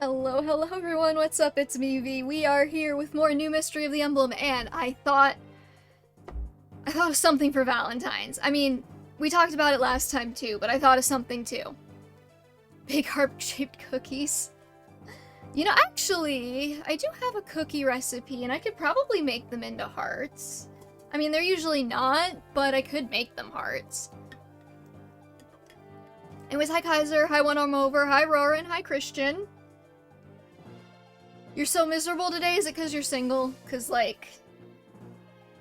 Hello, hello everyone, what's up? It's me, V. We are here with more new Mystery of the Emblem, and I thought of something for Valentines. I mean, we talked about it last time too, but I thought of something too. Big heart-shaped cookies. You know, actually, I do have a cookie recipe, and I could probably make them into hearts. I mean, they're usually not, but I could make them hearts. Anyways, hi Kaiser, hi One Arm Over, hi Roran, hi Christian. You're so miserable today? Is it because you're single? Because, like,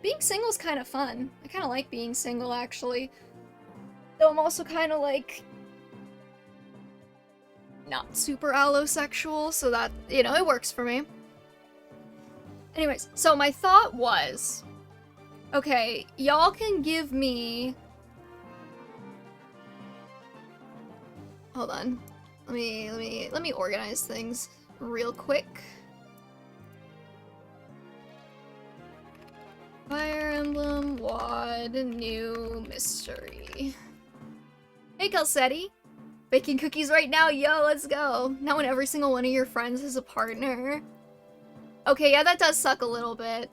being single's kind of fun. I kind of like being single, actually. Though I'm also kind of, like, not super allosexual, so that, you know, it works for me. Anyways, so my thought was, okay, y'all can give me... Hold on. Let me organize things real quick. Fire Emblem, WAD, new mystery. Hey, Calcetti! Baking cookies right now? Yo, let's go! Not when every single one of your friends is a partner. Okay, yeah, that does suck a little bit.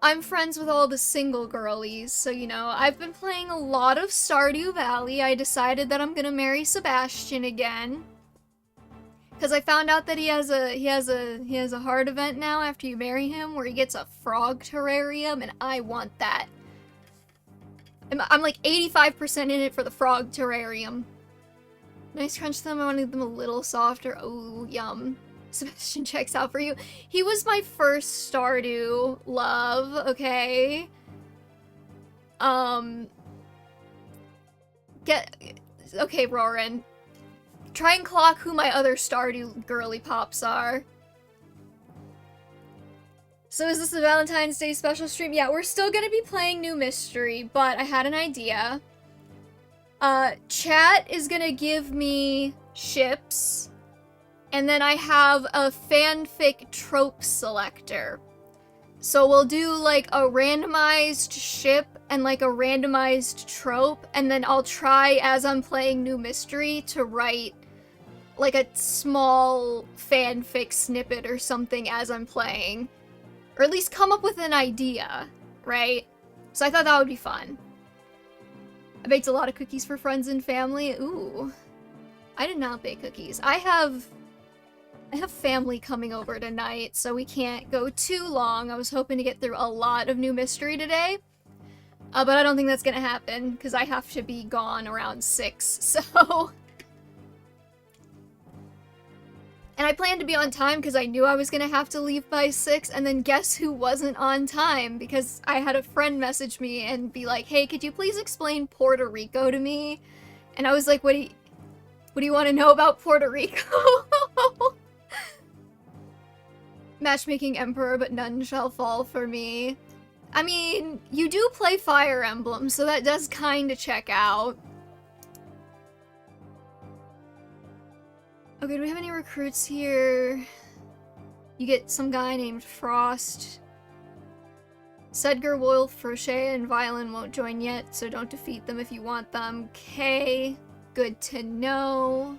I'm friends with all the single girlies, so you know, I've been playing a lot of Stardew Valley. I decided that I'm gonna marry Sebastian again. Because I found out that he has a hard event now after you marry him where he gets a frog terrarium, and I want that. I'm like 85% in it for the frog terrarium. Nice crunch them, I wanted them a little softer. Oh, yum. Sebastian checks out for you. He was my first Stardew love, okay? Okay, Roran. Try and clock who my other Stardew girly pops are. So is this a Valentine's Day special stream? Yeah, we're still gonna be playing New Mystery, but I had an idea. Chat is gonna give me ships, and then I have a fanfic trope selector. So we'll do like a randomized ship and like a randomized trope, and then I'll try as I'm playing New Mystery to write like a small fanfic snippet or something as I'm playing. Or at least come up with an idea, right? So I thought that would be fun. I baked a lot of cookies for friends and family. Ooh. I did not bake cookies. I have family coming over tonight, so we can't go too long. I was hoping to get through a lot of New Mystery today. But I don't think that's gonna happen, because I have to be gone around 6, so... And I planned to be on time because I knew I was gonna have to leave by 6, and then guess who wasn't on time? Because I had a friend message me and be like, hey, could you please explain Puerto Rico to me? And I was like, what do you want to know about Puerto Rico? Matchmaking Emperor, but none shall fall for me. I mean, you do play Fire Emblem, so that does kinda check out. Okay, do we have any recruits here? You get some guy named Frost. Sedgar, Wolf, Crochet, and Violin won't join yet, so don't defeat them if you want them. Okay, good to know.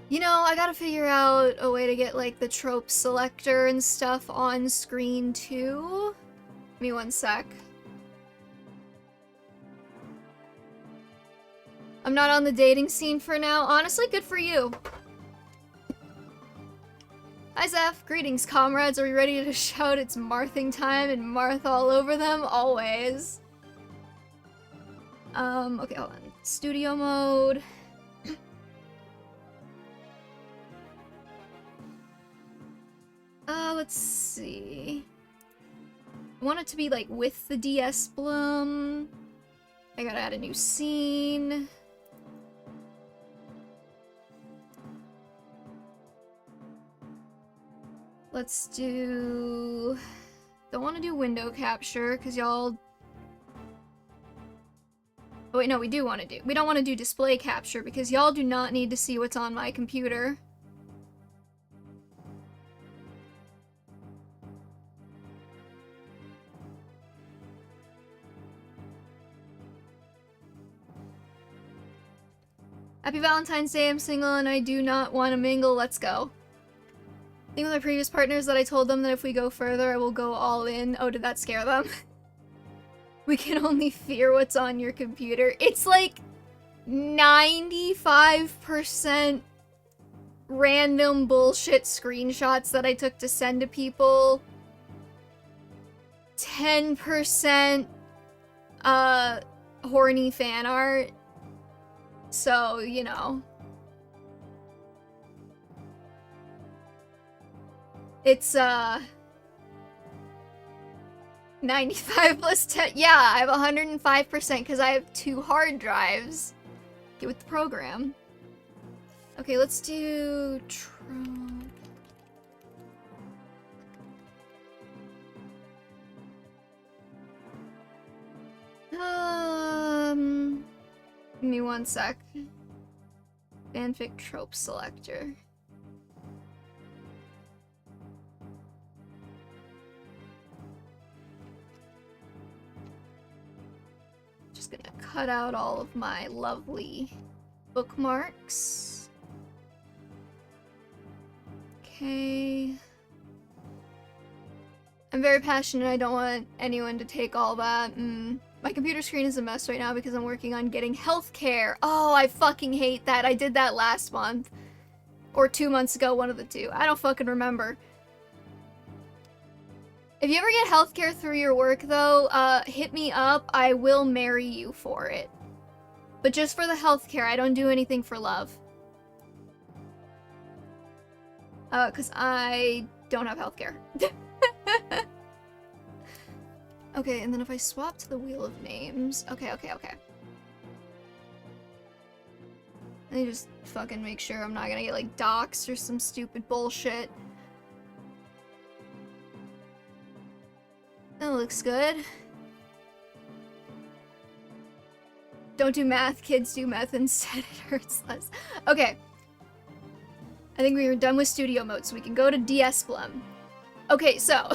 You know, I gotta figure out a way to get, like, the trope selector and stuff on screen, too. Give me one sec. I'm not on the dating scene for now. Honestly, good for you. Hi, Zeph. Greetings, comrades. Are we ready to shout it's Marthing time and Marth all over them? Always. Okay, hold on. Studio mode. Let's see. I want it to be, like, with the DS Blum. I gotta add a new scene. Let's do... Don't want to do window capture, because y'all... Oh wait, no, we do want to do... We don't want to do display capture, because y'all do not need to see what's on my computer. Happy Valentine's Day, I'm single and I do not want to mingle, let's go. I think with my previous partners that I told them that if we go further, I will go all in. Oh, did that scare them? We can only fear what's on your computer. It's like 95% random bullshit screenshots that I took to send to people. 10% horny fan art. So, you know. It's 95 plus 10. Yeah, I have 105% because I have 2 hard drives. Get with the program. Okay, let's do Trump. Give me one sec. Fanfic trope selector. Just gonna cut out all of my lovely bookmarks. Okay. I'm very passionate. I don't want anyone to take all that. My computer screen is a mess right now because I'm working on getting healthcare. Oh, I fucking hate that. I did that last month. Or 2 months ago, one of the two. I don't fucking remember. If you ever get healthcare through your work, though, hit me up. I will marry you for it. But just for the healthcare. I don't do anything for love. Because I don't have healthcare. Okay, and then if I swap to the Wheel of Names... Okay. Let me just fucking make sure I'm not gonna get, like, doxxed or some stupid bullshit. That looks good. Don't do math, kids do meth instead, it hurts less. Okay. I think we were done with studio mode, so we can go to Emblem. Okay, so...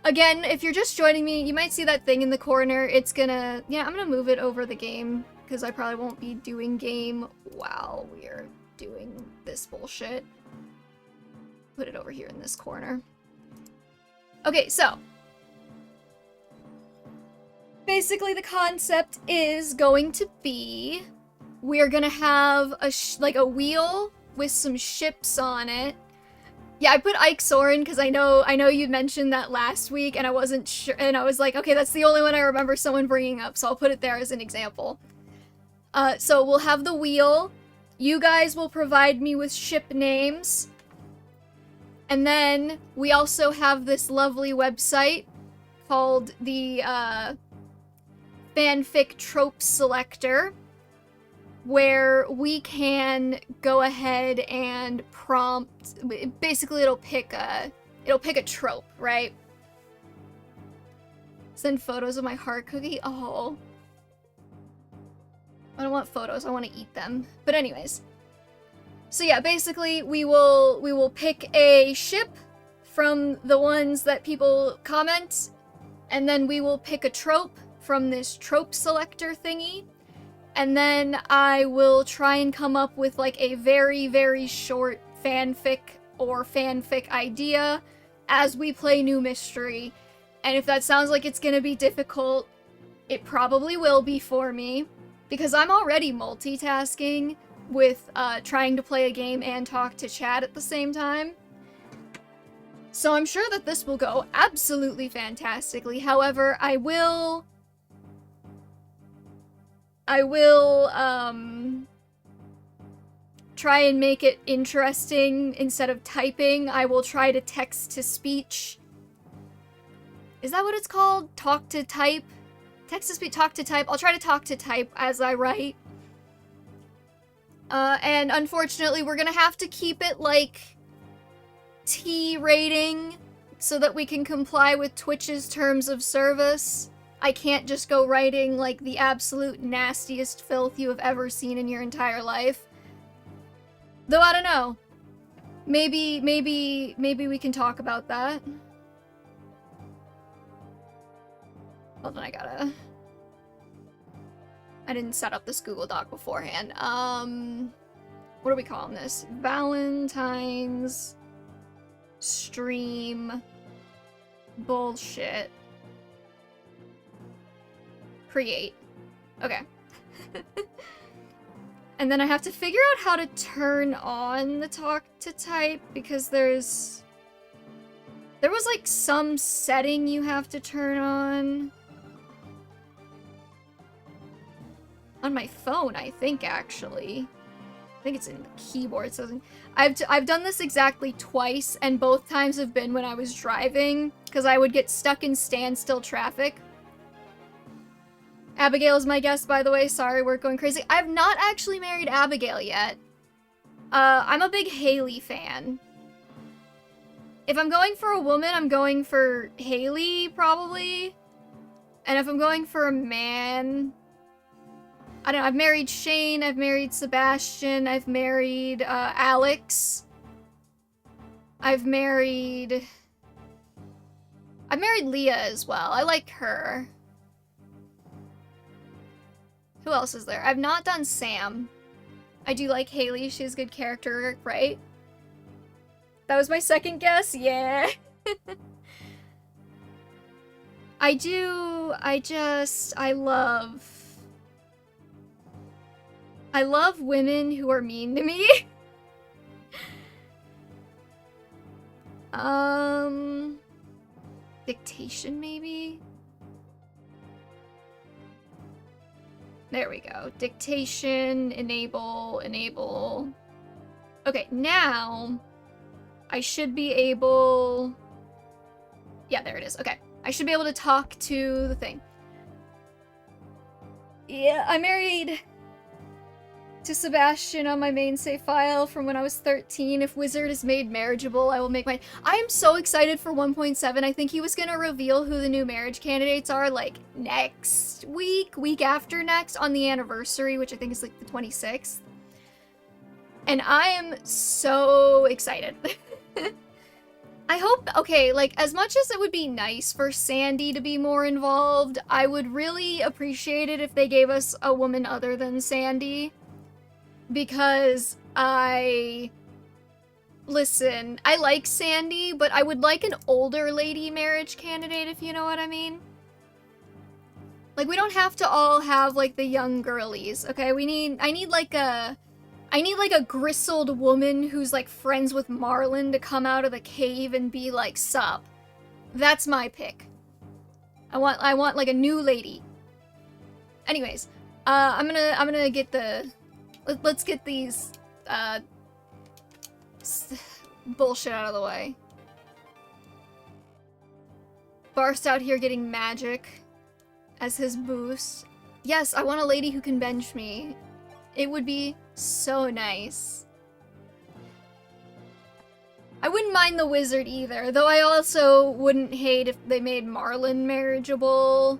Again, if you're just joining me, you might see that thing in the corner. It's gonna... Yeah, I'm gonna move it over the game, because I probably won't be doing game while we're doing this bullshit. Put it over here in this corner. Okay, so... Basically, the concept is going to be... We're gonna have a wheel with some ships on it. Yeah, I put Ike Soren because I know you mentioned that last week and I wasn't sure, and I was like, okay, that's the only one I remember someone bringing up, so I'll put it there as an example. So we'll have the wheel. You guys will provide me with ship names. And then we also have this lovely website called the Fanfic Trope Selector, where we can go ahead and prompt. Basically, it'll pick a trope, right? Send photos of my heart cookie. Oh, I don't want photos. I want to eat them. But anyways, so yeah, basically we will pick a ship from the ones that people comment, and then we will pick a trope from this trope selector thingy. And then I will try and come up with like a very, very short fanfic or fanfic idea as we play New Mystery. And if that sounds like it's gonna be difficult, it probably will be for me. Because I'm already multitasking with trying to play a game and talk to chat at the same time. So I'm sure that this will go absolutely fantastically. However, I will try and make it interesting. Instead of typing, I will try to text to speech. Is that what it's called? Talk to type? Text to speech, talk to type. I'll try to talk to type as I write. And unfortunately, we're gonna have to keep it like T rating so that we can comply with Twitch's terms of service. I can't just go writing like the absolute nastiest filth you have ever seen in your entire life. Though I don't know. Maybe we can talk about that. Hold on, I gotta... I didn't set up this Google Doc beforehand. What are we calling this? Valentines stream bullshit. Create. Okay. And then I have to figure out how to turn on the talk to type because there was like some setting you have to turn on my phone, I think, actually. I think it's in the keyboard. So I've done this exactly twice, and both times have been when I was driving because I would get stuck in standstill traffic. Abigail is my guest, by the way. Sorry, we're going crazy. I've not actually married Abigail yet. I'm a big Haley fan. If I'm going for a woman, I'm going for Haley, probably. And if I'm going for a man, I don't know, I've married Shane, I've married Sebastian, I've married Alex. I've married Leah as well. I like her. Who else is there? I've not done Sam. I do like Haley. She has good character, right? That was my second guess? Yeah. I love women who are mean to me. Dictation, maybe? There we go. Dictation, enable. Okay, now I should be able... Yeah, there it is. Okay. I should be able to talk to the thing. Yeah, I married to Sebastian on my main save file from when I was 13. If Wizard is made marriageable, I will make my... I am so excited for 1.7. I think he was gonna reveal who the new marriage candidates are, like, next week after next, on the anniversary, which I think is, like, the 26th. And I am so excited. I hope, okay, like, as much as it would be nice for Sandy to be more involved, I would really appreciate it if they gave us a woman other than Sandy. Because listen, I like Sandy, but I would like an older lady marriage candidate, if you know what I mean. Like, we don't have to all have, like, the young girlies, okay? I need like a gristled woman who's, like, friends with Marlin to come out of the cave and be like, sup. That's my pick. I want, like, a new lady. Anyways, I'm gonna get the... Let's get these, bullshit out of the way. Barst out here getting magic as his boost. Yes, I want a lady who can bench me. It would be so nice. I wouldn't mind the wizard either, though I also wouldn't hate if they made Marlin marriageable.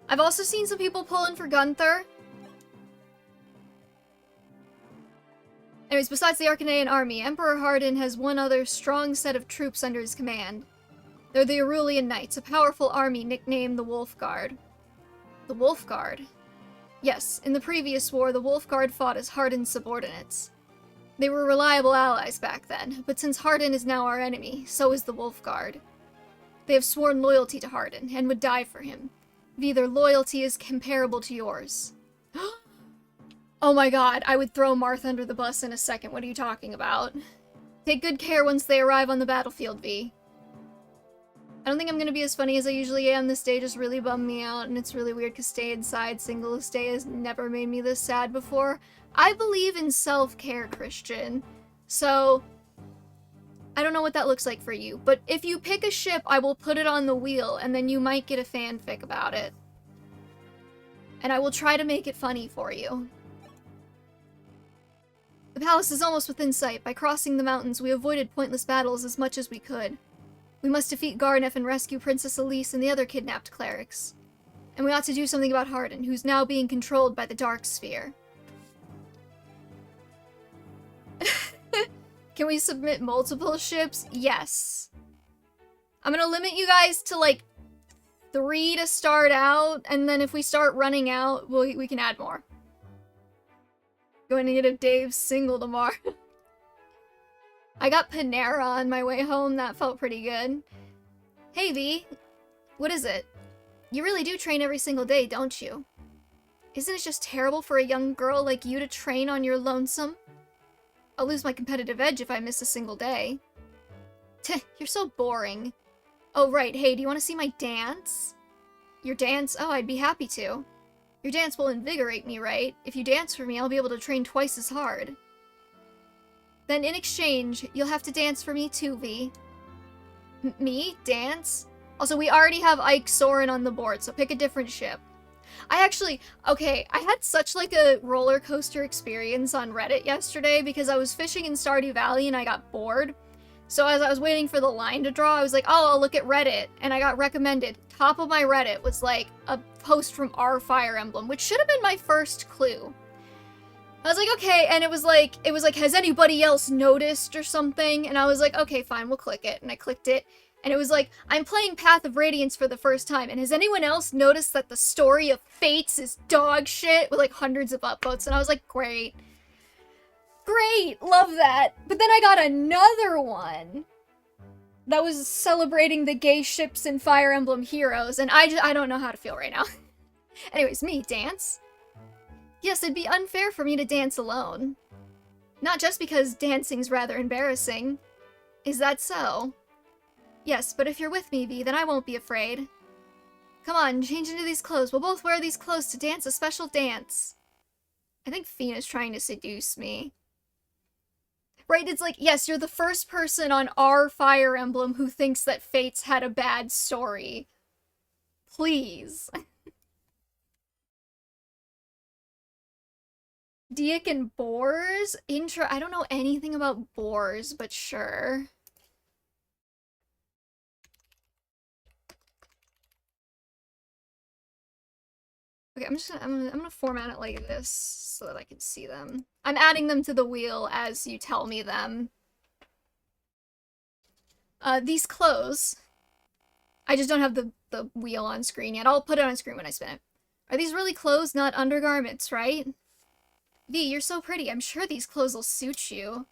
I've also seen some people pulling for Gunther. Anyways, besides the Arcanean army, Emperor Hardin has one other strong set of troops under his command. They're the Aurelian Knights, a powerful army nicknamed the Wolf Guard. The Wolf Guard? Yes, in the previous war, the Wolf Guard fought as Hardin's subordinates. They were reliable allies back then, but since Hardin is now our enemy, so is the Wolf Guard. They have sworn loyalty to Hardin, and would die for him. V, their loyalty is comparable to yours. Oh my god, I would throw Marth under the bus in a second. What are you talking about? Take good care once they arrive on the battlefield, V. I don't think I'm gonna be as funny as I usually am. This day just really bummed me out, and it's really weird because stay inside single day has never made me this sad before. I believe in self-care, Christian. So, I don't know what that looks like for you, but if you pick a ship, I will put it on the wheel, and then you might get a fanfic about it. And I will try to make it funny for you. The palace is almost within sight. By crossing the mountains, we avoided pointless battles as much as we could. We must defeat Garnef and rescue Princess Elise and the other kidnapped clerics. And we ought to do something about Hardin, who's now being controlled by the Dark Sphere. Can we submit multiple ships? Yes. I'm gonna limit you guys to, like, 3 to start out, and then if we start running out, we can add more. Going to get a Dave single tomorrow. I got Panera on my way home. That felt pretty good. Hey, V. What is it? You really do train every single day, don't you? Isn't it just terrible for a young girl like you to train on your lonesome? I'll lose my competitive edge if I miss a single day. Tch, you're so boring. Oh, right. Hey, do you want to see my dance? Your dance? Oh, I'd be happy to. Your dance will invigorate me, right? If you dance for me, I'll be able to train twice as hard. Then in exchange, you'll have to dance for me too, V. Me? Dance? Also, we already have Ike Soren on the board, so pick a different ship. Okay, I had such like a roller coaster experience on Reddit yesterday because I was fishing in Stardew Valley and I got bored. So as I was waiting for the line to draw, I was like, oh, I'll look at Reddit. And I got recommended. Top of my Reddit was like a post from our Fire Emblem, which should have been my first clue. I was like, okay, and it was like, has anybody else noticed or something? And I was like, okay, fine, we'll click it. And I clicked it. And it was like, I'm playing Path of Radiance for the first time, and has anyone else noticed that the story of Fates is dog shit? With like hundreds of upvotes, and I was like, great. Great, love that. But then I got another one that was celebrating the gay ships in Fire Emblem Heroes, and I don't know how to feel right now. Anyways, me, dance? Yes, it'd be unfair for me to dance alone. Not just because dancing's rather embarrassing. Is that so? Yes, but if you're with me, V, then I won't be afraid. Come on, change into these clothes. We'll both wear these clothes to dance a special dance. I think Fina's trying to seduce me. Right, it's like, yes, you're the first person on our Fire Emblem who thinks that Fates had a bad story. Please. Diak and boars? I don't know anything about boars, but sure. Okay, I'm gonna format it like this so that I can see them. I'm adding them to the wheel as you tell me them. These clothes. I just don't have the wheel on screen yet. I'll put it on screen when I spin it. Are these really clothes, not undergarments, right? V, you're so pretty. I'm sure these clothes will suit you.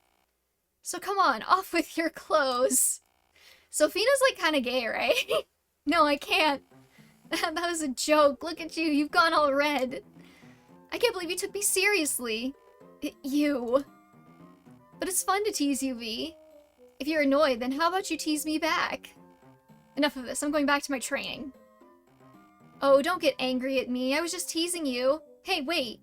So come on, off with your clothes. Sophia's like kind of gay, right? No, I can't. That was a joke. Look at you. You've gone all red. I can't believe you took me seriously. You. But it's fun to tease you, V. If you're annoyed, then how about you tease me back? Enough of this. I'm going back to my training. Oh, don't get angry at me. I was just teasing you. Hey, wait.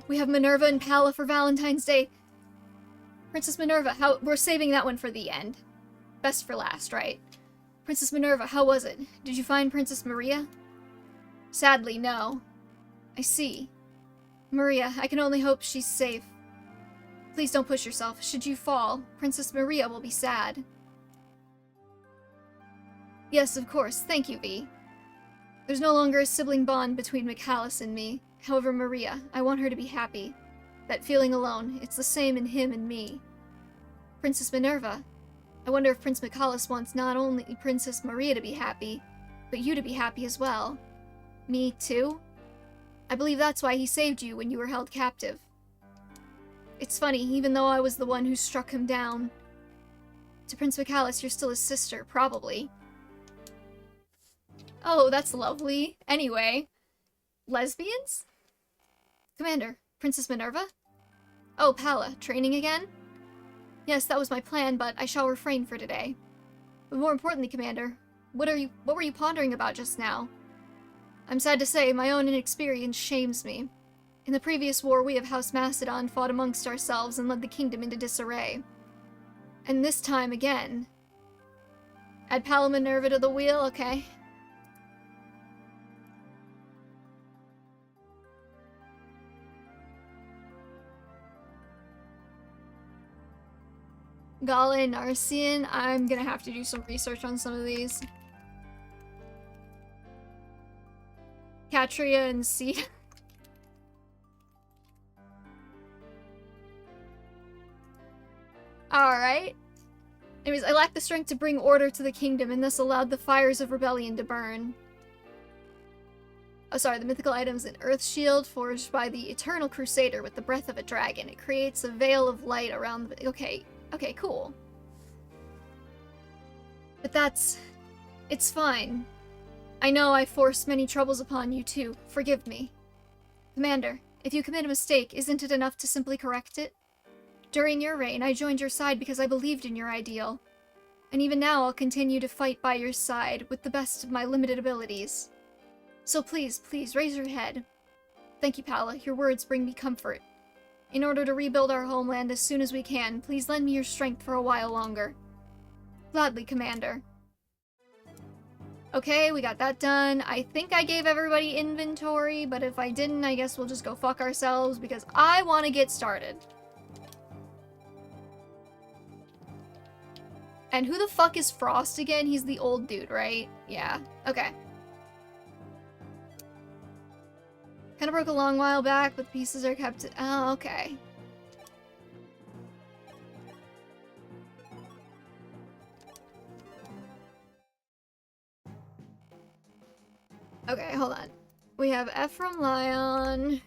We have Minerva and Palla for Valentine's Day. Princess Minerva, we're saving that one for the end. Best for last, right? Princess Minerva, how was it? Did you find Princess Maria? Sadly, no. I see. Maria, I can only hope she's safe. Please don't push yourself. Should you fall, Princess Maria will be sad. Yes, of course. Thank you, V. There's no longer a sibling bond between Michalis and me. However, Maria, I want her to be happy. That feeling alone, it's the same in him and me. Princess Minerva, I wonder if Prince Michalis wants not only Princess Maria to be happy, but you to be happy as well. Me, too? I believe that's why he saved you when you were held captive. It's funny, even though I was the one who struck him down. To Prince Michalis, you're still his sister, probably. Oh, that's lovely. Anyway. Lesbians? Commander, Princess Minerva? Oh, Palla, training again? Yes, that was my plan, but I shall refrain for today. But more importantly, Commander, what were you pondering about just now? I'm sad to say, my own inexperience shames me. In the previous war, we of House Macedon fought amongst ourselves and led the kingdom into disarray. And this time again. Add Palla Minerva to the wheel, okay. Gala and Arcean, I'm gonna have to do some research on some of these. Katria and Seed. Alright. Anyways, I lacked the strength to bring order to the kingdom and thus allowed the fires of rebellion to burn. Oh, sorry, the mythical item is an earth shield forged by the eternal crusader with the breath of a dragon. It creates a veil of light around the... Okay, cool. But that's... It's fine. I know I forced many troubles upon you too. Forgive me. Commander, if you commit a mistake, isn't it enough to simply correct it? During your reign, I joined your side because I believed in your ideal. And even now, I'll continue to fight by your side with the best of my limited abilities. So please, raise your head. Thank you, Pala. Your words bring me comfort. In order to rebuild our homeland as soon as we can, please lend me your strength for a while longer. Gladly, Commander. Okay, we got that done. I think I gave everybody inventory, but if I didn't, I guess we'll just go fuck ourselves because I want to get started. And who the fuck is Frost again? He's the old dude, right? Yeah. Okay. Kinda broke a long while back, but pieces are kept... Oh, okay. Okay, hold on. We have Ephraim Lion...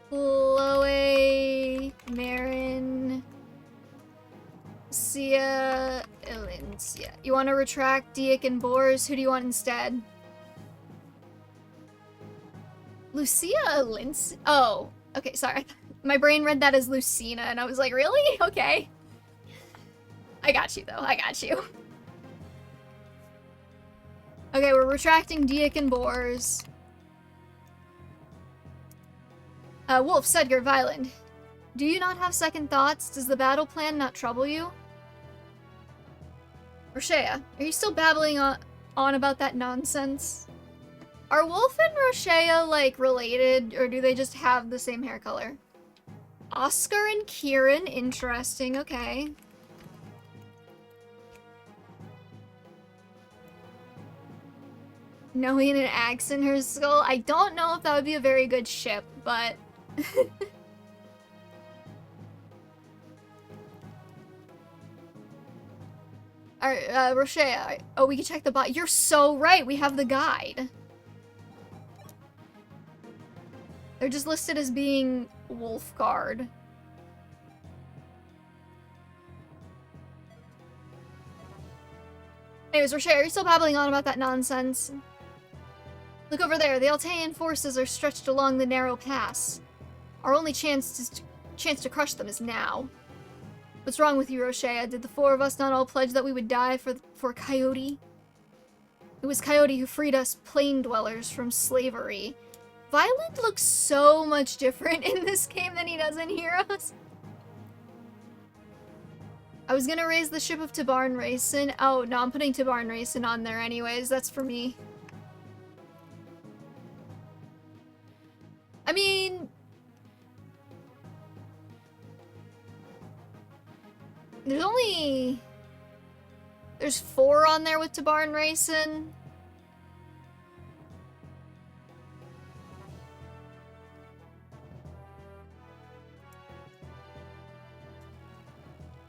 Chloe, Marin, Sia, Elincia. You want to retract Diak and Bors? Who do you want instead? Lucia Elincia? Oh, okay, sorry. My brain read that as Lucina, and I was like, really? Okay. I got you, though. I got you. Okay, we're retracting Diak and Bors. Wolf, Sedgar, Violent. Do you not have second thoughts? Does the battle plan not trouble you? Roshea, are you still babbling on about that nonsense? Are Wolf and Roshea, like, related, or do they just have the same hair color? Oscar and Kieran, interesting, okay. Knowing an axe in her skull? I don't know if that would be a very good ship, but... Alright, Roshea. Oh, we can check the bot. You're so right, we have the guide. They're just listed as being Wolfguard. Anyways, Roshea, are you still babbling on about that nonsense? Look over there, the Altean forces are stretched along the narrow pass. Our only chance to crush them is now. What's wrong with you, Roshea? Did the four of us not all pledge that we would die for Coyote? It was Coyote who freed us plain dwellers from slavery. Violent looks so much different in this game than he does in Heroes. I was gonna raise the ship of Tabarn Racin. Oh, no, I'm putting Tabarn Racin on there anyways. That's for me. I mean... There's 4 on there with Tabarn Racin.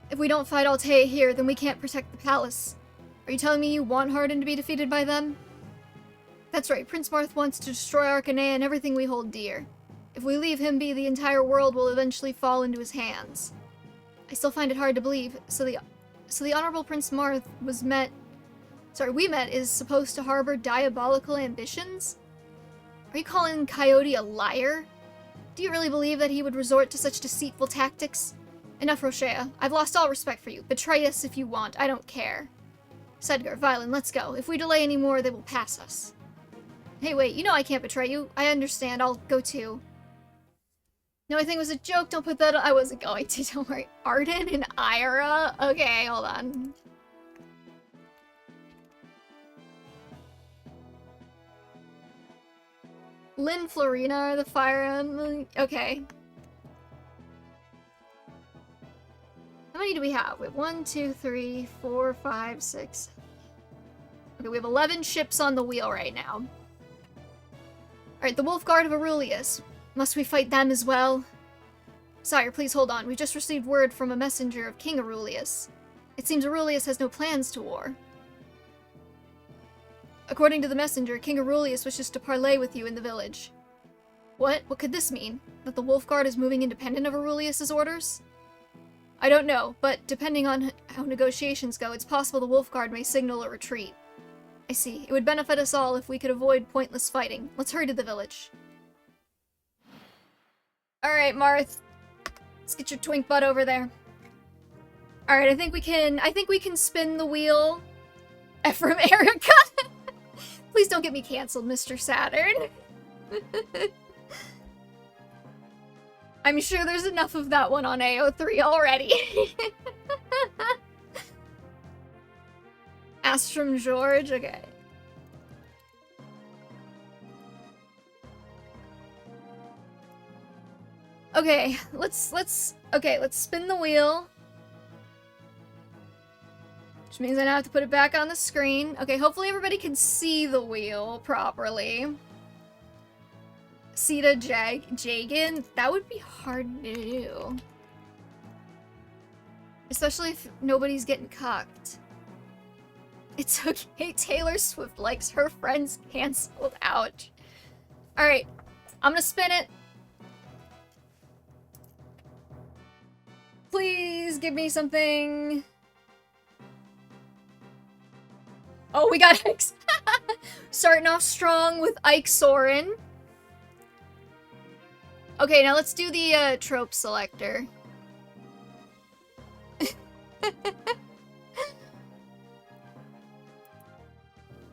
If we don't fight Altea here, then we can't protect the palace. Are you telling me you want Hardin to be defeated by them? That's right, Prince Marth wants to destroy Arcanea and everything we hold dear. If we leave him be, the entire world will eventually fall into his hands. I still find it hard to believe. So the Honorable Prince Marth we met is supposed to harbor diabolical ambitions? Are you calling Coyote a liar? Do you really believe that he would resort to such deceitful tactics? Enough, Roshea. I've lost all respect for you. Betray us if you want. I don't care. Sedgar, Violin, let's go. If we delay any more, they will pass us. Hey, wait, you know I can't betray you. I understand. I'll go too. No, I think it was a joke. Don't put that on. I wasn't going to. Don't worry. Arden and Ira? Okay, hold on. Lynn, Florina are the Fire Emblem. Okay. How many do we have? We have 1, 2, 3, 4, 5, 6. Okay, we have 11 ships on the wheel right now. Alright, the Wolf Guard of Aurelius. Must we fight them as well? Sire, please hold on. We just received word from a messenger of King Aurelius. It seems Aurelius has no plans to war. According to the messenger, King Aurelius wishes to parley with you in the village. What? What could this mean? That the Wolf Guard is moving independent of Aurelius's orders? I don't know, but depending on how negotiations go, it's possible the Wolf Guard may signal a retreat. I see. It would benefit us all if we could avoid pointless fighting. Let's hurry to the village. Alright, Marth. Let's get your twink butt over there. Alright, I think we can spin the wheel. From Erica. Please don't get me canceled, Mr. Saturn. I'm sure there's enough of that one on AO3 already. Ask from George? Okay. Okay, let's spin the wheel. Which means I now have to put it back on the screen. Okay, hopefully everybody can see the wheel properly. Sita Jagan? That would be hard to do. Especially if nobody's getting cucked. It's okay, Taylor Swift likes her friends canceled. Ouch. Alright, I'm gonna spin it. Please give me something. Oh, we got Ike. Starting off strong with Ike Soren. Okay, now let's do the trope selector.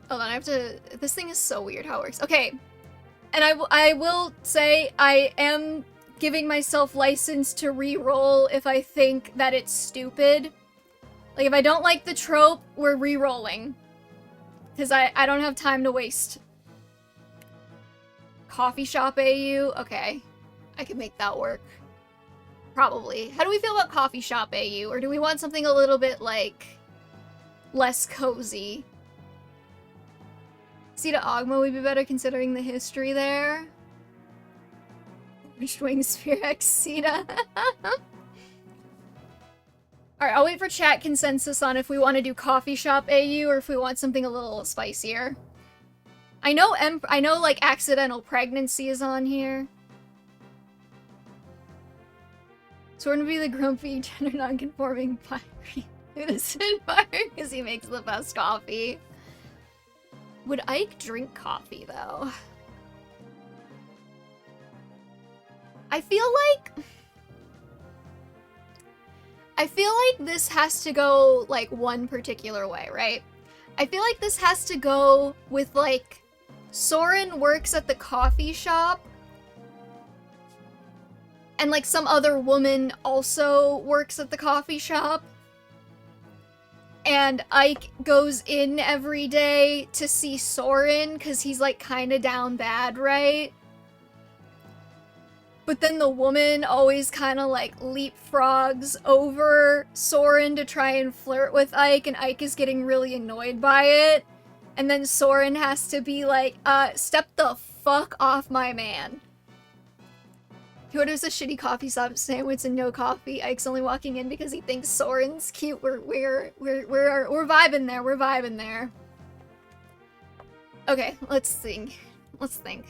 Hold on, I have to... This thing is so weird how it works. Okay, and I will say I am giving myself license to re-roll if I think that it's stupid. Like, if I don't like the trope, we're re-rolling. Because I don't have time to waste. Coffee shop AU? Okay. I can make that work. Probably. How do we feel about coffee shop AU? Or do we want something a little bit, like, less cozy? Sita Ogma would be better considering the history there. Wing Spear X Sita. Alright, I'll wait for chat consensus on if we want to do coffee shop AU or if we want something a little spicier. I know like accidental pregnancy is on here. So we're gonna be the grumpy, gender non-conforming fiery innocent fire because he makes the best coffee. Would Ike drink coffee though? I feel like this has to go like one particular way, right? I feel like this has to go with like Soren works at the coffee shop and like some other woman also works at the coffee shop. And Ike goes in every day to see Soren because he's like kind of down bad, right? But then the woman always kind of like leapfrogs over Soren to try and flirt with Ike, and Ike is getting really annoyed by it. And then Soren has to be like, step the fuck off my man. He orders a shitty coffee shop sandwich and no coffee. Ike's only walking in because he thinks Soren's cute. We're vibing there. We're vibing there. Okay, let's think. Let's think.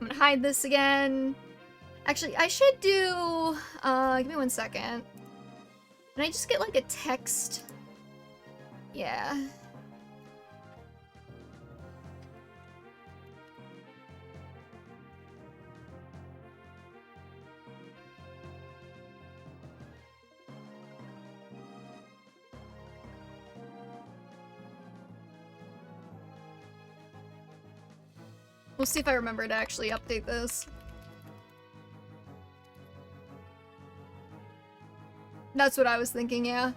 I'm gonna hide this again. Actually, I should do, give me 1 second. Can I just get, like, a text? Yeah. We'll see if I remember to actually update this. That's what I was thinking, yeah.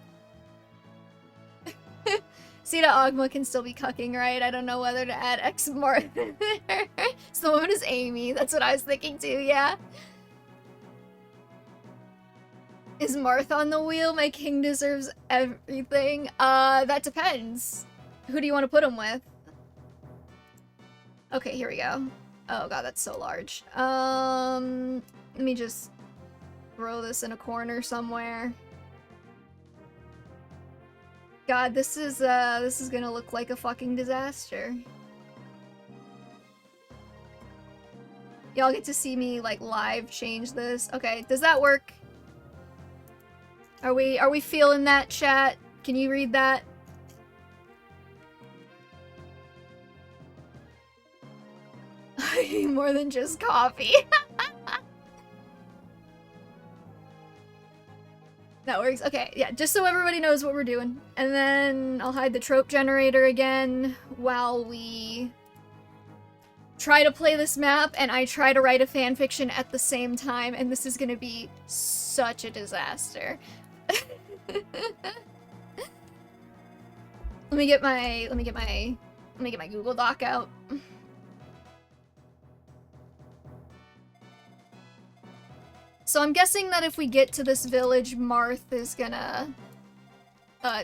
Sita Ogma can still be cucking, right? I don't know whether to add X Marth there. So the woman is Amy. That's what I was thinking too, yeah. Is Marth on the wheel? My king deserves everything. That depends. Who do you want to put him with? Okay, here we go. Oh god, that's so large. Let me just throw this in a corner somewhere. God, this is gonna look like a fucking disaster. Y'all get to see me, like, live change this. Okay, does that work? Are we feeling that, chat? Can you read that? I need more than just coffee. That works. Okay, yeah, just so everybody knows what we're doing. And then I'll hide the trope generator again while we try to play this map and I try to write a fanfiction at the same time, and this is gonna be such a disaster. Let me get my Google Doc out. So I'm guessing that if we get to this village, Marth is gonna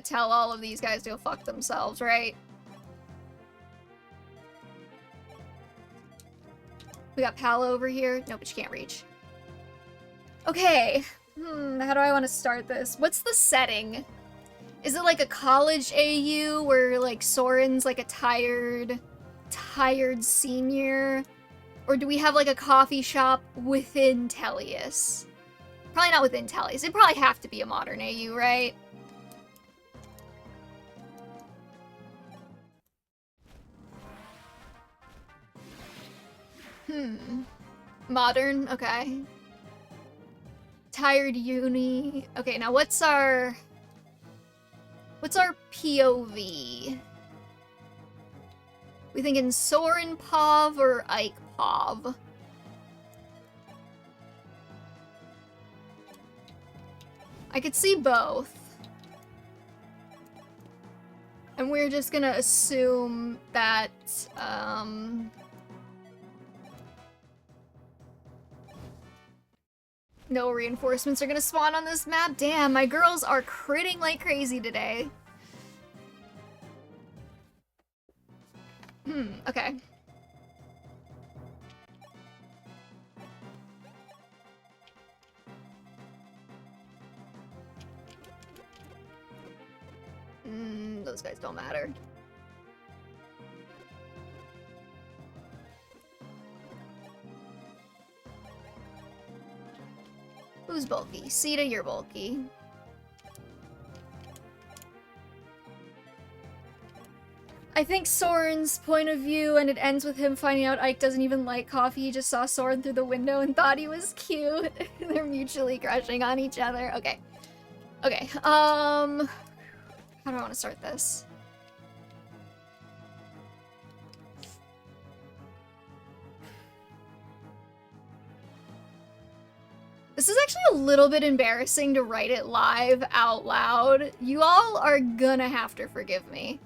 tell all of these guys to go fuck themselves, right? We got Palo over here. No, but you can't reach. Okay. How do I want to start this? What's the setting? Is it like a college AU where like Soren's like a tired senior? Or do we have like a coffee shop within Tellius? Probably not within Tellius. It'd probably have to be a modern AU, right? Modern, okay. Tired uni. Okay, now what's our POV? We thinking Soren Pov or Ike Pov? I could see both. And we're just gonna assume that, no reinforcements are gonna spawn on this map. Damn, my girls are critting like crazy today. Okay. Those guys don't matter. Who's bulky? Sita, you're bulky. I think Soren's point of view, and it ends with him finding out Ike doesn't even like coffee. He just saw Soren through the window and thought he was cute. They're mutually crushing on each other. Okay. Okay, how do I want to start this? This is actually a little bit embarrassing to write it live out loud. You all are gonna have to forgive me.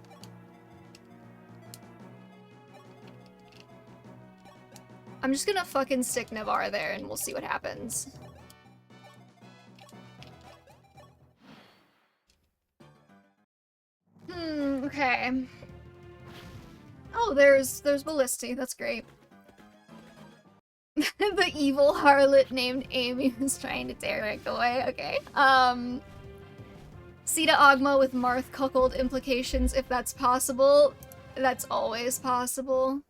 I'm just gonna fucking stick Navarre there and we'll see what happens. Okay. Oh, there's Ballisti. That's great. The evil harlot named Amy was trying to tear Rick away. Okay. Sita Ogma with Marth cuckold implications, if that's possible. That's always possible.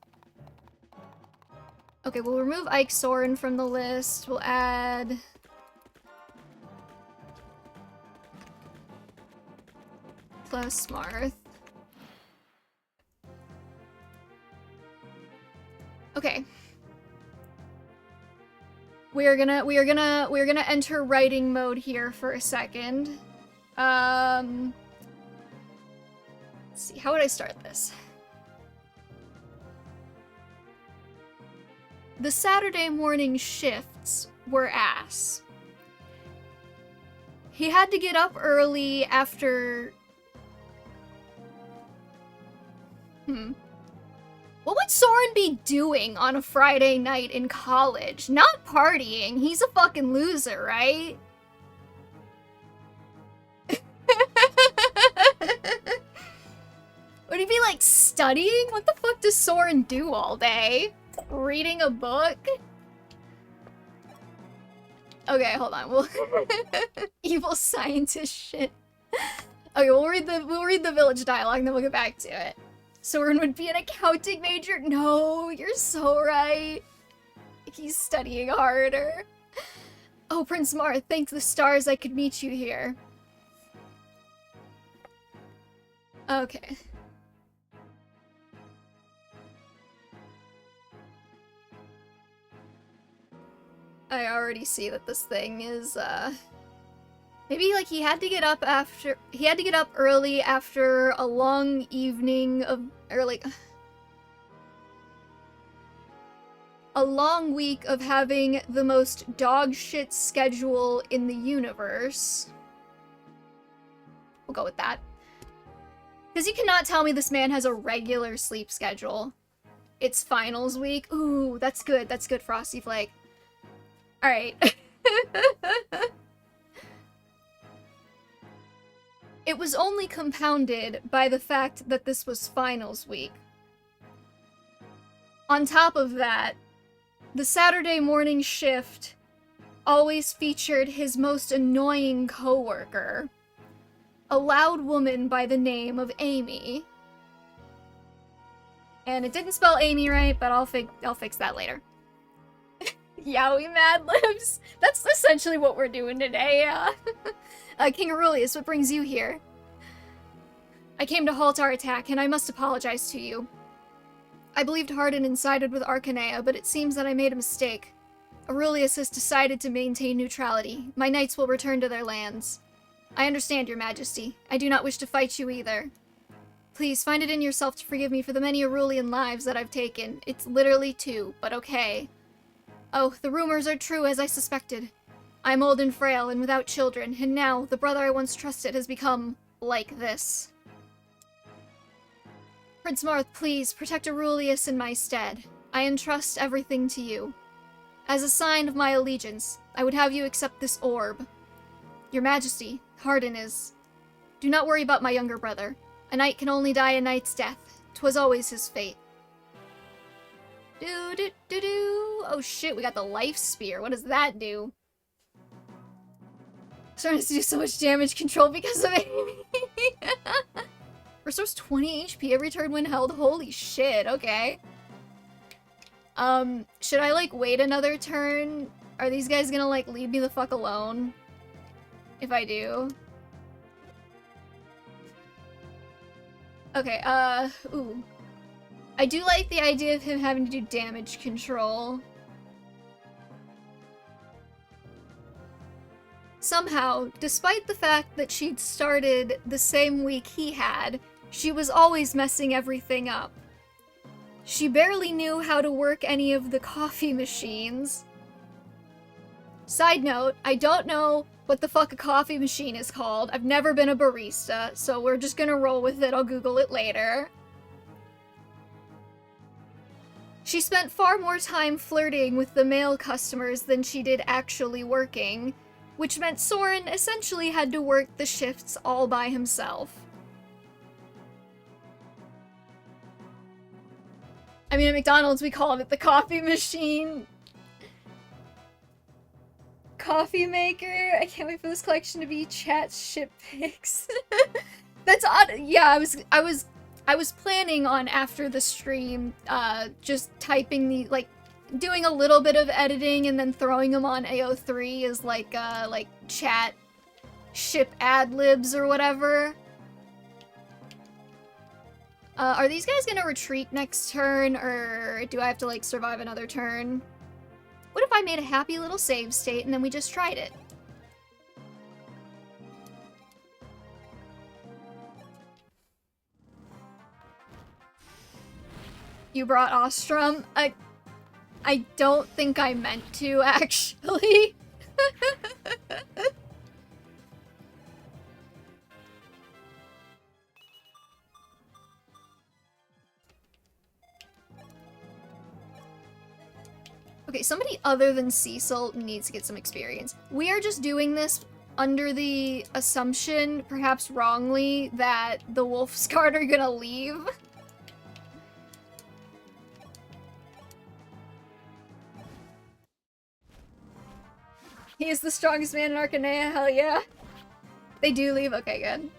Okay, we'll remove Ike Soren from the list. We'll add... plus Marth. Okay. We're gonna enter writing mode here for a second. Let's see, how would I start this? The Saturday morning shifts were ass. He had to get up early after... What would Soren be doing on a Friday night in college? Not partying. He's a fucking loser, right? Would he be, like, studying? What the fuck does Soren do all day? Reading a book? Okay, hold on. We'll evil scientist shit. Okay, we'll read the village dialogue and then we'll get back to it. Soren would be an accounting major? No, you're so right. He's studying harder. Oh, Prince Mar, thank the stars I could meet you here. Okay. I already see that this thing is, maybe, like, he had to get up early after a long evening of, or, like, a long week of having the most dog shit schedule in the universe. We'll go with that. Because you cannot tell me this man has a regular sleep schedule. It's finals week. Ooh, that's good, Frosty Flake. Alright. It was only compounded by the fact that this was finals week. On top of that, the Saturday morning shift always featured his most annoying coworker, a loud woman by the name of Amy. And it didn't spell Amy right, but I'll fix that later. Yowie Mad Libs. That's essentially what we're doing today. King Aurelius, what brings you here? I came to halt our attack, and I must apologize to you. I believed Hardin and sided with Arcanea, but it seems that I made a mistake. Aurelius has decided to maintain neutrality. My knights will return to their lands. I understand, your majesty. I do not wish to fight you either. Please, find it in yourself to forgive me for the many Aurelian lives that I've taken. It's literally 2, but okay. Oh, the rumors are true, as I suspected. I'm old and frail and without children, and now the brother I once trusted has become like this. Prince Marth, please, protect Aurelius in my stead. I entrust everything to you. As a sign of my allegiance, I would have you accept this orb. Your Majesty, Hardin is... Do not worry about my younger brother. A knight can only die a knight's death. 'Twas always his fate. Do-do-do-do. Oh shit, we got the life spear. What does that do? Starting to do so much damage control because of it. Restores 20 HP every turn when held. Holy shit, okay. Should I, like, wait another turn? Are these guys gonna, like, leave me the fuck alone? If I do. Okay, ooh. I do like the idea of him having to do damage control. Somehow, despite the fact that she'd started the same week he had, she was always messing everything up. She barely knew how to work any of the coffee machines. Side note, I don't know what the fuck a coffee machine is called. I've never been a barista, so we're just gonna roll with it. I'll Google it later. She spent far more time flirting with the male customers than she did actually working, which meant Soren essentially had to work the shifts all by himself. I mean, at McDonald's we called it the coffee machine. Coffee maker. I can't wait for this collection to be chat ship pics. That's odd. Yeah, I was planning on after the stream, just typing the, like, doing a little bit of editing and then throwing them on AO3 as, like chat ship ad-libs or whatever. Are these guys gonna retreat next turn, or do I have to, like, survive another turn? What if I made a happy little save state and then we just tried it? You brought Ostrom? I don't think I meant to, actually. Okay, somebody other than Cecil needs to get some experience. We are just doing this under the assumption, perhaps wrongly, that the Wolfsguard are gonna leave. He is the strongest man in Arcanea, hell yeah. They do leave? Okay, good.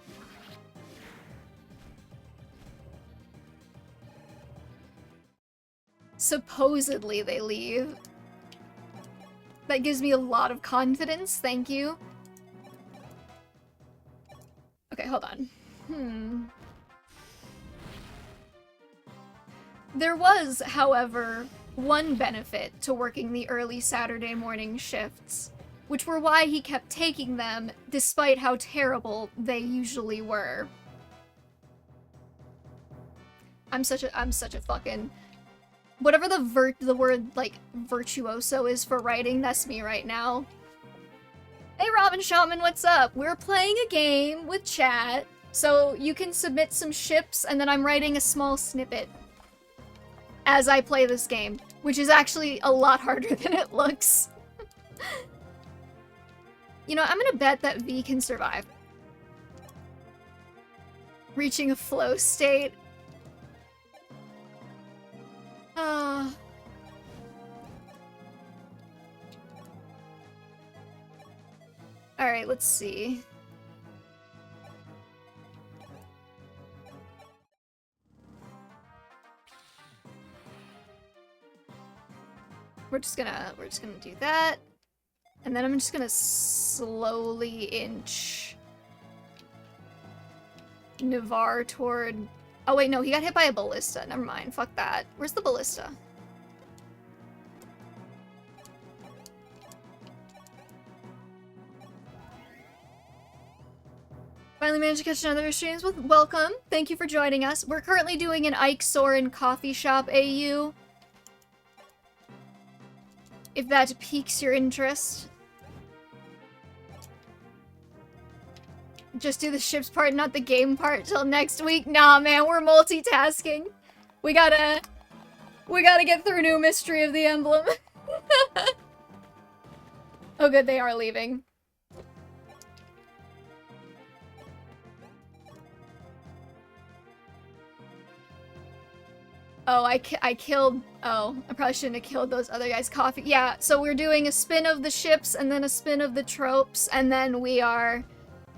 Supposedly they leave. That gives me a lot of confidence, thank you. Okay, hold on. There was, however, one benefit to working the early Saturday morning shifts, which were why he kept taking them, despite how terrible they usually were. I'm such a fucking... Whatever the word, like, virtuoso is for writing, that's me right now. Hey Robin Shaman, what's up? We're playing a game with chat, so you can submit some ships, and then I'm writing a small snippet as I play this game, which is actually a lot harder than it looks. You know, I'm gonna bet that V can survive. Reaching a flow state. Alright, let's see. We're just gonna do that. And then I'm just gonna slowly inch Navarre toward... Oh wait, no, he got hit by a ballista. Never mind, fuck that. Where's the ballista? Finally managed to catch another streams with welcome. Thank you for joining us. We're currently doing an Ike Soren coffee shop AU. If that piques your interest. Just do the ships part, not the game part till next week. Nah, man, we're multitasking. We gotta get through New Mystery of the Emblem. Oh good, they are leaving. Oh, I killed... Oh, I probably shouldn't have killed those other guys' coffee. Yeah, so we're doing a spin of the ships, and then a spin of the tropes, and then we are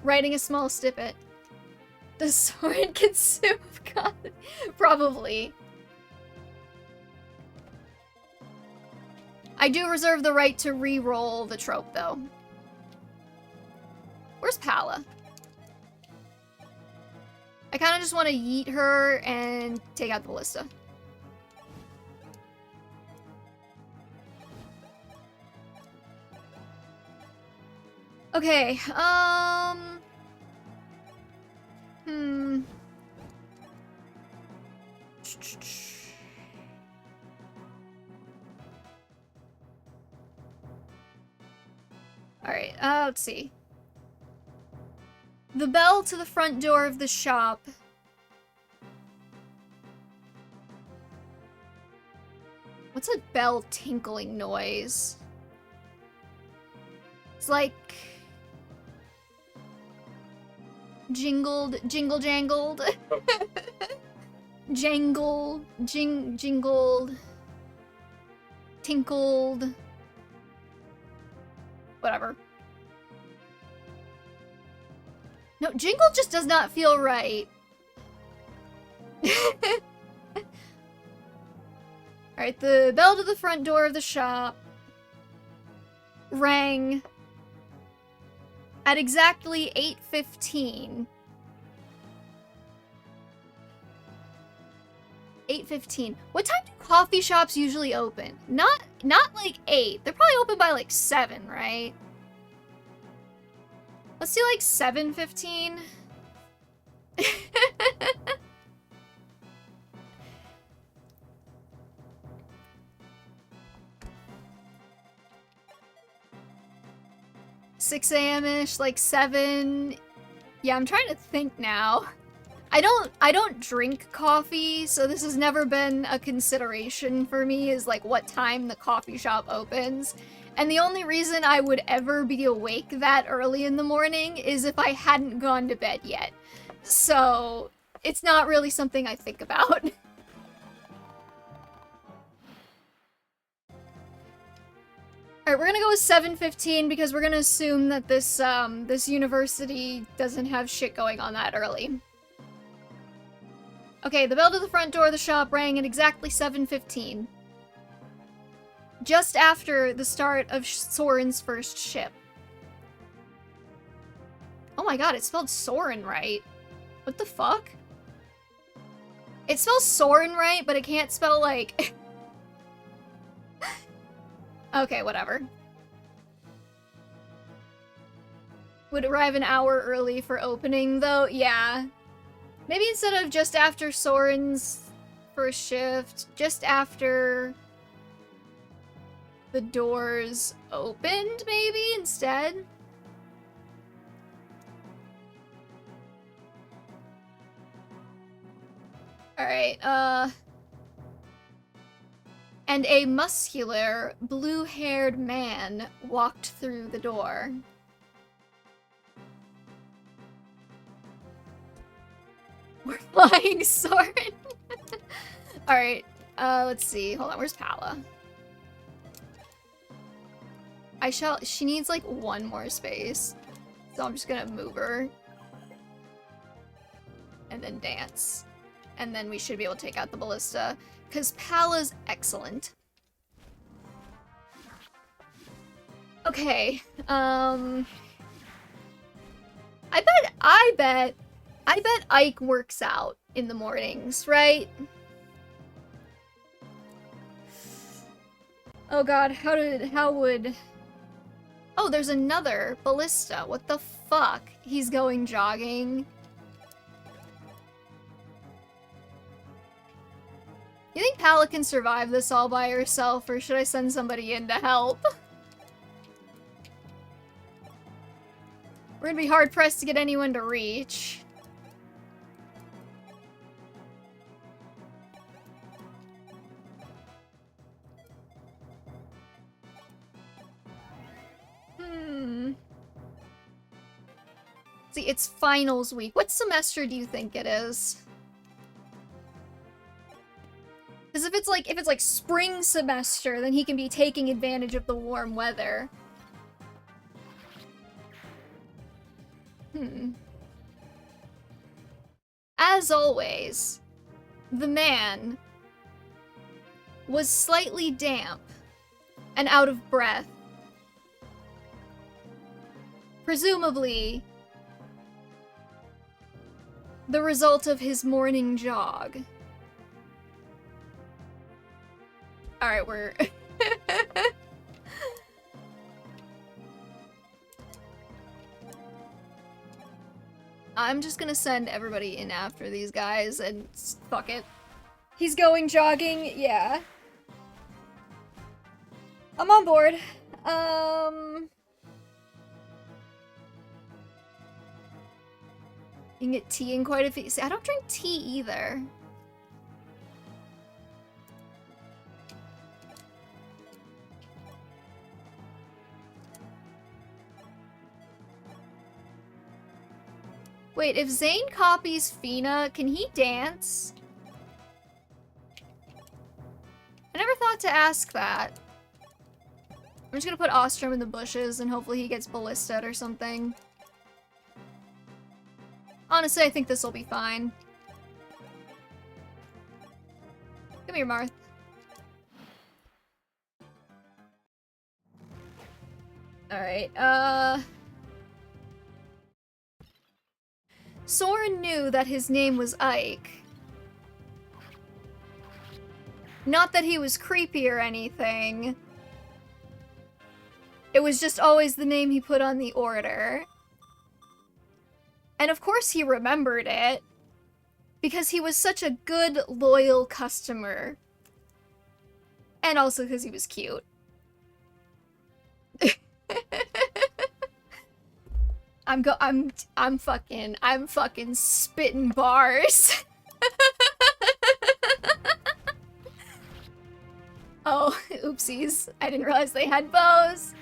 writing a small snippet. Does Soren consume God? Probably. I do reserve the right to re-roll the trope, though. Where's Pala? I kind of just want to yeet her and take out the ballista. Okay, Alright, let's see. The bell to the front door of the shop. What's a bell tinkling noise? It's like... jingled, jingle jangled. Jingled. Tinkled. Whatever. No, jingle just does not feel right. Alright, the bell to the front door of the shop rang at exactly 8:15. 8:15. What time do coffee shops usually open? Not like 8. They're probably open by like 7, right? Let's do like 7:15. 6 a.m.-ish, like 7. Yeah, I'm trying to think now. I don't drink coffee, so this has never been a consideration for me, is like what time the coffee shop opens. And the only reason I would ever be awake that early in the morning is if I hadn't gone to bed yet. So it's not really something I think about. Alright, we're gonna go with 7:15 because we're gonna assume that this, this university doesn't have shit going on that early. Okay, the bell to the front door of the shop rang at exactly 7:15. Just after the start of Soren's first ship. Oh my god, it spelled Soren right. What the fuck? It spells Soren right, but it can't spell, like... Okay, whatever. Would arrive an hour early for opening, though? Yeah. Maybe instead of just after Soren's first shift, just after the doors opened, maybe, instead? Alright, and a muscular, blue-haired man walked through the door. We're flying Soren. Alright, let's see. Hold on, where's Pala? She needs like one more space. So I'm just gonna move her. And then dance. And then we should be able to take out the ballista. Because Pala's excellent. Okay, I bet Ike works out in the mornings, right? Oh god, how would... Oh, there's another ballista. What the fuck? He's going jogging. You think Pala can survive this all by herself, or should I send somebody in to help? We're gonna be hard-pressed to get anyone to reach. See, it's finals week. What semester do you think it is? Because if it's like spring semester, then he can be taking advantage of the warm weather. As always, the man was slightly damp and out of breath. Presumably, the result of his morning jog. Alright, we're... I'm just gonna send everybody in after these guys and fuck it. He's going jogging? Yeah. I'm on board. You can get tea in quite a few. See, I don't drink tea either. Wait, if Zane copies Fina, can he dance? I never thought to ask that. I'm just gonna put Ostrom in the bushes and hopefully he gets ballisted or something. Honestly, I think this will be fine. Come here, Marth. Alright, Soren knew that his name was Ike. Not that he was creepy or anything. It was just always the name he put on the order. And of course he remembered it. Because he was such a good, loyal customer. And also because he was cute. I'm fucking spitting bars. Oh, oopsies. I didn't realize they had bows.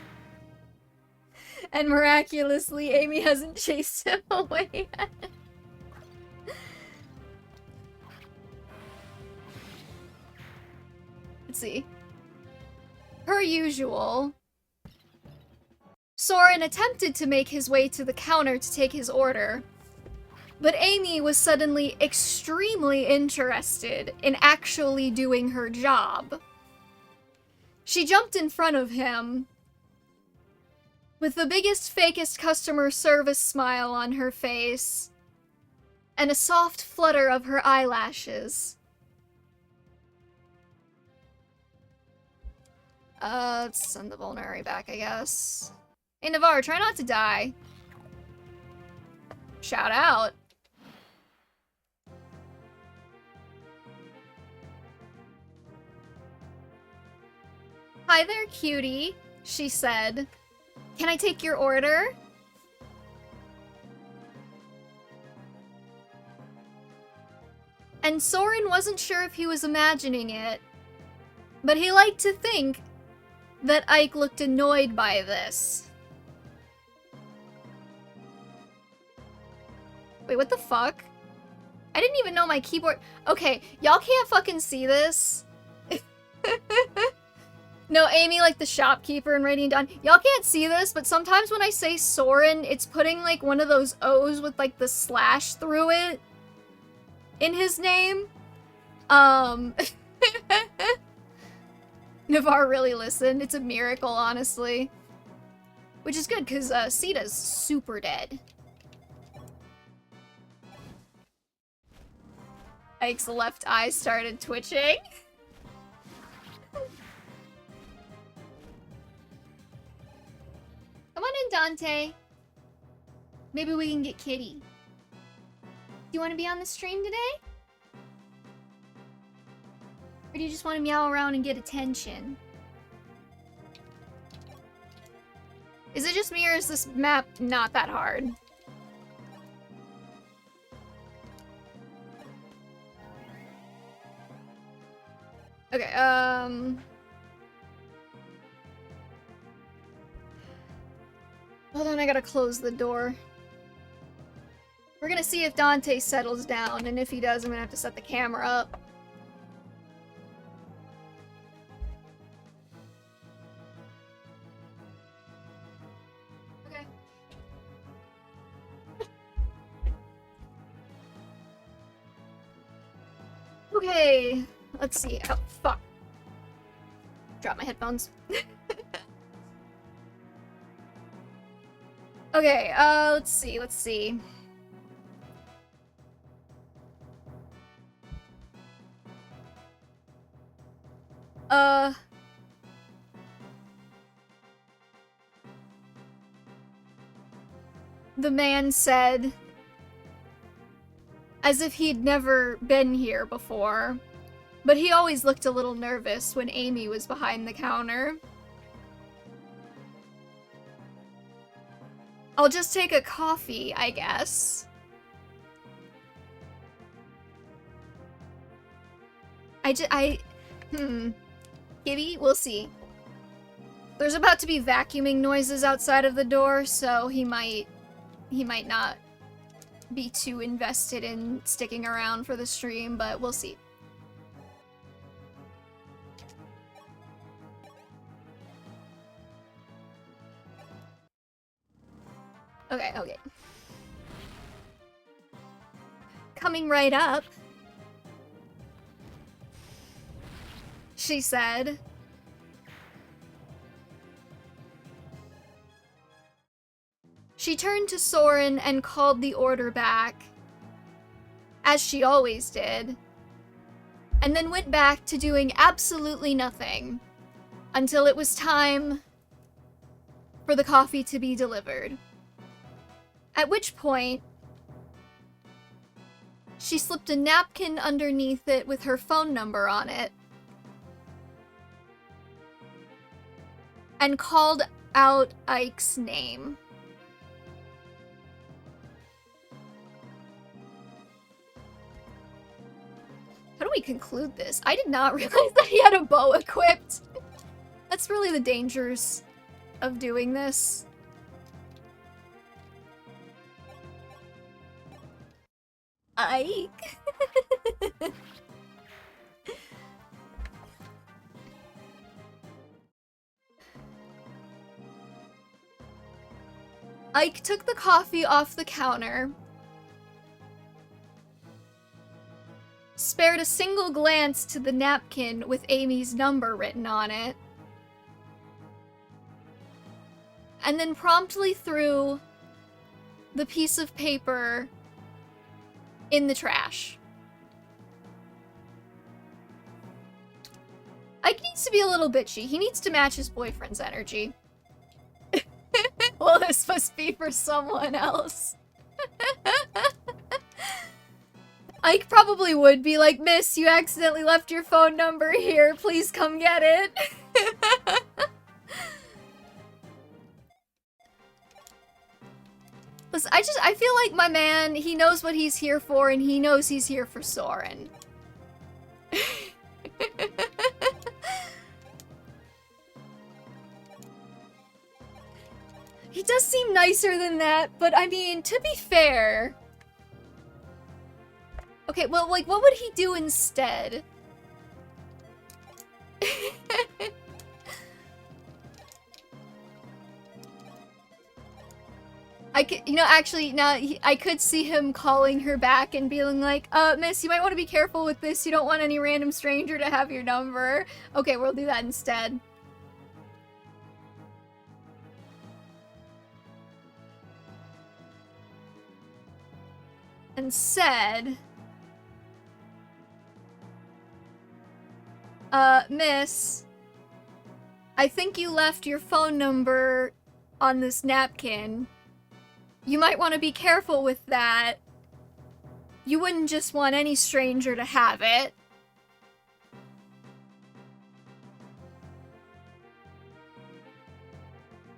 And miraculously, Amy hasn't chased him away yet. Let's see. Per usual, Soren attempted to make his way to the counter to take his order, but Amy was suddenly extremely interested in actually doing her job. She jumped in front of him with the biggest, fakest customer service smile on her face and a soft flutter of her eyelashes. Let's send the vulnerary back, I guess. Hey, Navarre, try not to die. Shout out. Hi there, cutie, she said. Can I take your order? And Soren wasn't sure if he was imagining it, but he liked to think that Ike looked annoyed by this. Wait, what the fuck? I didn't even know my keyboard... Okay, y'all can't fucking see this. No, Amy, like the shopkeeper and Radiant Dawn. Y'all can't see this, but sometimes when I say Soren, it's putting like one of those O's with like the slash through it in his name. Navarre really listened. It's a miracle, honestly. Which is good, because Sita's super dead. Ike's left eye started twitching. Come on in, Dante. Maybe we can get Kitty. Do you want to be on the stream today? Or do you just want to meow around and get attention? Is it just me, or is this map not that hard? Okay, hold on, I gotta close the door. We're gonna see if Dante settles down, and if he does, I'm gonna have to set the camera up. Okay. Okay, let's see. Oh, fuck. Drop my headphones. Okay, let's see. The man said, as if he'd never been here before, but he always looked a little nervous when Amy was behind the counter. I'll just take a coffee, I guess. Gibby, we'll see. There's about to be vacuuming noises outside of the door, so he might not be too invested in sticking around for the stream, but we'll see. Okay. Coming right up, she said. She turned to Soren and called the order back, as she always did, and then went back to doing absolutely nothing until it was time for the coffee to be delivered. At which point, she slipped a napkin underneath it with her phone number on it and called out Ike's name. How do we conclude this? I did not realize that he had a bow equipped. That's really the dangers of doing this. Ike. Ike took the coffee off the counter, spared a single glance to the napkin with Amy's number written on it, and then promptly threw the piece of paper in the trash. Ike needs to be a little bitchy. He needs to match his boyfriend's energy. Well, this must be for someone else. Ike probably would be like, "Miss, you accidentally left your phone number here. Please come get it." Listen, I feel like my man, he knows what he's here for, and he knows he's here for Soren. He does seem nicer than that, but I mean, to be fair... Okay, well, like, what would he do instead? I could, you know, actually, now I could see him calling her back and being like, miss, you might want to be careful with this. You don't want any random stranger to have your number. Okay, we'll do that instead. And said, miss, I think you left your phone number on this napkin. You might want to be careful with that. You wouldn't just want any stranger to have it.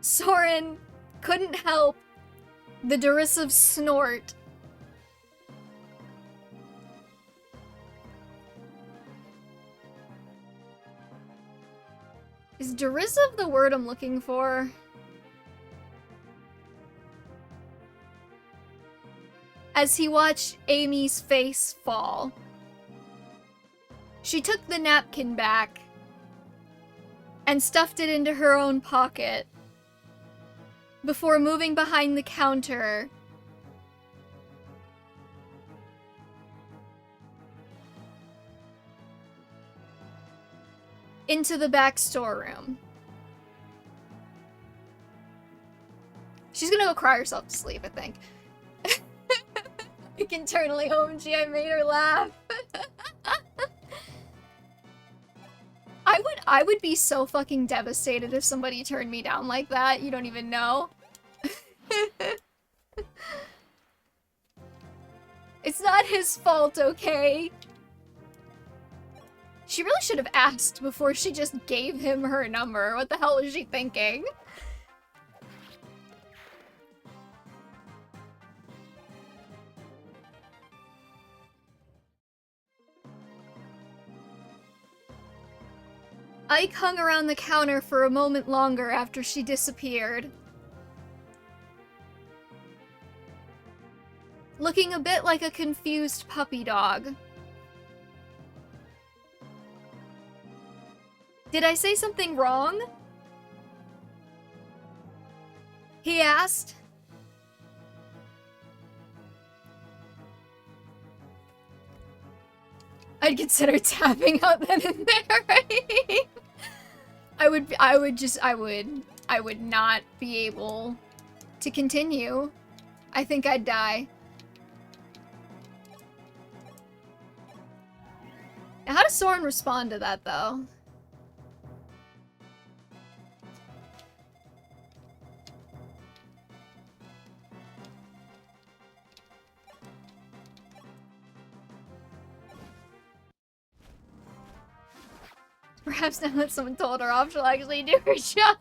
Soren couldn't help the derisive snort. Is derisive the word I'm looking for? As he watched Amy's face fall. She took the napkin back and stuffed it into her own pocket before moving behind the counter into the back storeroom. She's gonna go cry herself to sleep, I think. Like internally, OMG, I made her laugh. I would be so fucking devastated if somebody turned me down like that. You don't even know. It's not his fault, okay? She really should have asked before she just gave him her number. What the hell was she thinking? Ike hung around the counter for a moment longer after she disappeared. Looking a bit like a confused puppy dog. Did I say something wrong? He asked. I'd consider tapping out then and there, right? I would not be able to continue. I think I'd die. Now, how does Soren respond to that, though? Perhaps now that someone told her off, she'll actually do her job.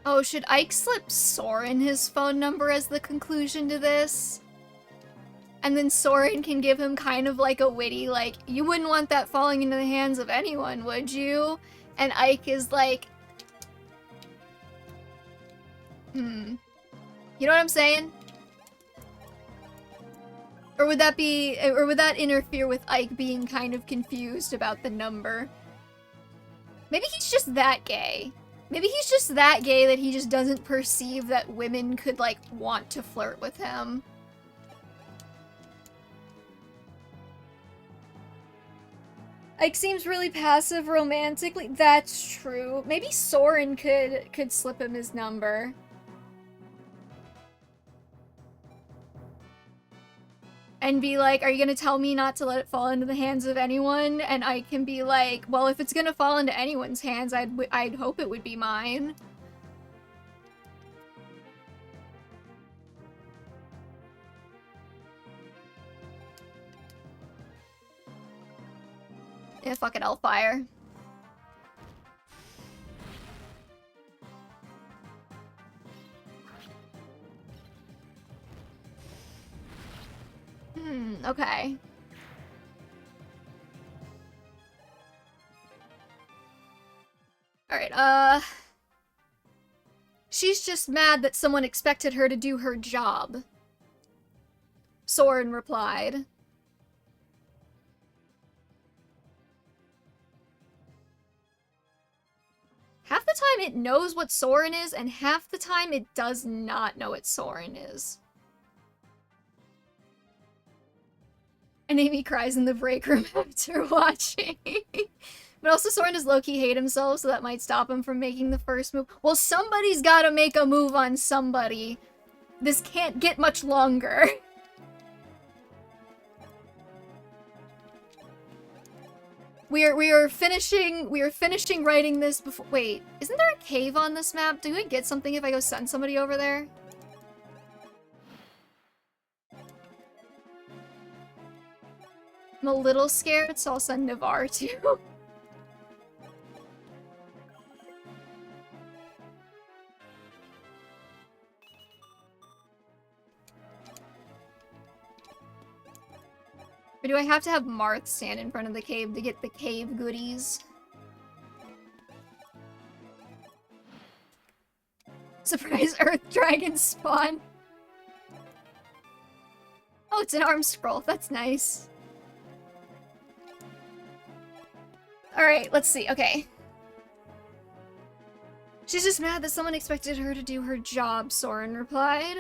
Oh, should Ike slip Soren his phone number as the conclusion to this? And then Soren can give him kind of like a witty, like, you wouldn't want that falling into the hands of anyone, would you? And Ike is like, You know what I'm saying? Or would that interfere with Ike being kind of confused about the number? Maybe he's just that gay. Maybe he's just that gay that he just doesn't perceive that women could, like, want to flirt with him. Ike seems really passive romantically. That's true. Maybe Soren could slip him his number. And be like, are you gonna tell me not to let it fall into the hands of anyone? And I can be like, well, if it's gonna fall into anyone's hands, I'd hope it would be mine. Yeah, fucking Hellfire. Okay. Alright, she's just mad that someone expected her to do her job. Soren replied. Half the time it knows what Soren is, and half the time it does not know what Soren is. And Amy cries in the break room after watching. But also Soren does low-key hate himself, so that might stop him from making the first move. Well, somebody's gotta make a move on somebody. This can't get much longer. We are finishing writing this before— wait, isn't there a cave on this map? Do I get something if I go send somebody over there? I'm a little scared, so I'll send Navarre too. Or do I have to have Marth stand in front of the cave to get the cave goodies? Surprise Earth Dragon spawn. Oh, it's an arm scroll. That's nice. Alright, let's see. Okay. She's just mad that someone expected her to do her job, Soren replied.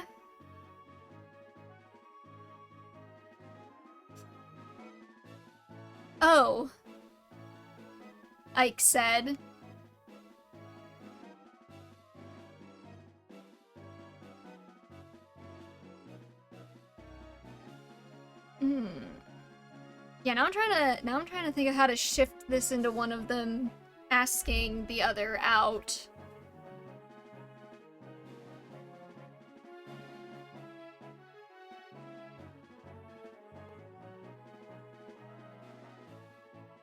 Oh. Ike said. Yeah, now I'm trying to think of how to shift this into one of them asking the other out.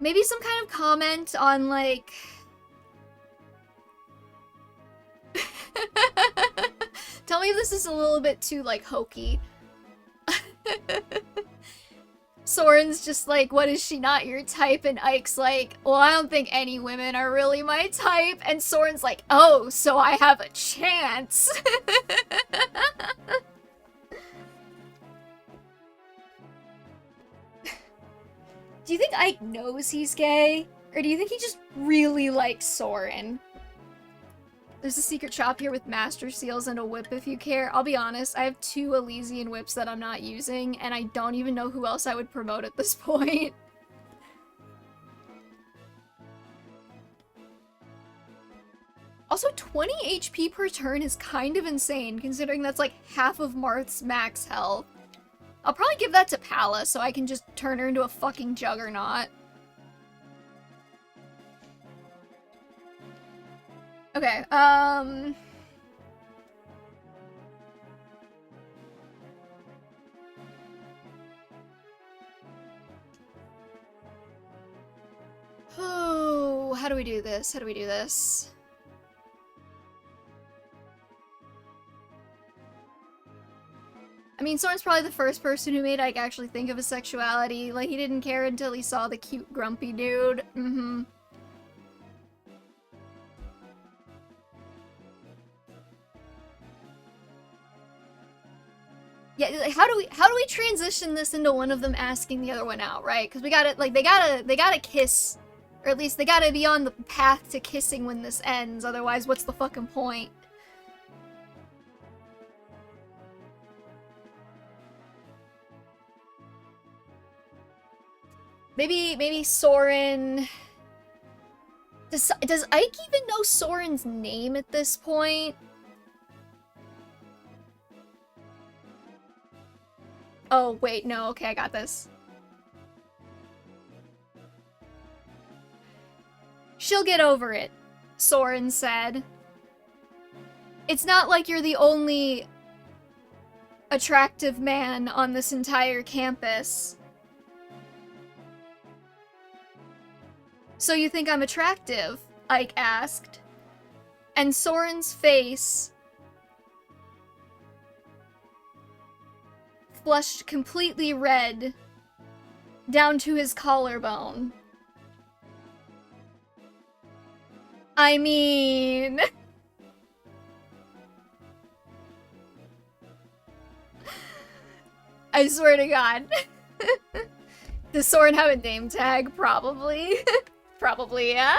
Maybe some kind of comment on, like... Tell me if this is a little bit too, like, hokey. Soren's just like, what is she not your type? And Ike's like, well, I don't think any women are really my type. And Soren's like, oh, so I have a chance. Do you think Ike knows he's gay? Or do you think he just really likes Soren? There's a secret shop here with master seals and a whip if you care. I'll be honest, I have 2 Elysian whips that I'm not using, and I don't even know who else I would promote at this point. Also, 20 HP per turn is kind of insane, considering that's like half of Marth's max health. I'll probably give that to Pala so I can just turn her into a fucking juggernaut. Okay, oh, how do we do this? How do we do this? I mean, Soren's probably the first person who made Ike actually think of his sexuality. Like, he didn't care until he saw the cute, grumpy dude. Mm-hmm. Yeah, like, how do we transition this into one of them asking the other one out, right? Because we gotta, like, they gotta kiss, or at least they gotta be on the path to kissing when this ends. Otherwise, what's the fucking point? Maybe Soren. Does Ike even know Soren's name at this point? Oh, wait, no, okay, I got this. She'll get over it, Soren said. It's not like you're the only attractive man on this entire campus. So you think I'm attractive? Ike asked. And Soren's face flushed completely red down to his collarbone. I mean... I swear to God. Does Soren have a name tag? Probably. Probably, yeah.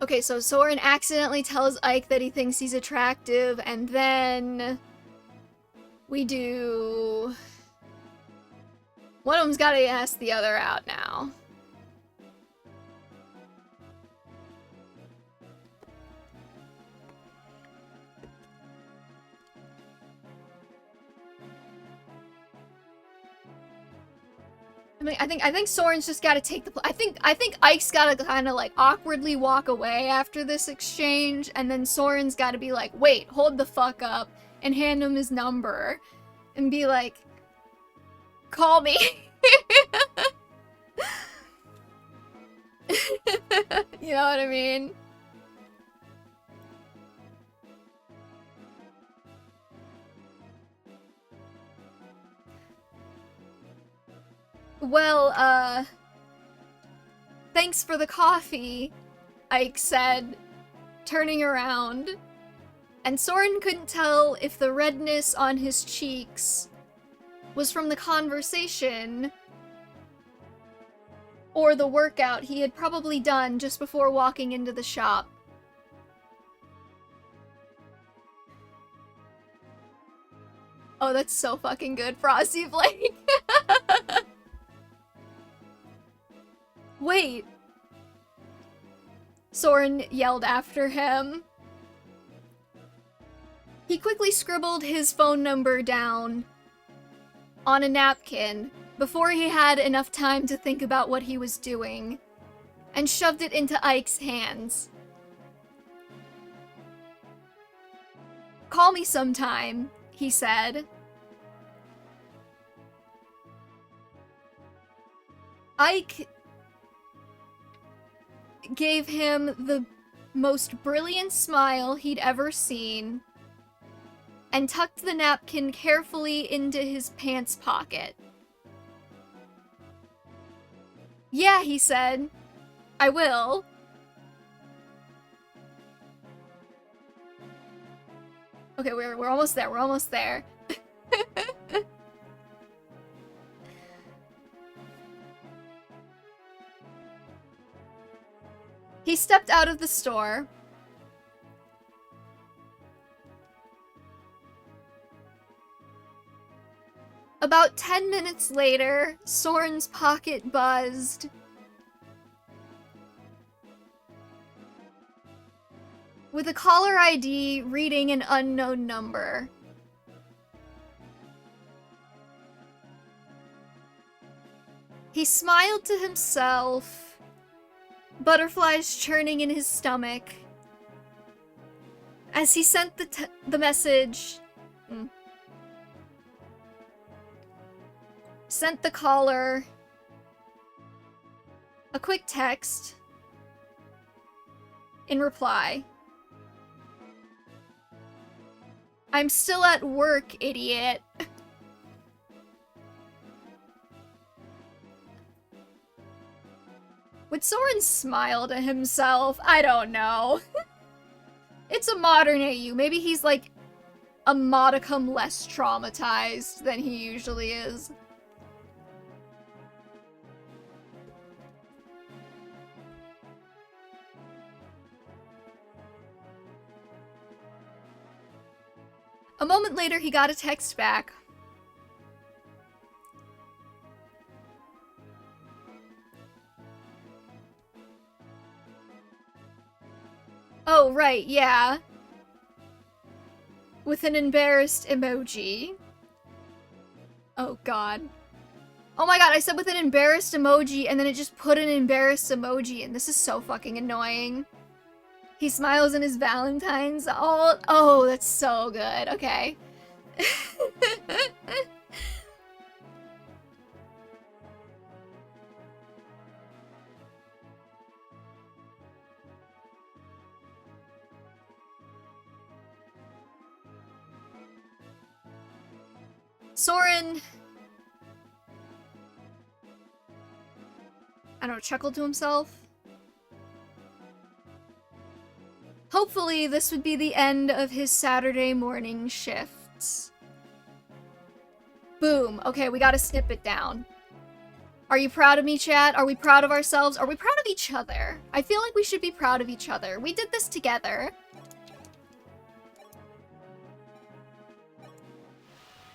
Okay, so Soren accidentally tells Ike that he thinks he's attractive, and then we do... One of them's gotta ask the other out now. I mean, I think Soren's just gotta take the... I think Ike's gotta kind of, like, awkwardly walk away after this exchange, and then Soren's gotta be like, wait, hold the fuck up, and hand him his number, and be like, call me. You know what I mean? Well, thanks for the coffee, Ike said, turning around. And Soren couldn't tell if the redness on his cheeks was from the conversation or the workout he had probably done just before walking into the shop. Oh, that's so fucking good, Frosty Flake. Wait. Soren yelled after him. He quickly scribbled his phone number down on a napkin before he had enough time to think about what he was doing, and shoved it into Ike's hands. Call me sometime, he said. Ike gave him the most brilliant smile he'd ever seen and tucked the napkin carefully into his pants pocket. Yeah, he said. I will. Okay, we're almost there. We're almost there. He stepped out of the store. About 10 minutes later, Soren's pocket buzzed. With a caller ID reading an unknown number. He smiled to himself, butterflies churning in his stomach, as he sent the message. Sent the caller a quick text in reply. I'm still at work, idiot. Would Soren smile to himself? I don't know. It's a modern AU. Maybe he's like a modicum less traumatized than he usually is. A moment later, he got a text back. Oh, right, yeah. With an embarrassed emoji. Oh, God. Oh my god, I said with an embarrassed emoji, and then it just put an embarrassed emoji, and this is so fucking annoying. He smiles in his Valentines. Oh, that's so good. Okay. Soren, I don't know, chuckled to himself. Hopefully, this would be the end of his Saturday morning shifts. Boom. Okay, we gotta snip it down. Are you proud of me, chat? Are we proud of ourselves? Are we proud of each other? I feel like we should be proud of each other. We did this together.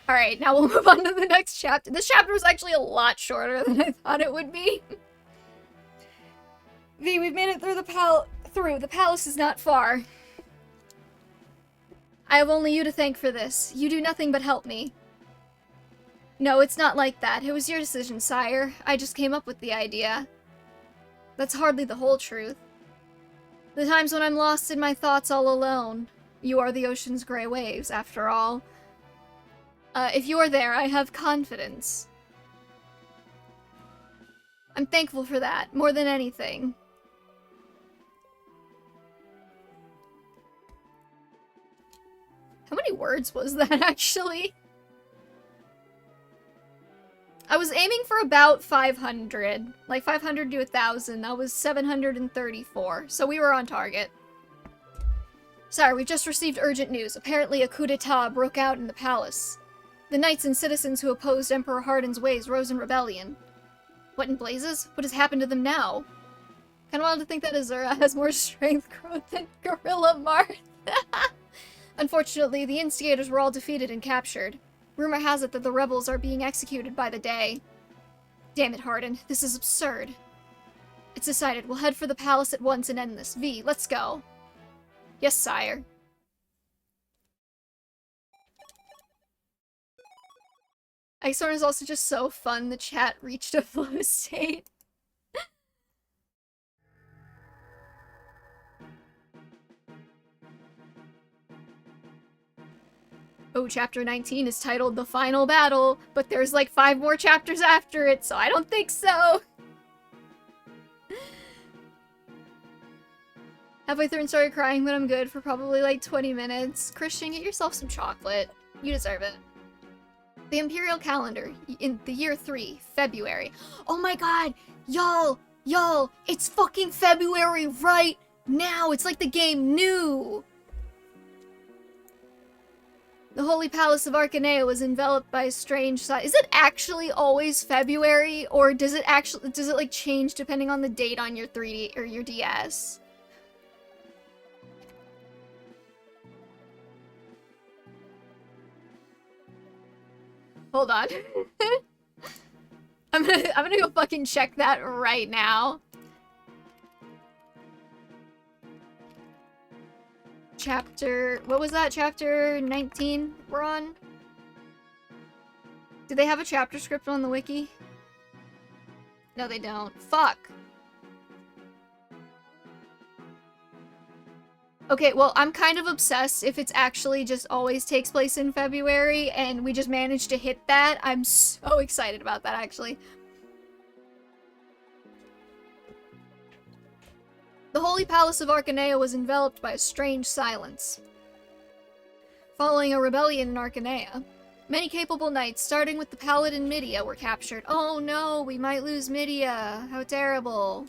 Alright, now we'll move on to the next chapter. This chapter was actually a lot shorter than I thought it would be. V, we've made it through the palace is not far. I have only you to thank for this. You do nothing but help me. No, it's not like that. It was your decision, sire. I just came up with the idea. That's hardly the whole truth. The times when I'm lost in my thoughts all alone. You are the ocean's gray waves, after all. If you're there, I have confidence. I'm thankful for that, more than anything. How many words was that, actually? I was aiming for about 500. Like, 500 to 1,000. That was 734. So we were on target. Sire, we've just received urgent news. Apparently a coup d'etat broke out in the palace. The knights and citizens who opposed Emperor Hardin's ways rose in rebellion. What in blazes? What has happened to them now? Kinda wanted to think that Azura has more strength growth than Gorilla Marth. Unfortunately, the instigators were all defeated and captured. Rumor has it that the rebels are being executed by the day. Damn it, Hardin. This is absurd. It's decided. We'll head for the palace at once and end this. V, let's go. Yes, sire. Ixorn is also just so fun. The chat reached a flow state. Oh, chapter 19 is titled The Final Battle, but there's like 5 more chapters after it, so I don't think so. Halfway through and started crying, but I'm good for probably like 20 minutes. Christian, get yourself some chocolate. You deserve it. The Imperial Calendar, in the year 3, February. Oh my god! Y'all, it's fucking February right now! It's like the game knew! The Holy Palace of Arcanea was enveloped by a strange sight. Is it actually always February, or does it like change depending on the date on your 3D or your DS? Hold on. I'm gonna go fucking check that right now. Chapter, what was that? Chapter 19 we're on? Do they have a chapter script on the wiki? No, they don't. Fuck. Okay, well, I'm kind of obsessed if it's actually just always takes place in February, and we just managed to hit that. I'm so excited about that, actually. The Holy Palace of Arcanea was enveloped by a strange silence. Following a rebellion in Arcanea, many capable knights, starting with the paladin Midia, were captured. Oh no, we might lose Midia. How terrible.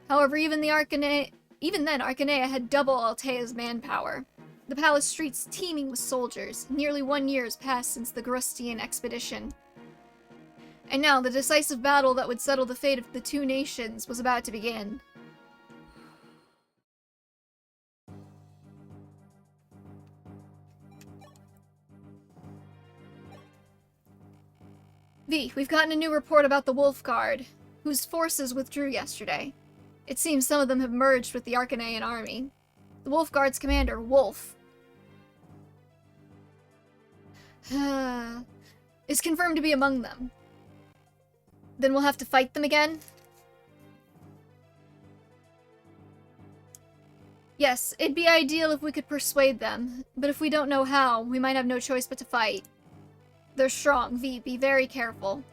However, even then, Arcanea had double Altea's manpower. The palace streets teeming with soldiers. Nearly 1 year has passed since the Grustian expedition. And now, the decisive battle that would settle the fate of the two nations was about to begin. V, we've gotten a new report about the Wolf Guard, whose forces withdrew yesterday. It seems some of them have merged with the Arcanean army. The Wolf Guard's commander, Wolf, is confirmed to be among them. Then we'll have to fight them again? Yes, it'd be ideal if we could persuade them, but if we don't know how, we might have no choice but to fight. They're strong, V. Be very careful.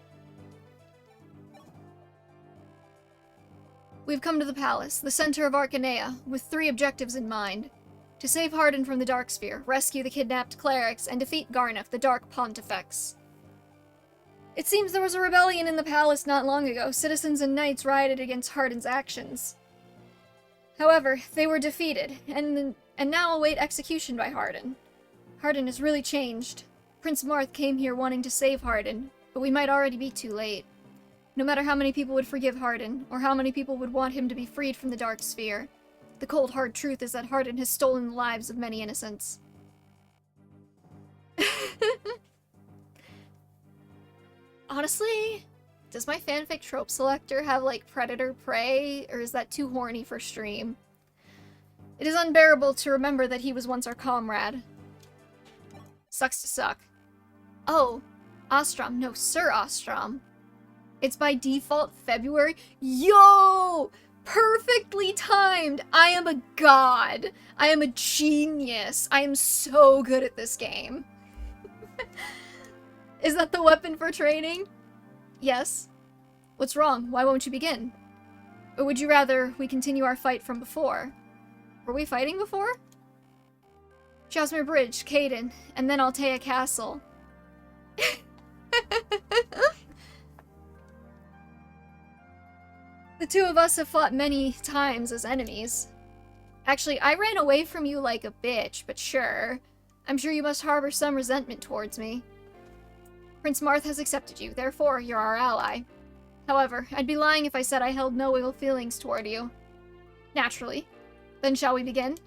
We've come to the palace, the center of Arcanea, with 3 objectives in mind. To save Hardin from the Darksphere, rescue the kidnapped clerics, and defeat Garneth, the Dark Pontifex. It seems there was a rebellion in the palace not long ago. Citizens and knights rioted against Hardin's actions. However, they were defeated, and now await execution by Hardin. Hardin has really changed. Prince Marth came here wanting to save Hardin, but we might already be too late. No matter how many people would forgive Hardin, or how many people would want him to be freed from the Dark Sphere, the cold hard truth is that Hardin has stolen the lives of many innocents. Honestly, does my fanfic trope selector have, like, predator-prey, or is that too horny for stream? It is unbearable to remember that he was once our comrade. Sucks to suck. Oh, Ostrom. No, Sir Ostrom. It's by default February. Yo! Perfectly timed! I am a god. I am a genius. I am so good at this game. Is that the weapon for training? Yes. What's wrong? Why won't you begin? Or would you rather we continue our fight from before? Were we fighting before? Jasmine Bridge, Caden, and then Altea Castle. The two of us have fought many times as enemies. Actually, I ran away from you like a bitch, but sure. I'm sure you must harbor some resentment towards me. Prince Marth has accepted you, therefore you're our ally. However, I'd be lying if I said I held no ill feelings toward you. Naturally. Then shall we begin?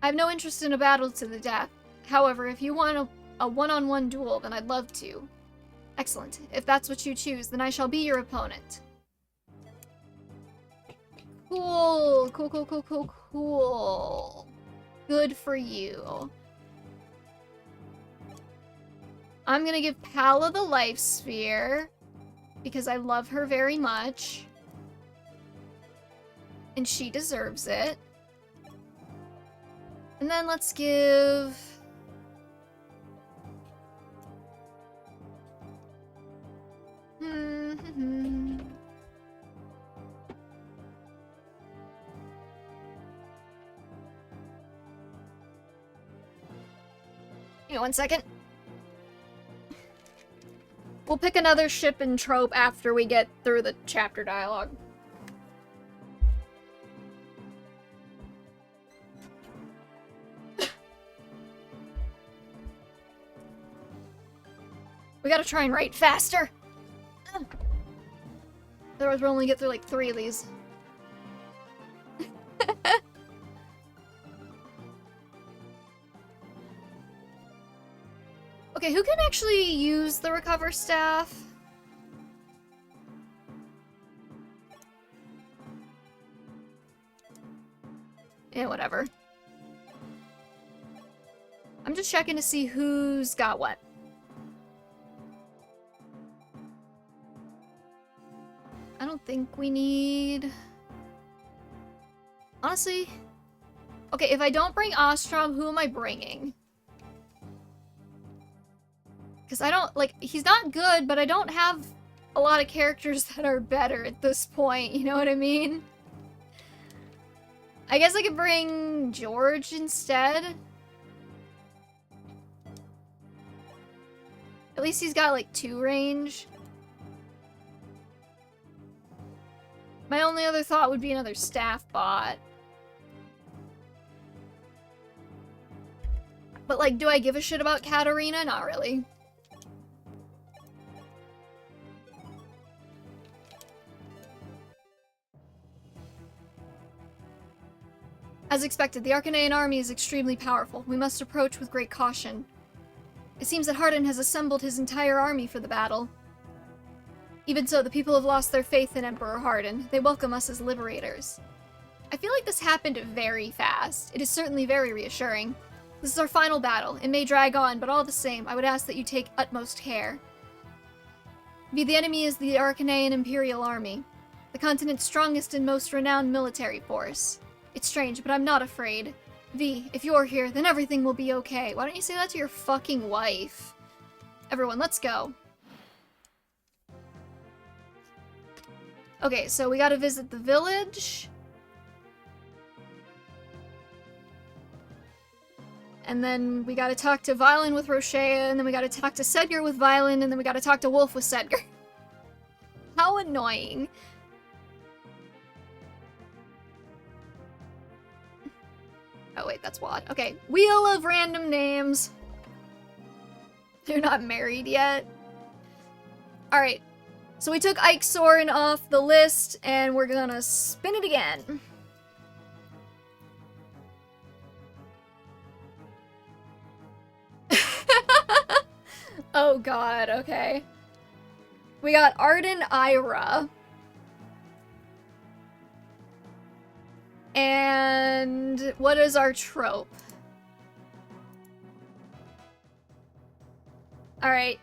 I have no interest in a battle to the death. However, if you want a one-on-one duel, then I'd love to. Excellent. If that's what you choose, then I shall be your opponent. Cool. Cool, cool, cool, cool, cool. Good for you. I'm gonna give Palla the Life Sphere, because I love her very much. And she deserves it. And then let's give... Give me 1 second. We'll pick another ship and trope after we get through the chapter dialogue. We gotta try and write faster! Otherwise we'll only get through like 3 of these. Okay, who can actually use the recover staff? Yeah, whatever. I'm just checking to see who's got what. I don't think we need... Honestly... Okay, if I don't bring Ostrom, who am I bringing? Because I don't, like, he's not good, but I don't have a lot of characters that are better at this point, you know what I mean? I guess I could bring George instead. At least he's got, like, 2 range. My only other thought would be another staff bot. But, like, do I give a shit about Katarina? Not really. As expected, the Arcanaean army is extremely powerful. We must approach with great caution. It seems that Hardin has assembled his entire army for the battle. Even so, the people have lost their faith in Emperor Hardin. They welcome us as liberators. I feel like this happened very fast. It is certainly very reassuring. This is our final battle. It may drag on, but all the same, I would ask that you take utmost care. The enemy is the Arcanaean Imperial Army, the continent's strongest and most renowned military force. It's strange, but I'm not afraid. V, if you're here, then everything will be okay. Why don't you say that to your fucking wife? Everyone, let's go. Okay, so we gotta visit the village. And then we gotta talk to Violin with Roshea, and then we gotta talk to Sedgar with Violin, and then we gotta talk to Wolf with Sedgar. How annoying. Oh wait, that's Wad. Okay, Wheel of Random Names. They're not married yet. Alright, so we took Ike Soren off the list, and we're gonna spin it again. Oh god, okay. We got Arden Ira. And what is our trope? Alright.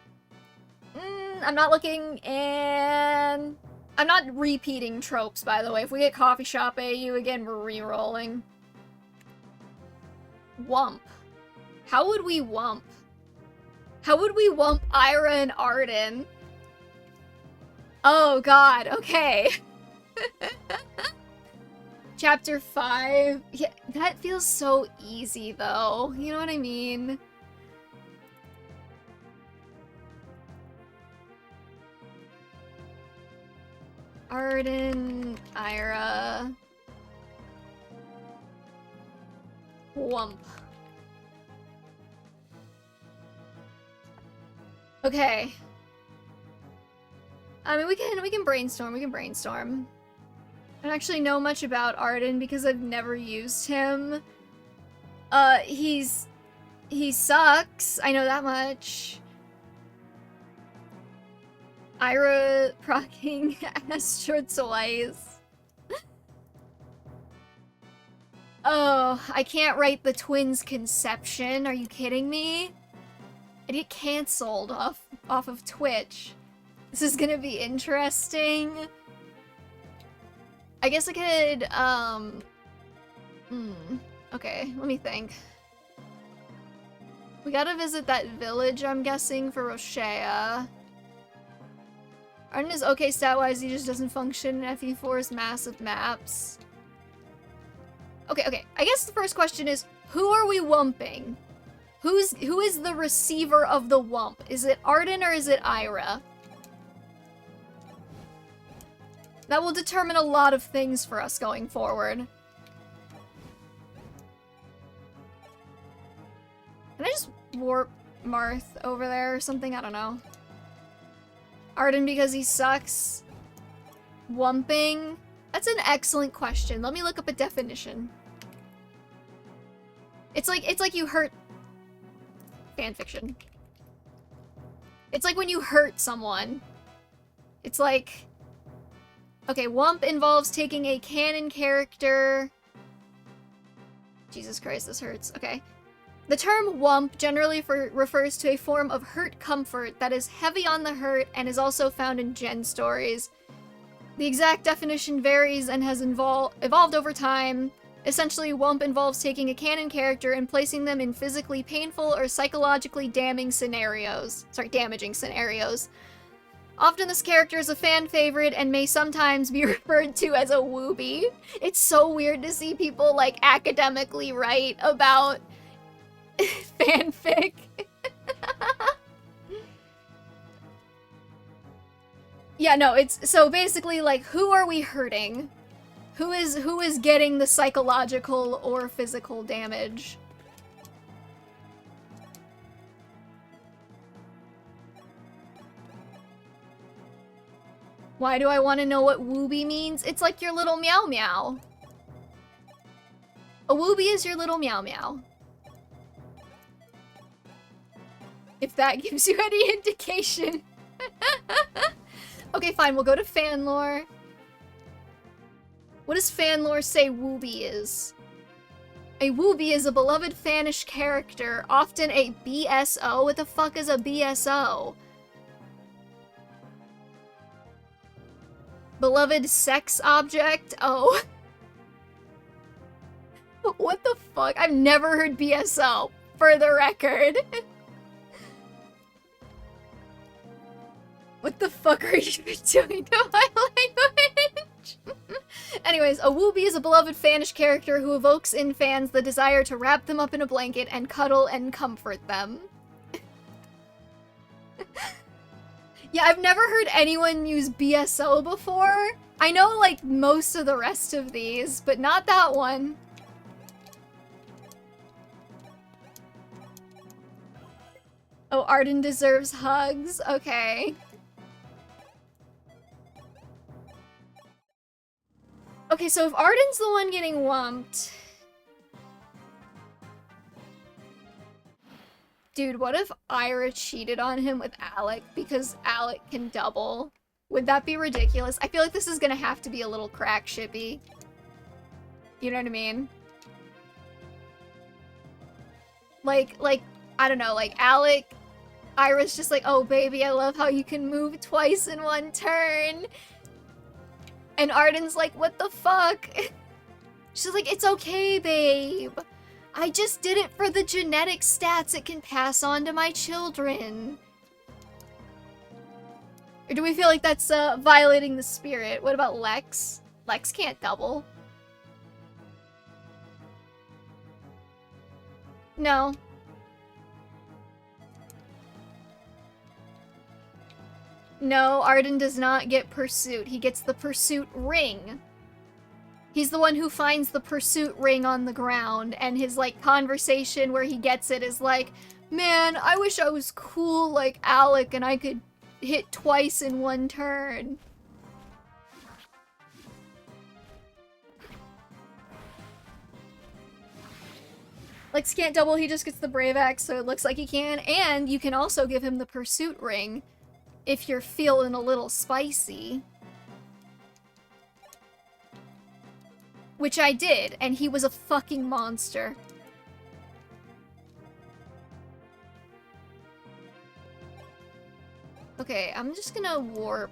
I'm not looking, and I'm not repeating tropes, by the way. If we get Coffee Shop AU again, we're re-rolling. Wump. How would we wump? How would we wump Ira and Arden? Oh god, okay. Chapter 5. Yeah, that feels so easy, though. You know what I mean? Arden, Ira. Wump. Okay. I mean, we can brainstorm. We can brainstorm. I don't actually know much about Arden because I've never used him. He sucks. I know that much. Ira procking Astra twice. Oh, I can't write the twins' conception. Are you kidding me? I get canceled off of Twitch. This is gonna be interesting. I guess I could, okay, let me think. We gotta visit that village, I'm guessing, for Roshea. Arden is okay stat-wise, he just doesn't function in FE4's massive maps. Okay, I guess the first question is, who are we wumping? Who is the receiver of the wump? Is it Arden or is it Ira? That will determine a lot of things for us going forward. Can I just warp Marth over there or something? I don't know. Arden because he sucks. Wumping? That's an excellent question. Let me look up a definition. It's like you hurt... Fanfiction. It's like when you hurt someone. It's like... Okay, wump involves taking a canon character... Jesus Christ, this hurts. Okay. The term wump generally refers to a form of hurt comfort that is heavy on the hurt and is also found in gen stories. The exact definition varies and has evolved over time. Essentially, wump involves taking a canon character and placing them in physically painful or psychologically damaging scenarios. Often this character is a fan favorite and may sometimes be referred to as a woobie. It's so weird to see people, like, academically write about fanfic. Yeah, no, it's so basically like, who are we hurting? Who is getting the psychological or physical damage? Why do I want to know what wooby means? It's like your little meow meow. A wooby is your little meow meow. If that gives you any indication. Okay, fine, we'll go to fan lore. What does fan lore say wooby is? A wooby is a beloved fanish character, often a BSO. What the fuck is a BSO? Beloved sex object? Oh. What the fuck? I've never heard BSO, for the record. What the fuck are you doing to my language? Anyways, a wooby is a beloved fanish character who evokes in fans the desire to wrap them up in a blanket and cuddle and comfort them. Yeah, I've never heard anyone use BSO before. I know, like, most of the rest of these, but not that one. Oh, Arden deserves hugs? Okay. Okay, so if Arden's the one getting wumped... Dude, what if Ira cheated on him with Alec because Alec can double? Would that be ridiculous? I feel like this is gonna have to be a little crack shippy. You know what I mean? Like, I don't know, like Alec... Ira's just like, oh baby, I love how you can move twice in one turn. And Arden's like, what the fuck? She's like, it's okay, babe. I just did it for the genetic stats it can pass on to my children. Or do we feel like that's violating the spirit? What about Lex? Lex can't double. No. No, Arden does not get pursuit. He gets the pursuit ring. He's the one who finds the pursuit ring on the ground, and his, like, conversation where he gets it is like, man, I wish I was cool like Alec and I could hit twice in one turn. Lex can't double, he just gets the Brave Axe, so it looks like he can, and you can also give him the pursuit ring if you're feeling a little spicy. Which I did, and he was a fucking monster. Okay, I'm just gonna warp.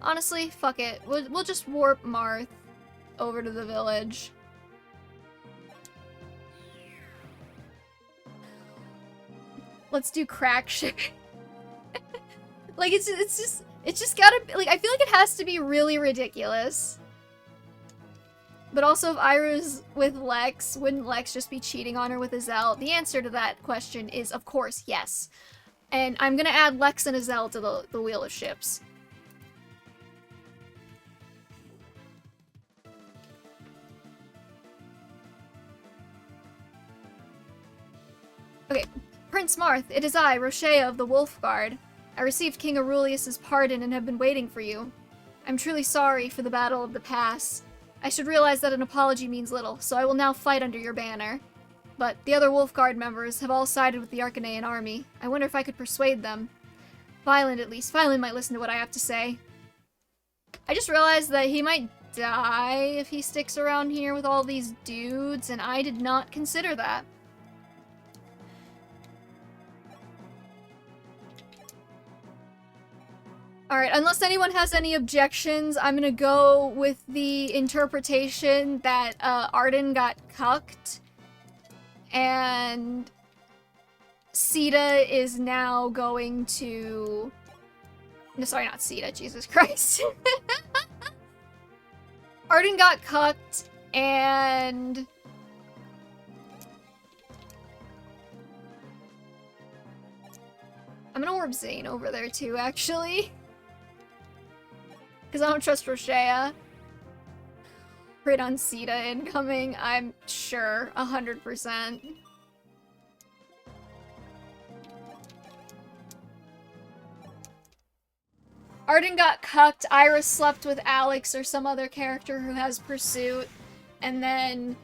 Honestly, fuck it. We'll just warp Marth over to the village. Let's do crack shit. Like, it's just gotta, like, I feel like it has to be really ridiculous. But also, if Ira's with Lex, wouldn't Lex just be cheating on her with Azelle? The answer to that question is, of course, yes. And I'm gonna add Lex and Azelle to the Wheel of Ships. Okay, Prince Marth, it is I, Rochea of the Wolf Guard. I received King Aurelius's pardon and have been waiting for you. I'm truly sorry for the Battle of the Pass. I should realize that an apology means little, so I will now fight under your banner. But the other Wolf Guard members have all sided with the Arcanean army. I wonder if I could persuade them. Violet, at least. Violet might listen to what I have to say. I just realized that he might die if he sticks around here with all these dudes, and I did not consider that. Alright, unless anyone has any objections, I'm gonna go with the interpretation that Arden got cucked, and Sita is now going to... No, sorry, not Sita, Jesus Christ. Arden got cucked, and I'm gonna warp Zane over there too, actually. Because I don't trust Roshea. Crit on Sita incoming, I'm sure, 100%. Arden got cucked, Iris slept with Alex or some other character who has pursuit, and then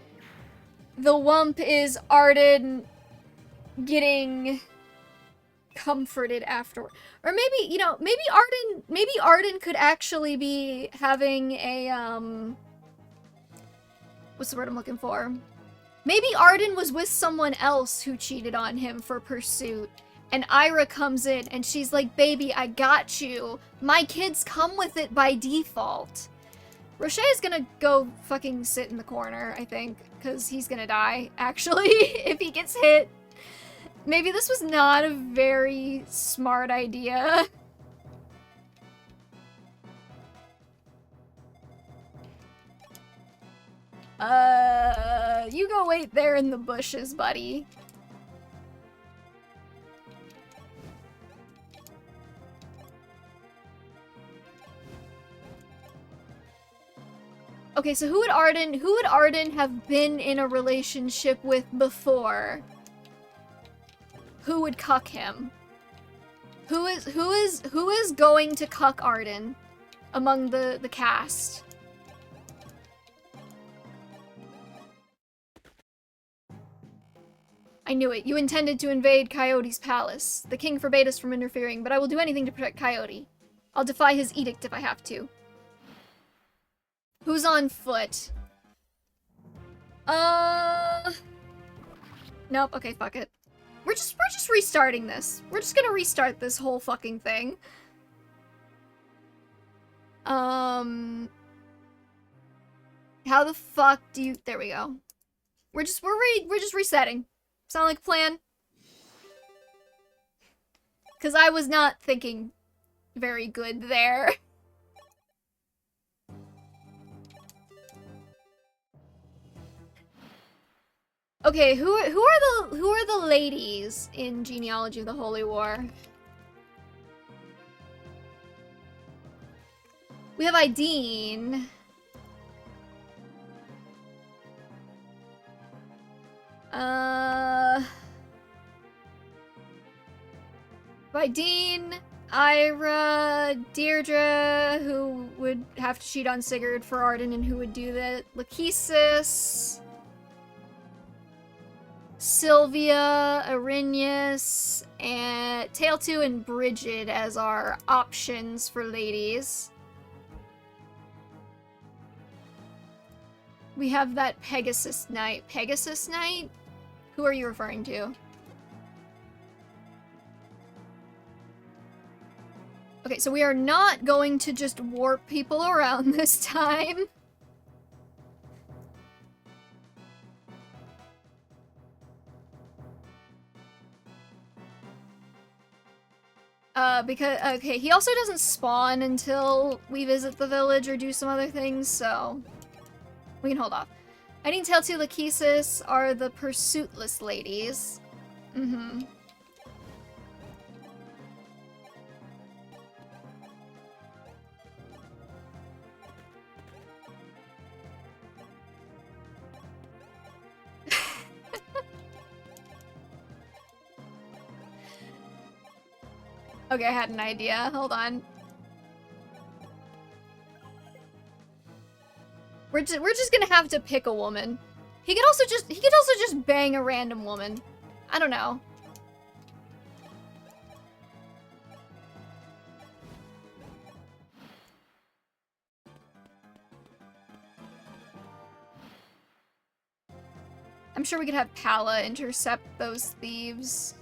the wump is Arden getting comforted afterward. Or maybe, you know, maybe Arden could actually be having a, what's the word I'm looking for? Maybe Arden was with someone else who cheated on him for pursuit, and Ira comes in and she's like, baby, I got you. My kids come with it by default. Roche's gonna go fucking sit in the corner, I think, because he's gonna die, actually, if he gets hit. Maybe this was not a very smart idea. You go wait there in the bushes, buddy. Okay, so who would Arden have been in a relationship with before? Who would cuck him? Who is going to cuck Arden among the cast? I knew it. You intended to invade Coyote's palace. The king forbade us from interfering, but I will do anything to protect Coyote. I'll defy his edict if I have to. Who's on foot? Nope, okay, fuck it. We're just restarting this. We're just gonna restart this whole fucking thing. How the fuck do you... There we go. We're just resetting. Sound like a plan? Because I was not thinking very good there. Okay, who are the ladies in Genealogy of the Holy War? We have Ideen. Ideen, Ira, Deirdre, who would have to cheat on Sigurd for Arden and who would do that. Lachesis. Sylvia, Arrhenius, and Tail2 and Bridget as our options for ladies. We have that Pegasus Knight. Pegasus Knight? Who are you referring to? Okay, so we are not going to just warp people around this time. Because, okay, he also doesn't spawn until we visit the village or do some other things, so we can hold off. I think Tail2 Lachesis are the pursuitless ladies. Mm-hmm. Okay, I had an idea. Hold on. We're just gonna have to pick a woman. He could also just bang a random woman. I don't know. I'm sure we could have Pala intercept those thieves.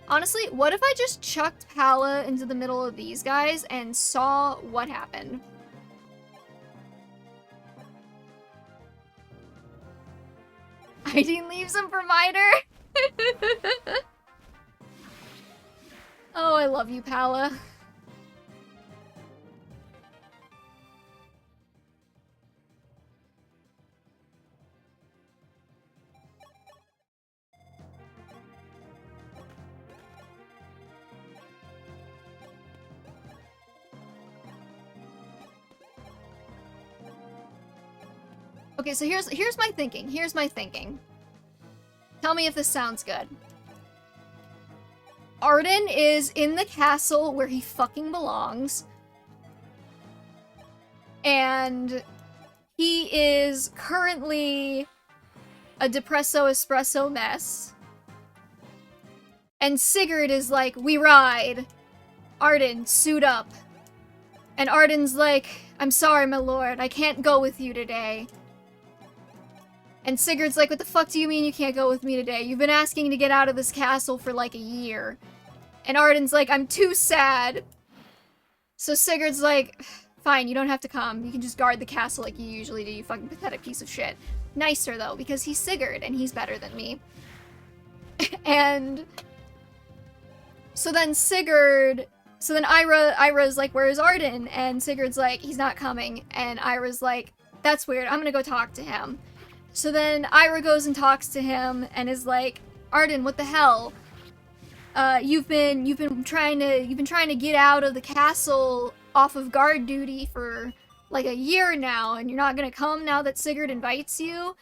Honestly, what if I just chucked Pala into the middle of these guys and saw what happened? Ideen leaves him for Miter? Oh, I love you, Pala. Okay, so here's my thinking. Here's my thinking. Tell me if this sounds good. Arden is in the castle where he fucking belongs. And he is currently a depresso espresso mess. And Sigurd is like, we ride. Arden, suit up. And Arden's like, I'm sorry, my lord, I can't go with you today. And Sigurd's like, what the fuck do you mean you can't go with me today? You've been asking to get out of this castle for like a year. And Arden's like, I'm too sad. So Sigurd's like, fine, you don't have to come. You can just guard the castle like you usually do, you fucking pathetic piece of shit. Nicer, though, because he's Sigurd, and he's better than me. And so then Ira's like, where's Arden? And Sigurd's like, he's not coming. And Ira's like, that's weird, I'm gonna go talk to him. So then Ira goes and talks to him and is like, Arden, what the hell? You've been trying to get out of the castle off of guard duty for like a year now, and you're not gonna come now that Sigurd invites you?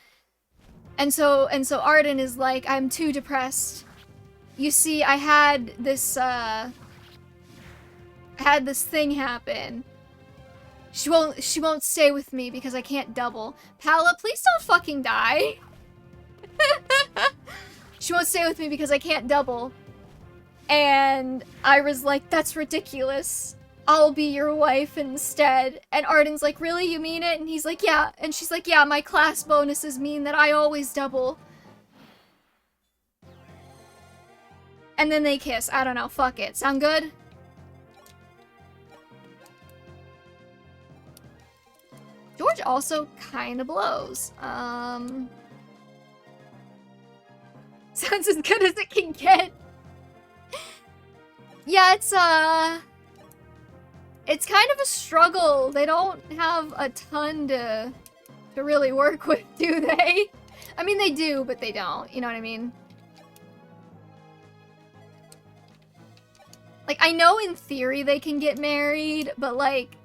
And so Arden is like, I'm too depressed. You see, I had this thing happen. She won't stay with me because I can't double. Paula, please don't fucking die. She won't stay with me because I can't double. And Ira's like, that's ridiculous. I'll be your wife instead. And Arden's like, really? You mean it? And he's like, yeah. And she's like, yeah, my class bonuses mean that I always double. And then they kiss. I don't know. Fuck it. Sound good? George also kind of blows. Sounds as good as it can get. Yeah, it's kind of a struggle. They don't have a ton to really work with, do they? I mean, they do, but they don't. You know what I mean? Like, I know in theory they can get married, but like,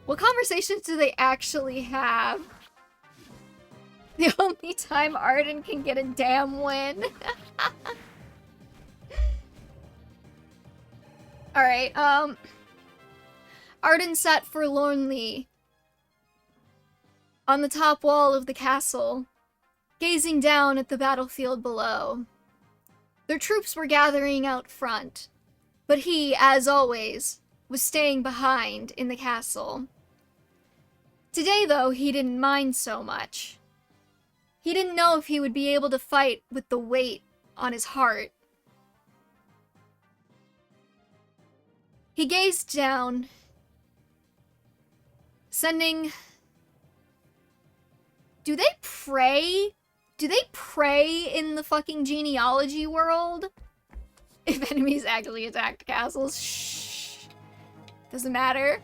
what conversations do they actually have? The only time Arden can get a damn win. Alright, Arden sat forlornly on the top wall of the castle, gazing down at the battlefield below. Their troops were gathering out front, but he, as always, was staying behind in the castle. Today, though, he didn't mind so much. He didn't know if he would be able to fight with the weight on his heart. He gazed down, sending... Do they pray? Do they pray in the fucking genealogy world? If enemies actually attacked castles, shh. Doesn't matter.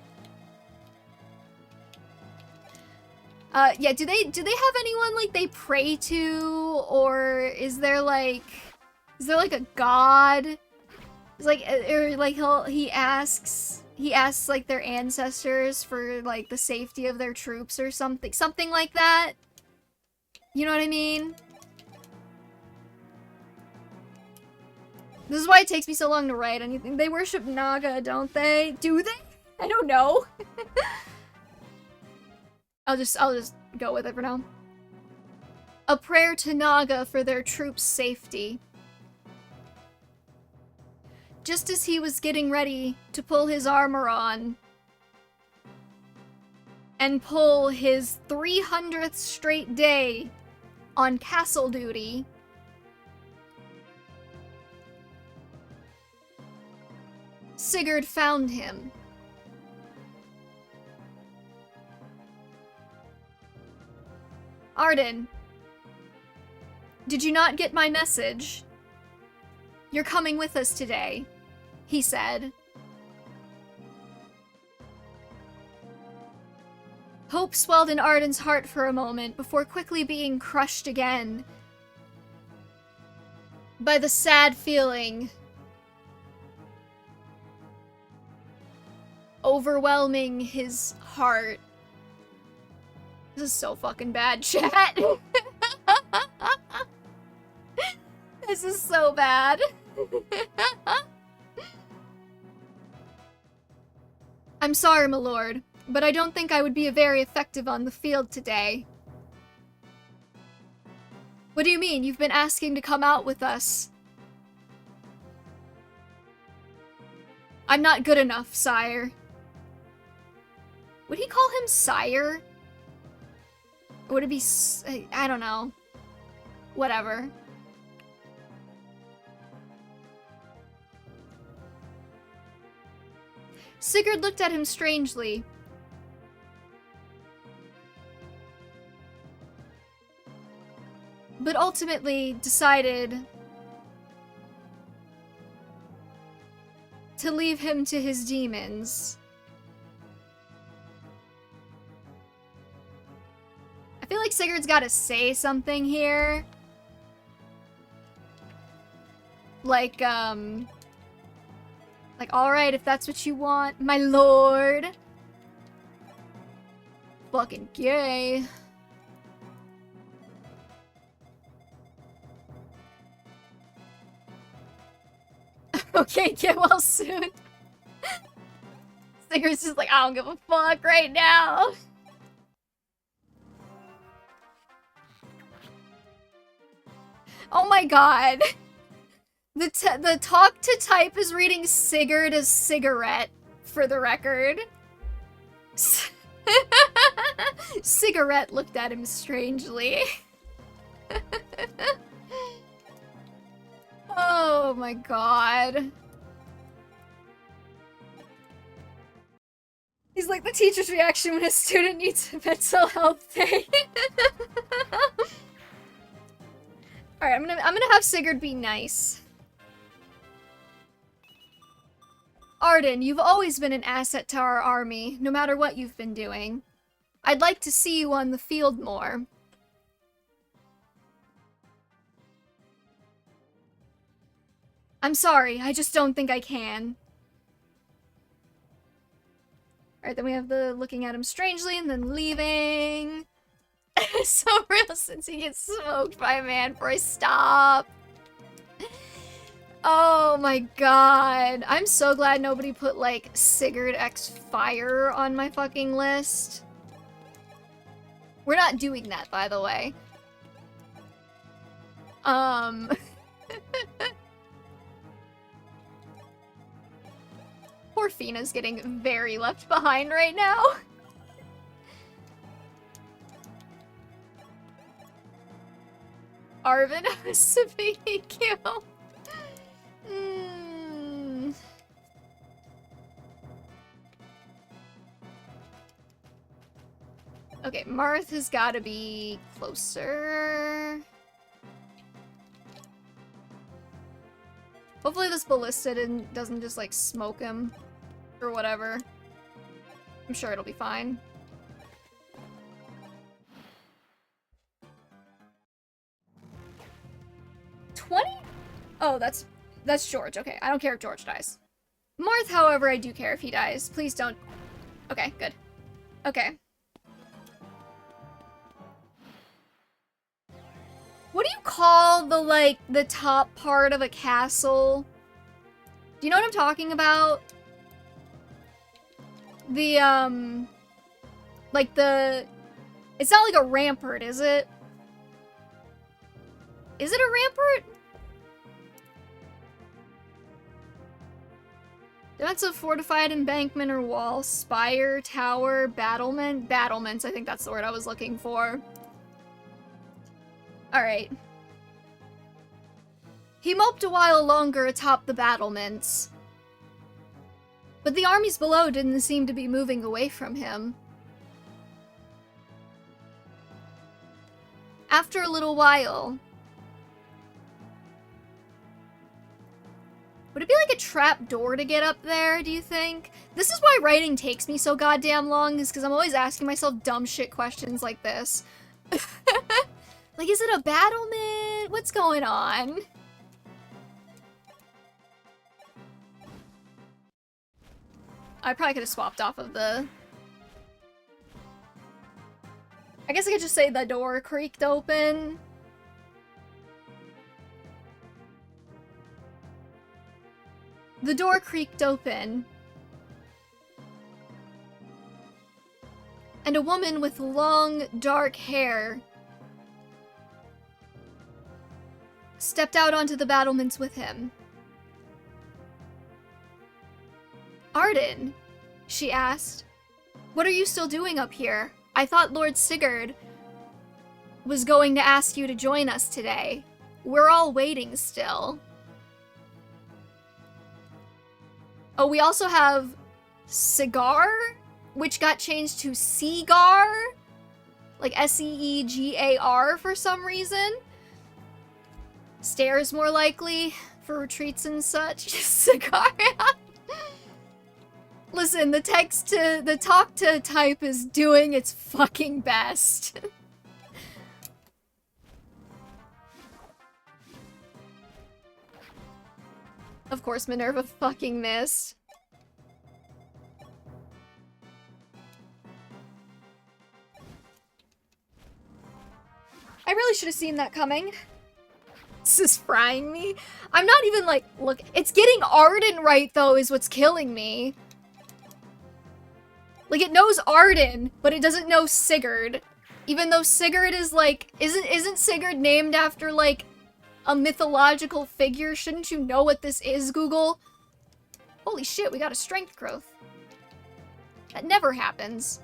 Yeah, do they have anyone like they pray to, or is there like a god? It's like, or like he asks like their ancestors for like the safety of their troops or something like that. You know what I mean? This is why it takes me so long to write anything. They worship Naga, don't they? Do they? I don't know. I'll just go with it for now. A prayer to Naga for their troops' safety. Just as he was getting ready to pull his armor on and pull his 300th straight day on castle duty, Sigurd found him. Arden, did you not get my message? You're coming with us today, he said. Hope swelled in Arden's heart for a moment before quickly being crushed again by the sad feeling overwhelming his heart. This is so fucking bad, chat. This is so bad. I'm sorry, my lord, but I don't think I would be very effective on the field today. What do you mean? You've been asking to come out with us. I'm not good enough, sire. Would he call him sire? Or would it be... I don't know. Whatever. Sigurd looked at him strangely. But ultimately decided to leave him to his demons. I feel like Sigurd's gotta say something here. Like, alright, if that's what you want, my lord. Fucking gay. Okay, get well soon. Sigurd's just like, I don't give a fuck right now. Oh my god. The talk to type is reading Sigurd as cigarette, for the record. Cigarette looked at him strangely. Oh my god. He's like the teacher's reaction when a student needs a mental health day. Alright, I'm gonna have Sigurd be nice. Arden, you've always been an asset to our army, no matter what you've been doing. I'd like to see you on the field more. I'm sorry, I just don't think I can. Alright, then we have the looking at him strangely and then leaving. It's so real since he gets smoked by a man for a stop. Oh my god. I'm so glad nobody put, like, Sigurd X Fire on my fucking list. We're not doing that, by the way. Poor Fina's getting very left behind right now. Arvin has to be killed. Okay, Marth has got to be closer. Hopefully this ballista doesn't just, like, smoke him. Or whatever. I'm sure it'll be fine. Oh, that's George. Okay, I don't care if George dies. Marth, however, I do care if he dies. Please don't... Okay, good. Okay. What do you call the, like, the top part of a castle? Do you know what I'm talking about? The, like the... It's not like a rampart, is it? Is it a rampart? That's a fortified embankment or wall, spire, tower, battlement. Battlements, I think that's the word I was looking for. Alright. He moped a while longer atop the battlements. But the armies below didn't seem to be moving away from him. After a little while... Would it be like a trap door to get up there, do you think? This is why writing takes me so goddamn long, is because I'm always asking myself dumb shit questions like this. Like, is it a battlement? What's going on? I probably could have swapped off of the... I guess I could just say the door creaked open. The door creaked open. And a woman with long, dark hair stepped out onto the battlements with him. Arden, she asked, what are you still doing up here? I thought Lord Sigurd was going to ask you to join us today. We're all waiting still. Oh, we also have Cigar, which got changed to Seagar, like S-E-E-G-A-R for some reason. Stairs more likely for retreats and such. Cigar. Listen, the talk to type is doing its fucking best. Of course, Minerva fucking missed. I really should have seen that coming. This is frying me. I'm not even like, look, it's getting Arden right though is what's killing me. Like, it knows Arden, but it doesn't know Sigurd. Even though Sigurd is like, isn't Sigurd named after like a mythological figure? Shouldn't you know what this is, Google? Holy shit, we got a strength growth. That never happens.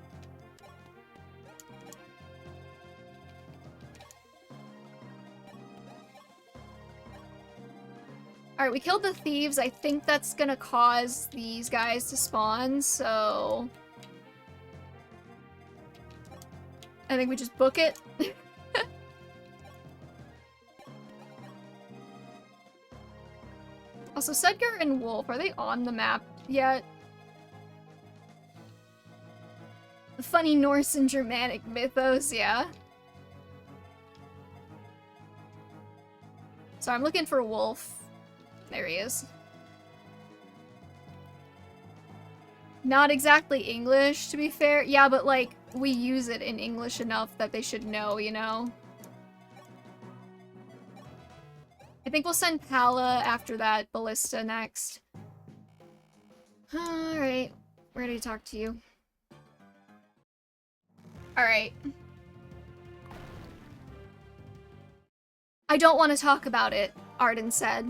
Alright, we killed the thieves. I think that's gonna cause these guys to spawn, so... I think we just book it. Also, Sedgar and Wolf, are they on the map yet? The funny Norse and Germanic mythos, yeah. So I'm looking for Wolf. There he is. Not exactly English, to be fair. Yeah, but like, we use it in English enough that they should know, you know? I think we'll send Pala after that Ballista next. Alright. Ready to talk to you. Alright. I don't want to talk about it, Arden said.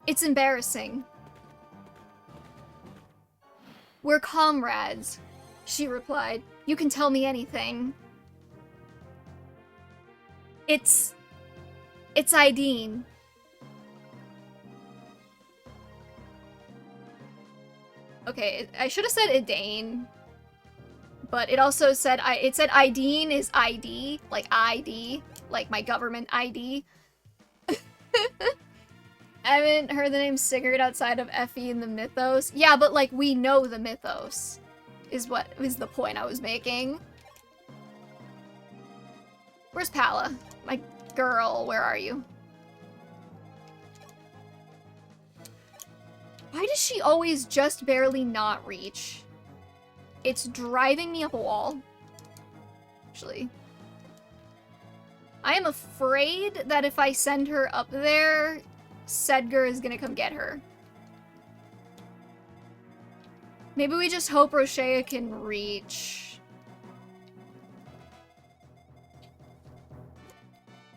It's embarrassing. We're comrades, she replied. You can tell me anything. It's Ideen. Okay, I should have said Idane, but it also said it said Ideen is ID, like ID, like my government ID. I haven't heard the name Sigurd outside of Effie in the mythos. Yeah, but like we know the mythos is what is the point I was making. Where's Pala? My girl, where are you? Why does she always just barely not reach? It's driving me up a wall. Actually. I am afraid that if I send her up there, Sedgar is gonna come get her. Maybe we just hope Roshea can reach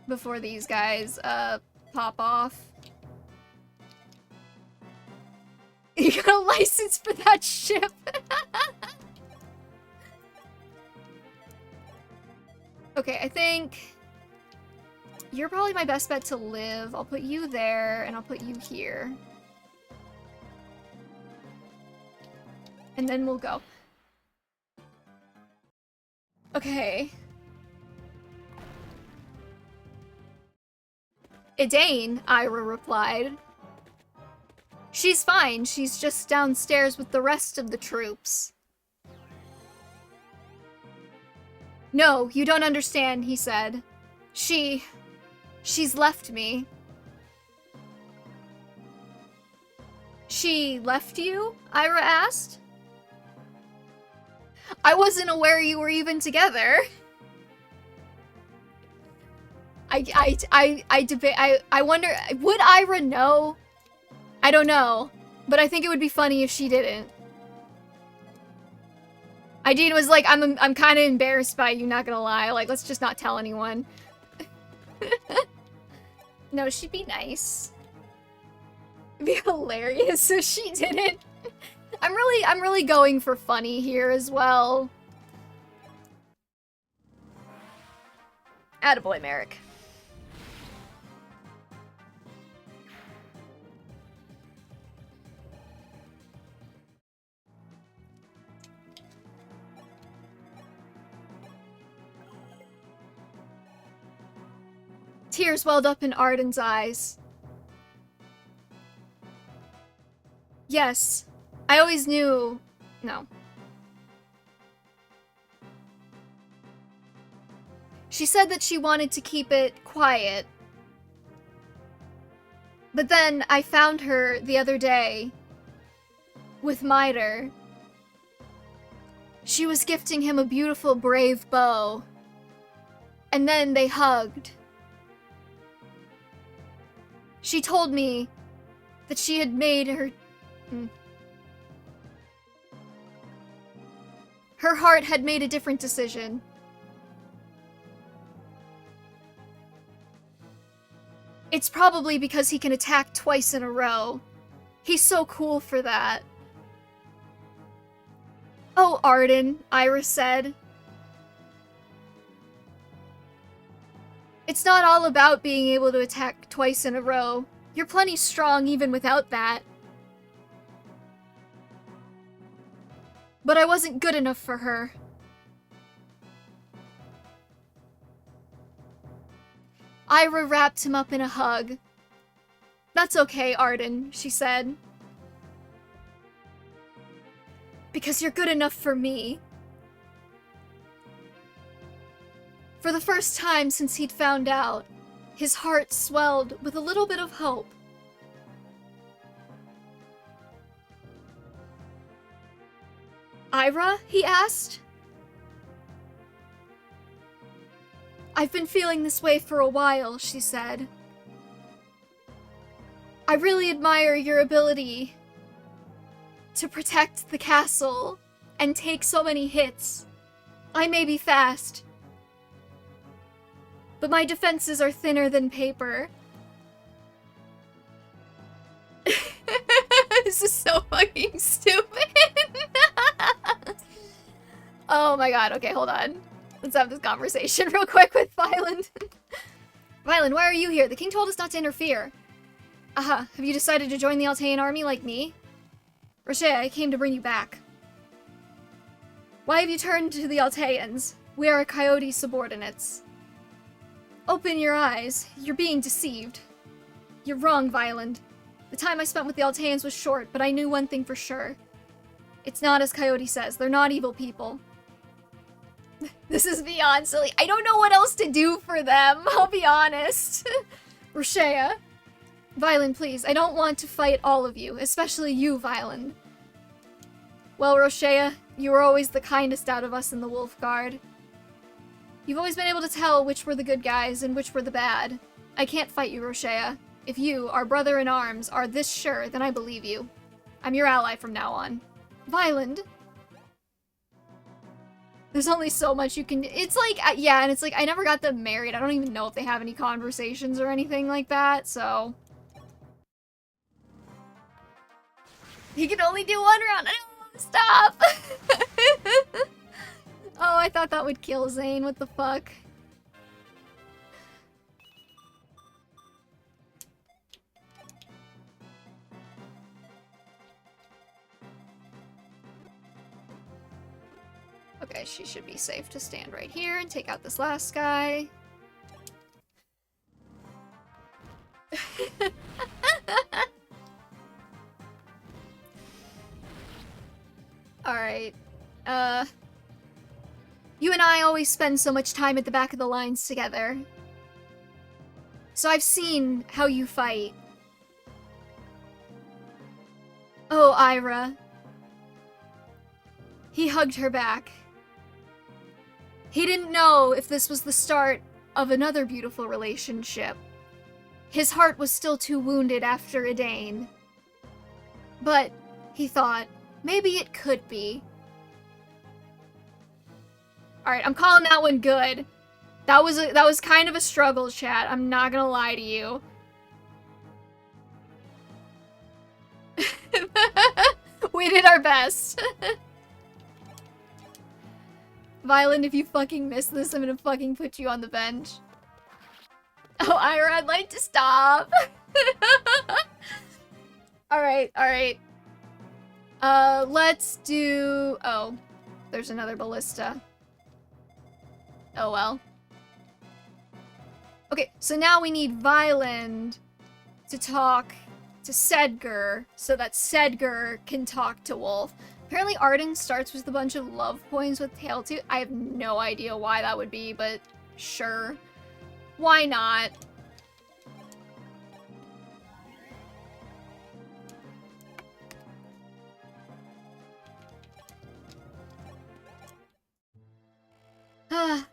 before these guys pop off. You got a license for that ship. Okay, I think you're probably my best bet to live. I'll put you there, and I'll put you here. And then we'll go. Okay. Idane, Ira replied. She's fine. She's just downstairs with the rest of the troops. No, you don't understand, he said. She's left me. She left you? Ira asked. I wasn't aware you were even together. I debate. I wonder, would Ira know? I don't know, but I think it would be funny if she didn't. Ideen was like, I'm kind of embarrassed by you, not gonna lie. Like, let's just not tell anyone. No, she'd be nice. It'd be hilarious, so she didn't. I'm really going for funny here as well. Attaboy, Merrick. Tears welled up in Arden's eyes. Yes, I always knew... No. She said that she wanted to keep it quiet. But then I found her the other day with Miter. She was gifting him a beautiful brave bow. And then they hugged. She told me that she had made her... Her heart had made a different decision. It's probably because he can attack twice in a row. He's so cool for that. Oh, Arden, Iris said. It's not all about being able to attack twice in a row. You're plenty strong even without that. But I wasn't good enough for her. Ira wrapped him up in a hug. That's okay, Arden, she said. Because you're good enough for me. For the first time since he'd found out, his heart swelled with a little bit of hope. Ira? He asked. I've been feeling this way for a while, she said. I really admire your ability to protect the castle and take so many hits. I may be fast, but my defenses are thinner than paper. This is so fucking stupid. Oh my god, okay, hold on. Let's have this conversation real quick with Violand. Violand, why are you here? The king told us not to interfere. Aha, have you decided to join the Altean army like me? Roche, I came to bring you back. Why have you turned to the Alteans? We are Coyote subordinates. Open your eyes. You're being deceived. You're wrong, Violand. The time I spent with the Alteans was short, but I knew one thing for sure. It's not as Coyote says. They're not evil people. This is beyond silly. I don't know what else to do for them, I'll be honest. Roshea. Violand, please. I don't want to fight all of you, especially you, Violand. Well, Roshea, you were always the kindest out of us in the Wolf Guard. You've always been able to tell which were the good guys and which were the bad. I can't fight you, Roshea. If you, our brother in arms, are this sure, then I believe you. I'm your ally from now on. Violand. There's only so much you can... It's like, yeah, and it's like, I never got them married. I don't even know if they have any conversations or anything like that, so... He can only do one round. Stop! Oh, I thought that would kill Zane. What the fuck? Okay, she should be safe to stand right here and take out this last guy. Alright. You and I always spend so much time at the back of the lines together. So I've seen how you fight. Oh, Ira. He hugged her back. He didn't know if this was the start of another beautiful relationship. His heart was still too wounded after Edain. But, he thought, maybe it could be. Alright, I'm calling that one good. That was kind of a struggle, chat. I'm not gonna lie to you. We did our best. Violet, if you fucking miss this, I'm gonna fucking put you on the bench. Oh, Ira, I'd like to stop. Alright, alright. Let's do... Oh, there's another ballista. Oh well. Okay, so now we need Violet to talk to Sedgar so that Sedgar can talk to Wolf. Apparently Arden starts with a bunch of love points with Tailtooth. I have no idea why that would be, but sure. Why not?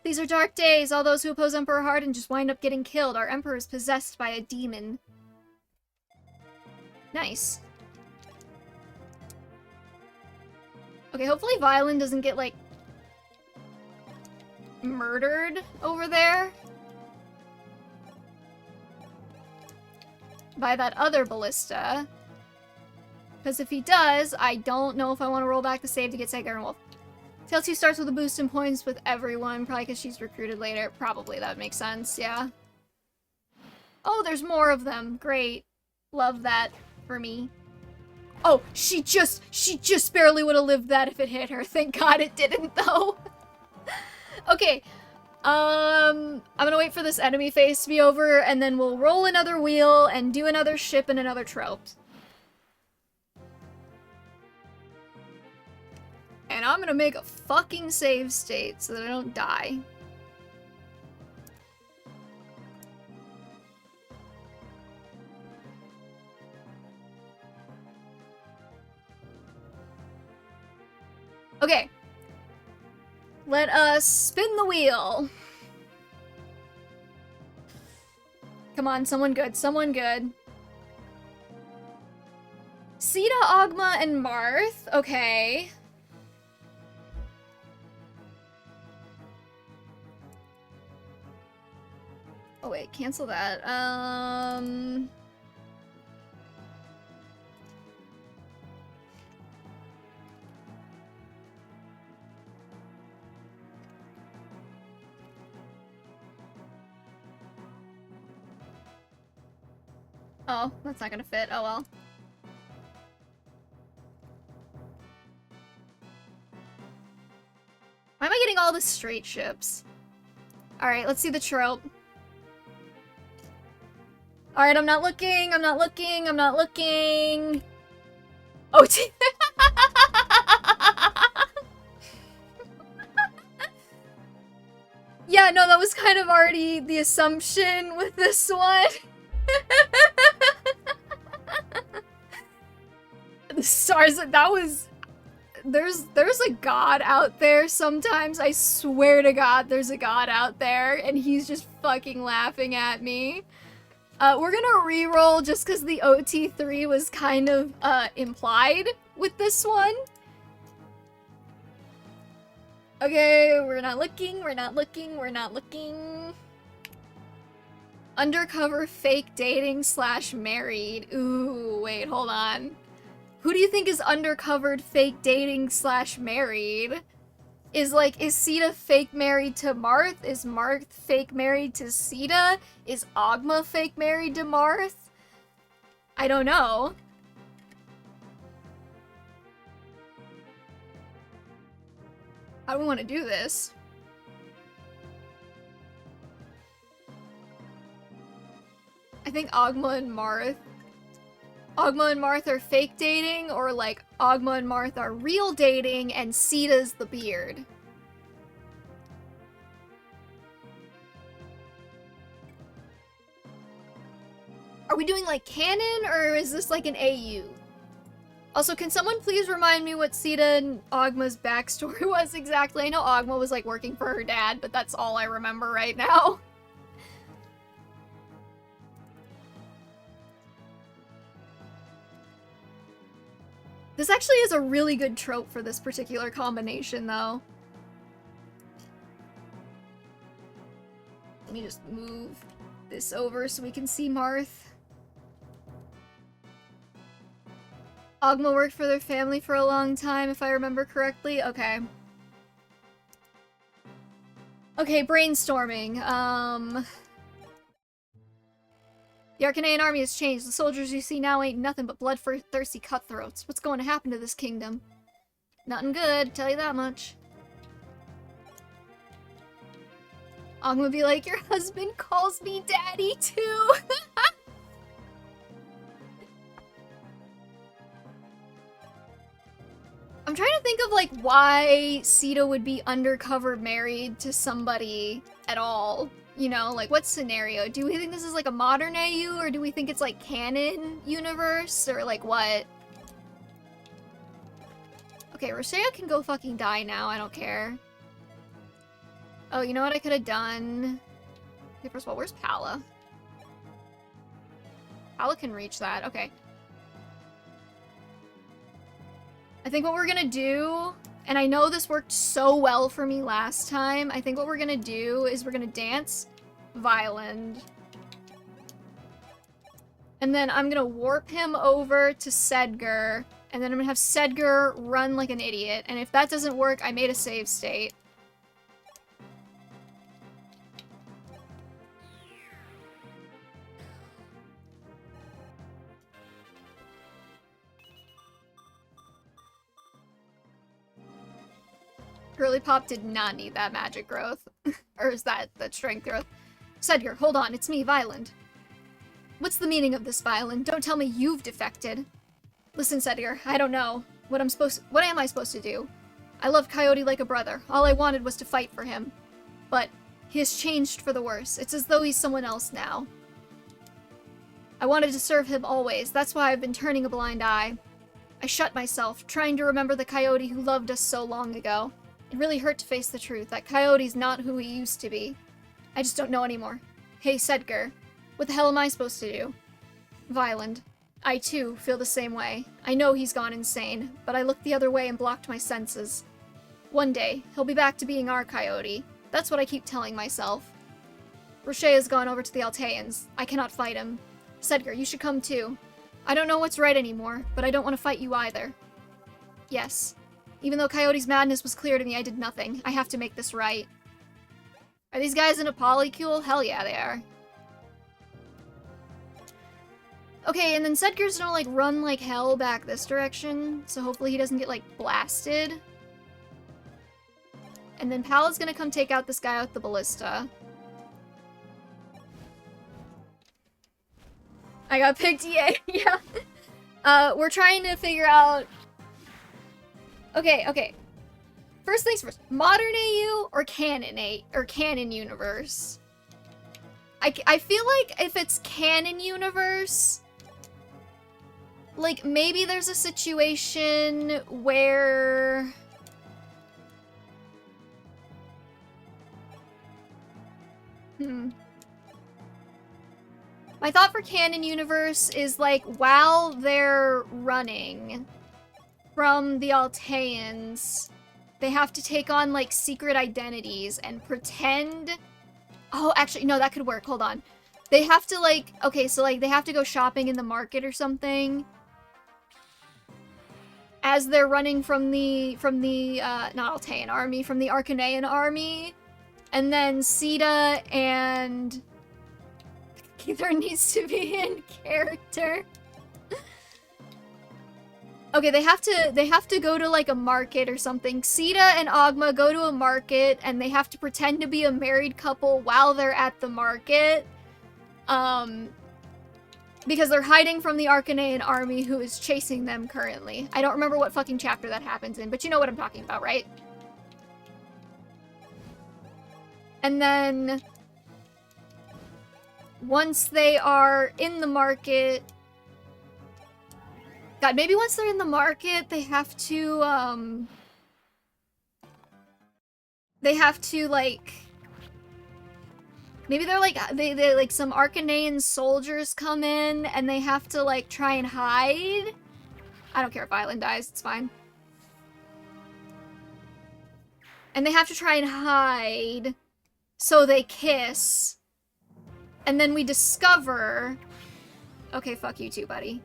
These are dark days. All those who oppose Emperor Harden just wind up getting killed. Our Emperor is possessed by a demon. Nice. Okay, hopefully Violet doesn't get, like, murdered over there by that other ballista. Because if he does, I don't know if I want to roll back the save to get Sedgar and Wolf. Tailtooth starts with a boost in points with everyone, probably because she's recruited later. Probably, that makes sense, yeah. Oh, there's more of them. Great. Love that for me. Oh, she just barely would have lived that if it hit her. Thank God it didn't, though. Okay. I'm gonna wait for this enemy phase to be over, and then we'll roll another wheel and do another ship and another trope. And I'm gonna make a fucking save state so that I don't die. Okay. Let us spin the wheel. Come on, someone good, someone good. Sita, Ogma, and Marth. Okay. Oh wait, cancel that. Oh, that's not gonna fit. Oh well. Why am I getting all the straight ships? Alright, let's see the trope. Alright, I'm not looking, I'm not looking, I'm not looking. Oh, yeah, no, that was kind of already the assumption with this one. The stars, that was... There's a god out there sometimes. I swear to God there's a god out there, and he's just fucking laughing at me. We're gonna re-roll just because the OT3 was kind of, implied with this one. Okay, we're not looking, we're not looking, we're not looking. Undercover fake dating / married. Ooh, wait, hold on. Who do you think is undercover fake dating / married? Is Sita fake married to Marth? Is Marth fake married to Sita? Is Ogma fake married to Marth? I don't know. How do we want to do this? I think Ogma and Marth are fake dating, or like Ogma and Marth are real dating and Sita's the beard. Are we doing like canon, or is this like an AU? Also, can someone please remind me what Sita and Ogma's backstory was exactly? I know Ogma was like working for her dad, but that's all I remember right now. This actually is a really good trope for this particular combination, though. Let me just move this over so we can see Marth. Ogma worked for their family for a long time, if I remember correctly. Okay. Okay, brainstorming. The Arcanaean army has changed. The soldiers you see now ain't nothing but bloodthirsty cutthroats. What's going to happen to this kingdom? Nothing good, tell you that much. I'm gonna be like, your husband calls me daddy too! I'm trying to think of like why Sita would be undercover married to somebody at all. You know, like what scenario? Do we think this is like a modern AU, or do we think it's like canon universe, or like what? Okay, Roshea can go fucking die now, I don't care. Oh, you know what I could have done? Okay, first of all, where's Pala? Pala can reach that, okay. I think what we're gonna do, and I know this worked so well for me last time, I think what we're gonna do is we're gonna dance Violend. And then I'm gonna warp him over to Sedgar, and then I'm gonna have Sedgar run like an idiot, and if that doesn't work, I made a save state. Girly Pop did not need that magic growth. Or is that strength growth? Sedgar, hold on, it's me, Violend. What's the meaning of this, Violend? Don't tell me you've defected. Listen, Sedgar, I don't know. What am I supposed to do? I loved Coyote like a brother. All I wanted was to fight for him. But he has changed for the worse. It's as though he's someone else now. I wanted to serve him always. That's why I've been turning a blind eye. I shut myself, trying to remember the Coyote who loved us so long ago. It really hurt to face the truth, that Coyote's not who he used to be. I just don't know anymore. Hey, Sedgar, what the hell am I supposed to do? Violend, I too feel the same way. I know he's gone insane, but I looked the other way and blocked my senses. One day, he'll be back to being our Coyote. That's what I keep telling myself. Roshea has gone over to the Alteans. I cannot fight him. Sedgar, you should come too. I don't know what's right anymore, but I don't want to fight you either. Yes. Even though Coyote's madness was clear to me, I did nothing. I have to make this right. Are these guys in a polycule? Hell yeah, they are. Okay, and then Sedgar's gonna, like, run like hell back this direction, so hopefully he doesn't get, like, blasted. And then Pala's gonna come take out this guy with the ballista. I got picked, yay, yeah. We're trying to figure out... Okay. First things first, modern AU or canon universe? I feel like if it's canon universe, like maybe there's a situation where my thought for canon universe is like while they're running from the Alteans, they have to take on, like, secret identities and pretend... Oh, actually, no, that could work. Hold on. They have to, like... Okay, so, like, they have to go shopping in the market or something. As they're running from the not Altean army, from the Arcanaean army. And then Sita and... There needs to be in character. Okay, they have to go to like a market or something. Sita and Ogma go to a market and they have to pretend to be a married couple while they're at the market. Because they're hiding from the Arcanaean army who is chasing them currently. I don't remember what fucking chapter that happens in, but you know what I'm talking about, right? And then once they are in the market, God, maybe once they're in the market, they have to, like, maybe they're, like, they like, some Arcanaean soldiers come in, and they have to, like, try and hide? I don't care if Violet dies, it's fine. And they have to try and hide, so they kiss. And then we discover... Okay, fuck you too, buddy.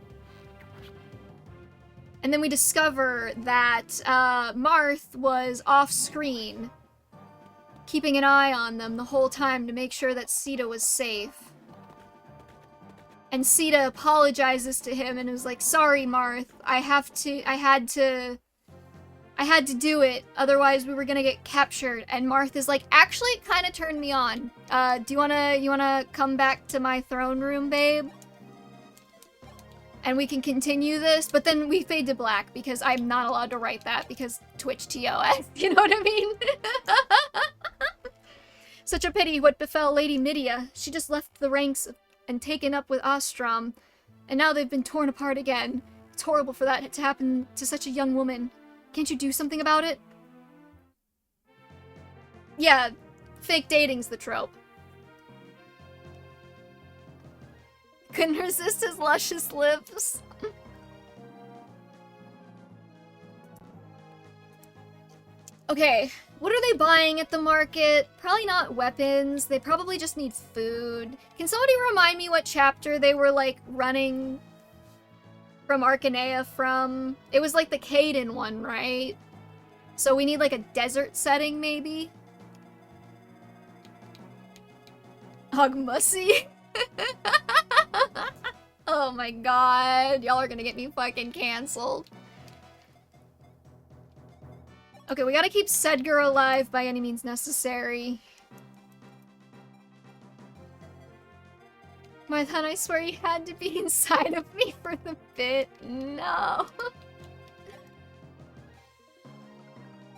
And then we discover that Marth was off-screen, keeping an eye on them the whole time to make sure that Sita was safe. And Sita apologizes to him and was like, "Sorry, Marth, I had to do it, otherwise we were gonna get captured." And Marth is like, "Actually, it kinda turned me on. Do you wanna come back to my throne room, babe? And we can continue this," but then we fade to black because I'm not allowed to write that because Twitch TOS, you know what I mean? Such a pity what befell Lady Midia. She just left the ranks and taken up with Ostrom, and now they've been torn apart again. It's horrible for that to happen to such a young woman. Can't you do something about it? Yeah, fake dating's the trope. Couldn't resist his luscious lips. Okay, what are they buying at the market? Probably not weapons. They probably just need food. Can somebody remind me what chapter they were, like, running from Arcanea from? It was, like, the Caden one, right? So we need, like, a desert setting, maybe? Hogmussy? Oh my god, y'all are gonna get me fucking cancelled. Okay, we gotta keep Sedgar alive by any means necessary. Marthan, I swear you had to be inside of me for the bit. No.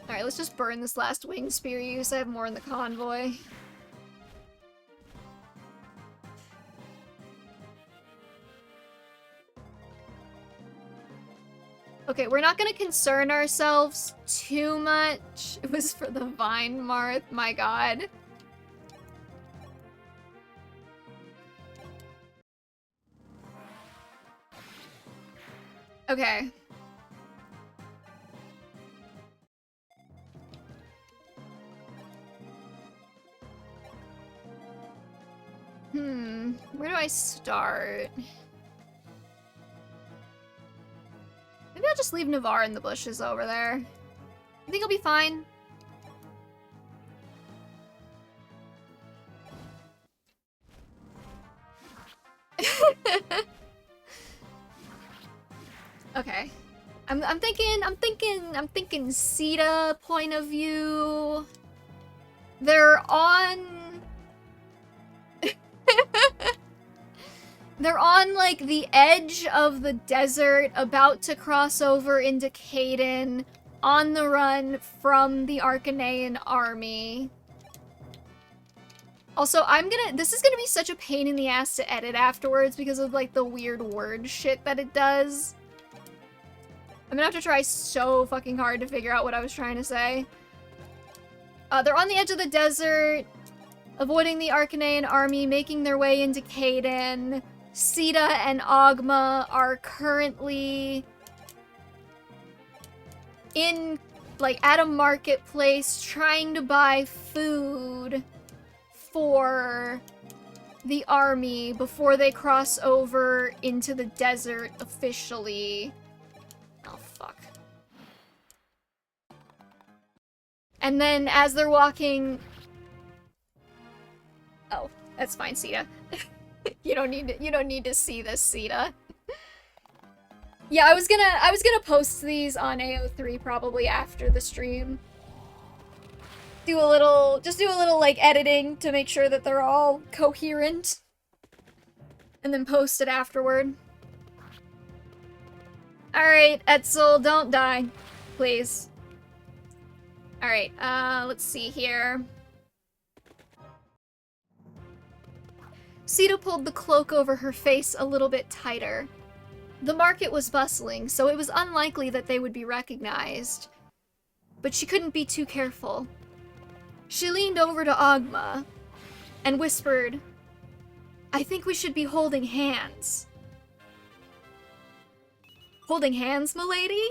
Alright, let's just burn this last wing spear use. I have more in the convoy. Okay, we're not gonna concern ourselves too much. It was for the Vine Marth, my god. Okay. Where do I start? Maybe I'll just leave Navarre in the bushes over there. You think he'll be fine? Okay. I'm thinking Sita point of view. They're on They're on, like, the edge of the desert, about to cross over into Caden, on the run from the Arcanean army. Also, this is gonna be such a pain in the ass to edit afterwards because of, like, the weird word shit that it does. I'm gonna have to try so fucking hard to figure out what I was trying to say. They're on the edge of the desert, avoiding the Arcanean army, making their way into Caden. Sita and Ogma are currently in, like, at a marketplace trying to buy food for the army before they cross over into the desert officially. Oh, fuck. And then as they're walking... Oh, that's fine, Sita. You don't need to see this, Sita. Yeah, I was gonna post these on AO3 probably after the stream. Just do a little like editing to make sure that they're all coherent. And then post it afterward. Alright, Etzel, don't die. Please. Alright, let's see here. Sita pulled the cloak over her face a little bit tighter. The market was bustling, so it was unlikely that they would be recognized. But she couldn't be too careful. She leaned over to Ogma and whispered, "I think we should be holding hands." Holding hands, milady?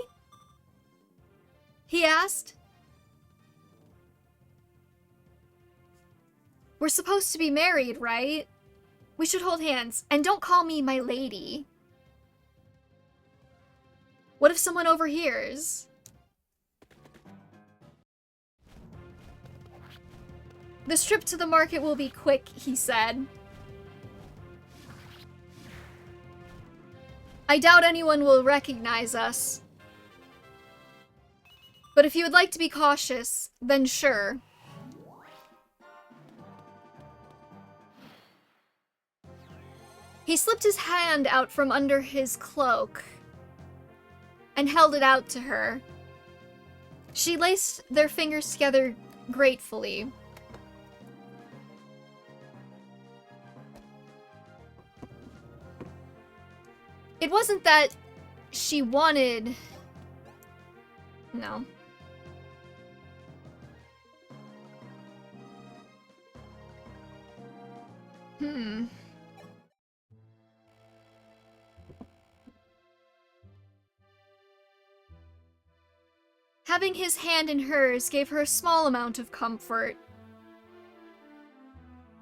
He asked. We're supposed to be married, right? We should hold hands, and don't call me my lady. What if someone overhears? This trip to the market will be quick, he said. I doubt anyone will recognize us. But if you would like to be cautious, then sure. He slipped his hand out from under his cloak and held it out to her. She laced their fingers together gratefully. It wasn't that she wanted... No. Having his hand in hers gave her a small amount of comfort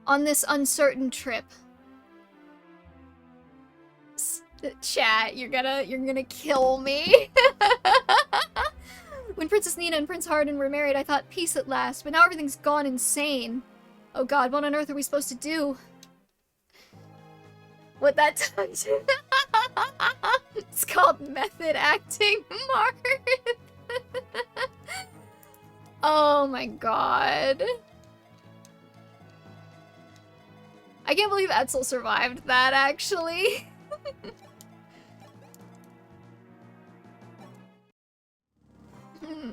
on this uncertain trip. Chat, you're gonna kill me. When Princess Nina and Prince Harden were married, I thought peace at last, but now everything's gone insane. Oh god, what on earth are we supposed to do? What that touch? It's called method acting, Mark. Oh my god. I can't believe Etzel survived that, actually.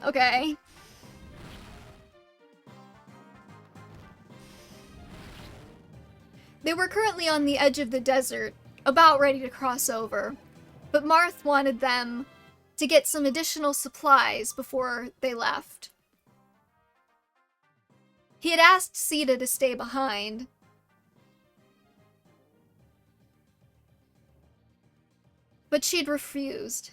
Okay. They were currently on the edge of the desert, about ready to cross over, but Marth wanted them to get some additional supplies before they left. He had asked Sita to stay behind. But she'd refused.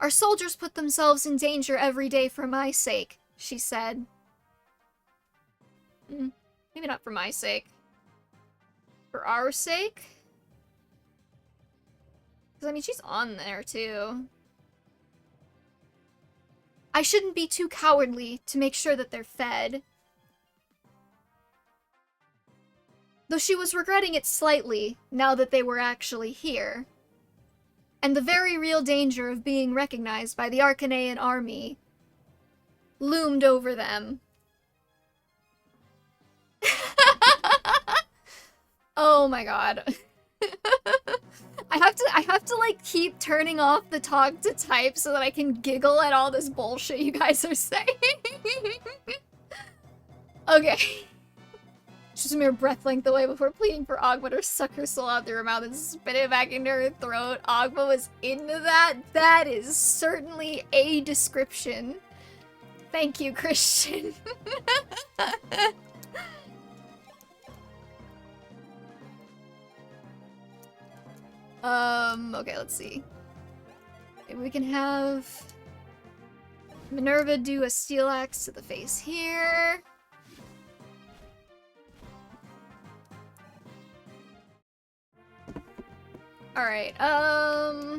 Our soldiers put themselves in danger every day for my sake, she said. Maybe not for my sake. For our sake? Because, I mean, she's on there, too. I shouldn't be too cowardly to make sure that they're fed. Though she was regretting it slightly, now that they were actually here. And the very real danger of being recognized by the Arcanean army loomed over them. Oh my god. I have to like keep turning off the talk to type so that I can giggle at all this bullshit you guys are saying. Okay. She's a mere breath length away before pleading for Agma to suck her soul out through her mouth and spit it back into her throat. Agma was into that? That is certainly a description. Thank you, Christian. Okay, let's see. Maybe we can have Minerva do a steel axe to the face here. Alright, God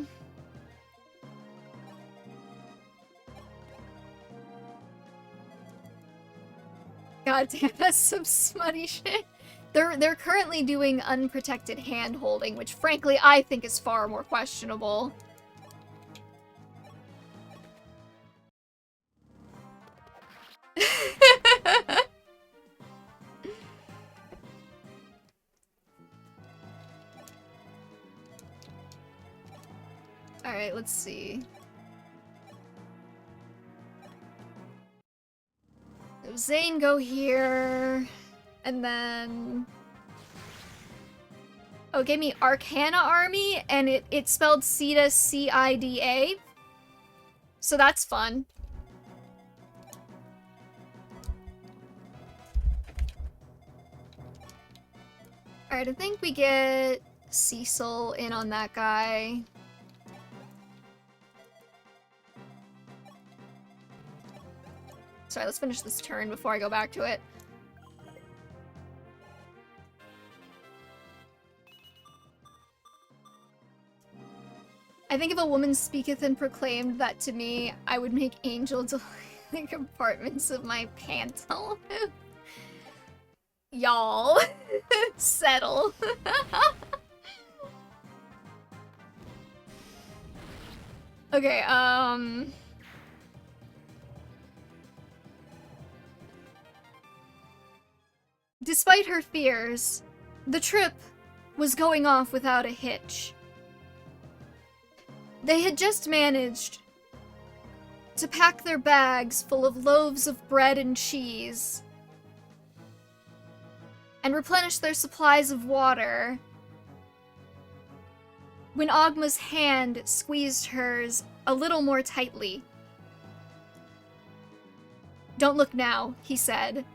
damn, that's some smutty shit. They're currently doing unprotected hand-holding, which frankly I think is far more questionable. Alright, let's see. So Zane go here, and then... Oh, it gave me Arcana Army, and it spelled Cida, C-I-D-A. So that's fun. Alright, I think we get Cecil in on that guy. Sorry, let's finish this turn before I go back to it. I think if a woman speaketh and proclaimed that to me, I would make angel delight the compartments of my pantalone. Y'all. Settle. Okay, despite her fears, the trip was going off without a hitch. They had just managed to pack their bags full of loaves of bread and cheese and replenish their supplies of water when Ogma's hand squeezed hers a little more tightly. "Don't look now," he said.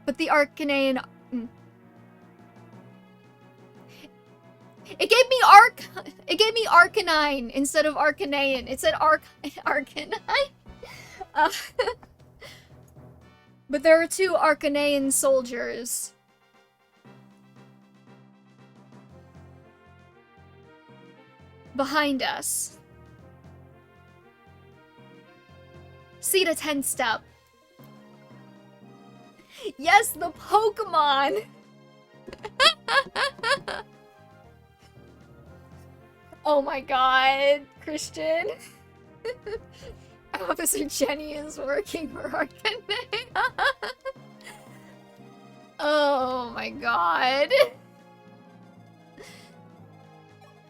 But the Arcanine... It gave me Arcanine instead of Arcanine. It said Arcanine. But there were 2 Arcanine soldiers. Behind us. Sita tensed up. Yes, the Pokemon! Oh my god, Christian. Officer Jenny is working for Arcanine. Oh my god.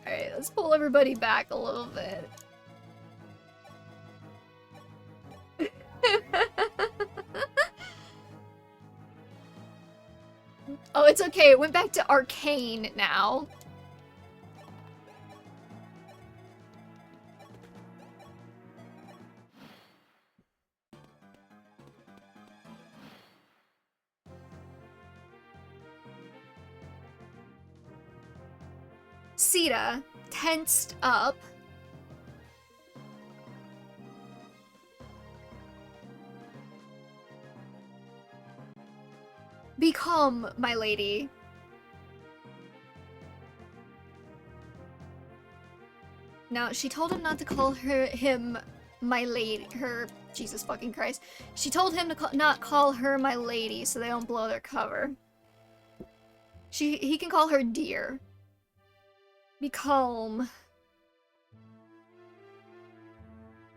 Alright, let's pull everybody back a little bit. Oh, it's okay. It went back to Arcane now. Sita tensed up. Be calm, my lady. Now, she told him not to call him my lady. Jesus fucking Christ. She told him to not call her my lady so they don't blow their cover. He can call her dear. Be calm,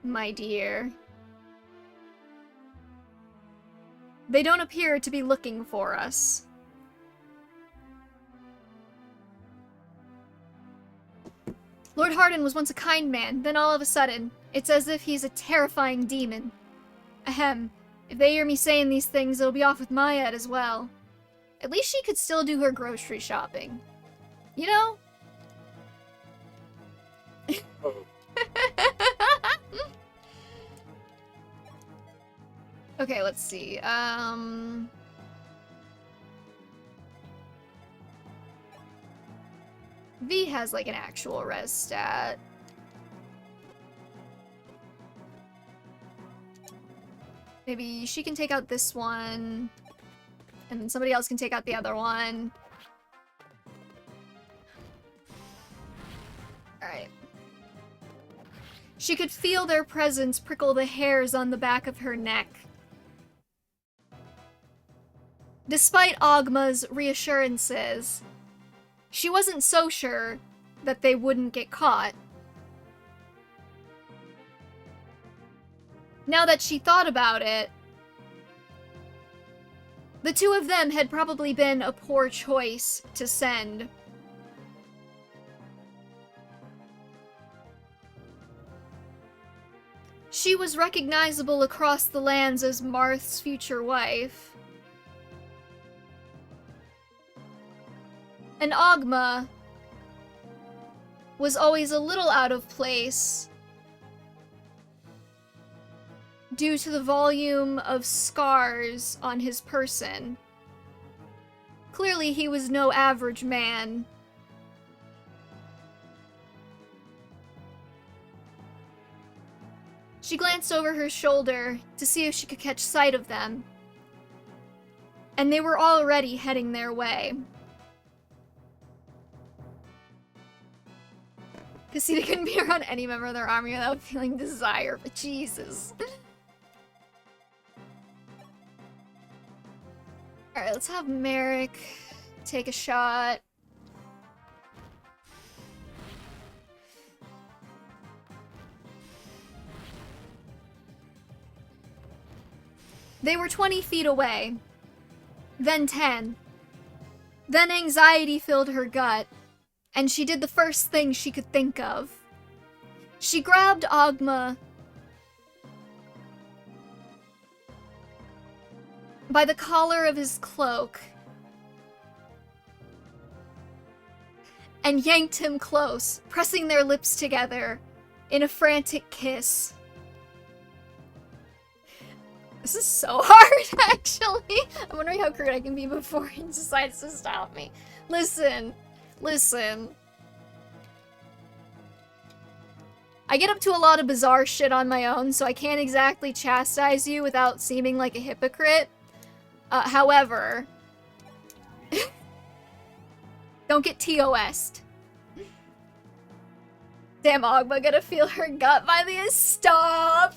my dear. They don't appear to be looking for us. Lord Hardin was once a kind man, then all of a sudden, it's as if he's a terrifying demon. Ahem, if they hear me saying these things, it'll be off with my head as well. At least she could still do her grocery shopping. You know? Okay, let's see. V has like an actual res stat. Maybe she can take out this one, and then somebody else can take out the other one. Alright. She could feel their presence prickle the hairs on the back of her neck. Despite Ogma's reassurances, she wasn't so sure that they wouldn't get caught. Now that she thought about it, the 2 of them had probably been a poor choice to send. She was recognizable across the lands as Marth's future wife. And Ogma was always a little out of place due to the volume of scars on his person. Clearly, he was no average man. She glanced over her shoulder to see if she could catch sight of them, and they were already heading their way. Cassita couldn't be around any member of their army without feeling desire, but Jesus. Alright, let's have Merrick take a shot. They were 20 feet away. Then 10. Then anxiety filled her gut, and she did the first thing she could think of. She grabbed Ogma by the collar of his cloak and yanked him close, pressing their lips together in a frantic kiss. This is so hard, actually. I'm wondering how crude I can be before he decides to stop me. Listen. Listen. I get up to a lot of bizarre shit on my own, so I can't exactly chastise you without seeming like a hypocrite. However... don't get TOS'd. Damn, Ogma gonna feel her gut by the end. Stop!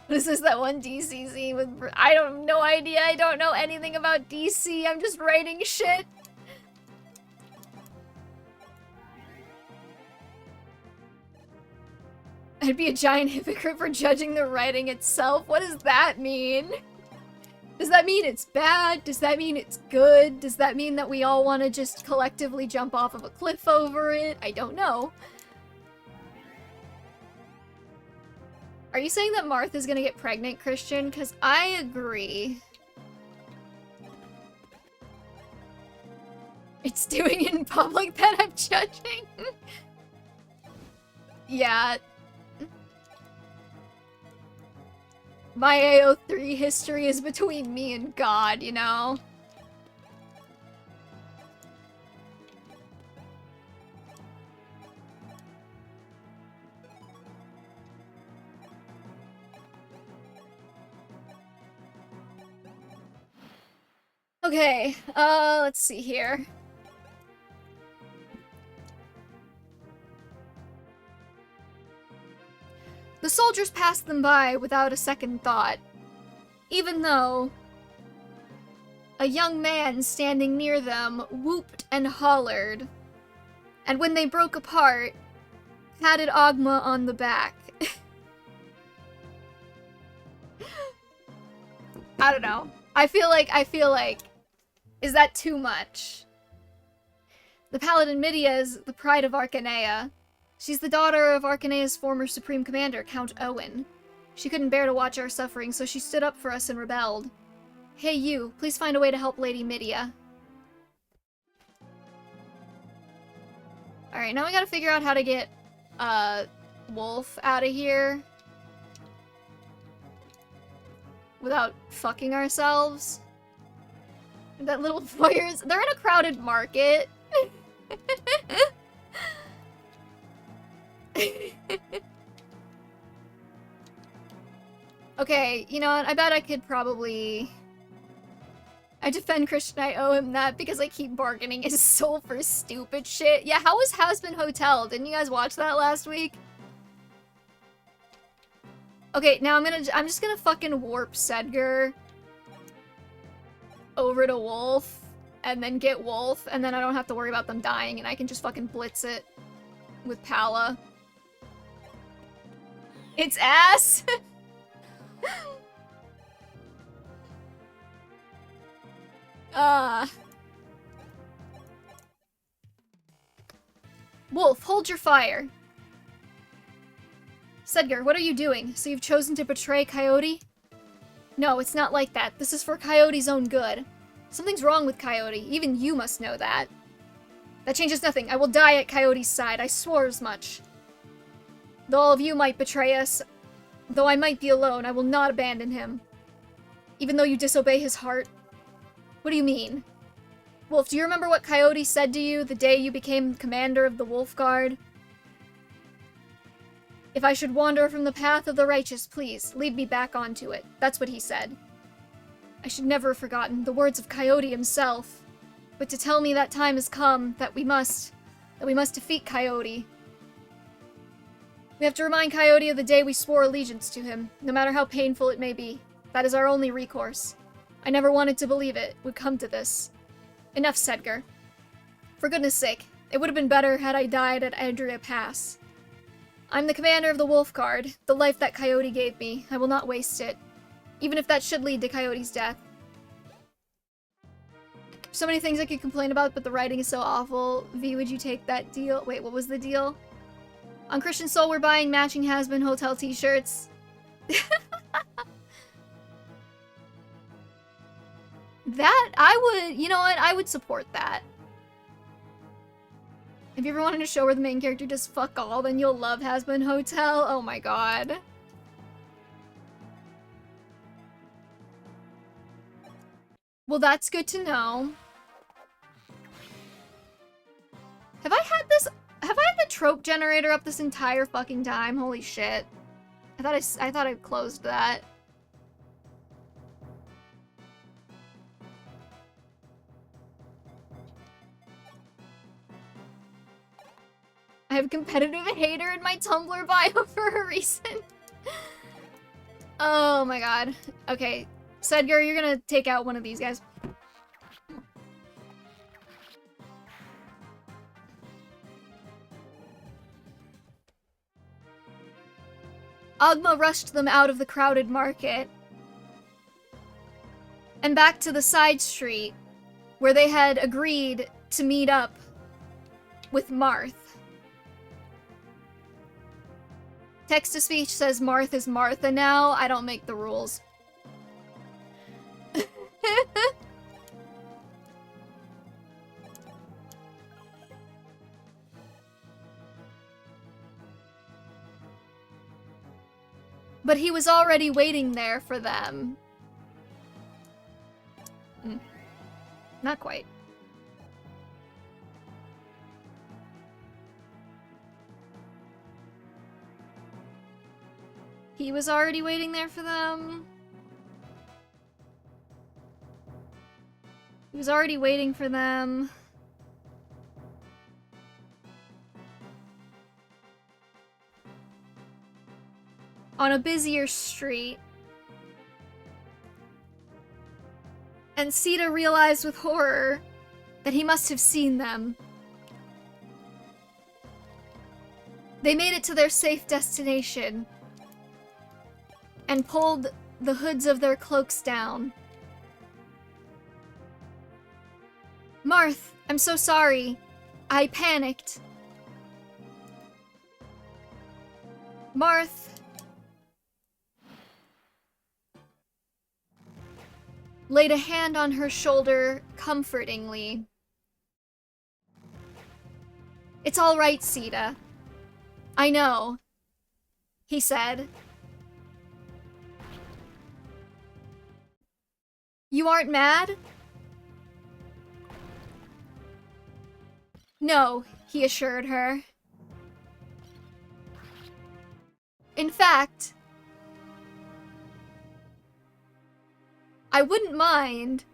This is that one DCZ with... I have no idea. I don't know anything about DC. I'm just writing shit. I'd be a giant hypocrite for judging the writing itself. What does that mean? Does that mean it's bad? Does that mean it's good? Does that mean that we all want to just collectively jump off of a cliff over it? I don't know. Are you saying that Martha's gonna get pregnant, Christian? Because I agree. It's doing it in public that I'm judging. Yeah. My AO3 history is between me and God, you know? Okay, let's see here. The soldiers passed them by without a second thought, even though a young man standing near them whooped and hollered, and when they broke apart, patted Ogma on the back. I don't know. I feel like, is that too much? The Paladin Midia is the pride of Arcanea. She's the daughter of Arcanea's former Supreme Commander, Count Owen. She couldn't bear to watch our suffering, so she stood up for us and rebelled. Hey you, please find a way to help Lady Midia. Alright, now we gotta figure out how to get, Wolf out of here. Without fucking ourselves. That little voyeurs, they're in a crowded market. Okay, you know what? I bet I could probably... I defend Christian, I owe him that because I keep bargaining his soul for stupid shit. Yeah, how was Has-Been Hotel? Didn't you guys watch that last week? Okay, now I'm just gonna fucking warp Sedgar over to Wolf, and then get Wolf, and then I don't have to worry about them dying, and I can just fucking blitz it with Pala. It's ass! Wolf, hold your fire. Sedgar, what are you doing? So you've chosen to betray Coyote? No, it's not like that. This is for Coyote's own good. Something's wrong with Coyote. Even you must know that. That changes nothing. I will die at Coyote's side. I swore as much. Though all of you might betray us, though I might be alone, I will not abandon him. Even though you disobey his heart. What do you mean? Wolf, do you remember what Coyote said to you the day you became commander of the Wolf Guard? If I should wander from the path of the righteous, please, lead me back onto it. That's what he said. I should never have forgotten the words of Coyote himself. But to tell me that time has come, that we must defeat Coyote. We have to remind Coyote of the day we swore allegiance to him, no matter how painful it may be. That is our only recourse. I never wanted to believe it would come to this. Enough, Sedgar. For goodness sake, it would have been better had I died at Andrea Pass. I'm the commander of the Wolf Guard, the life that Coyote gave me. I will not waste it, even if that should lead to Coyote's death. So many things I could complain about, but the writing is so awful. V, would you take that deal? Wait, what was the deal? On Christian Soul, we're buying matching Has-Been Hotel t-shirts. That, I would, you know what, I would support that. If you ever wanted a show where the main character does fuck all, then you'll love Has-Been Hotel. Oh my god. Well, that's good to know. Have I had the trope generator up this entire fucking time? Holy shit. I thought I closed that. I have competitive hater in my Tumblr bio for a reason. Oh my god. Okay, Sedgar, you're gonna take out one of these guys. Agma rushed them out of the crowded market and back to the side street where they had agreed to meet up with Marth. Text-to-speech says Marth is Martha now. I don't make the rules. But he was already waiting there for them. Not quite. He was already waiting there for them. He was already waiting for them. On a busier street. And Sita realized with horror that he must have seen them. They made it to their safe destination and pulled the hoods of their cloaks down. Marth, I'm so sorry. I panicked. Marth laid a hand on her shoulder comfortingly. It's all right, Sita. I know, he said. You aren't mad? No, he assured her. In fact, I wouldn't mind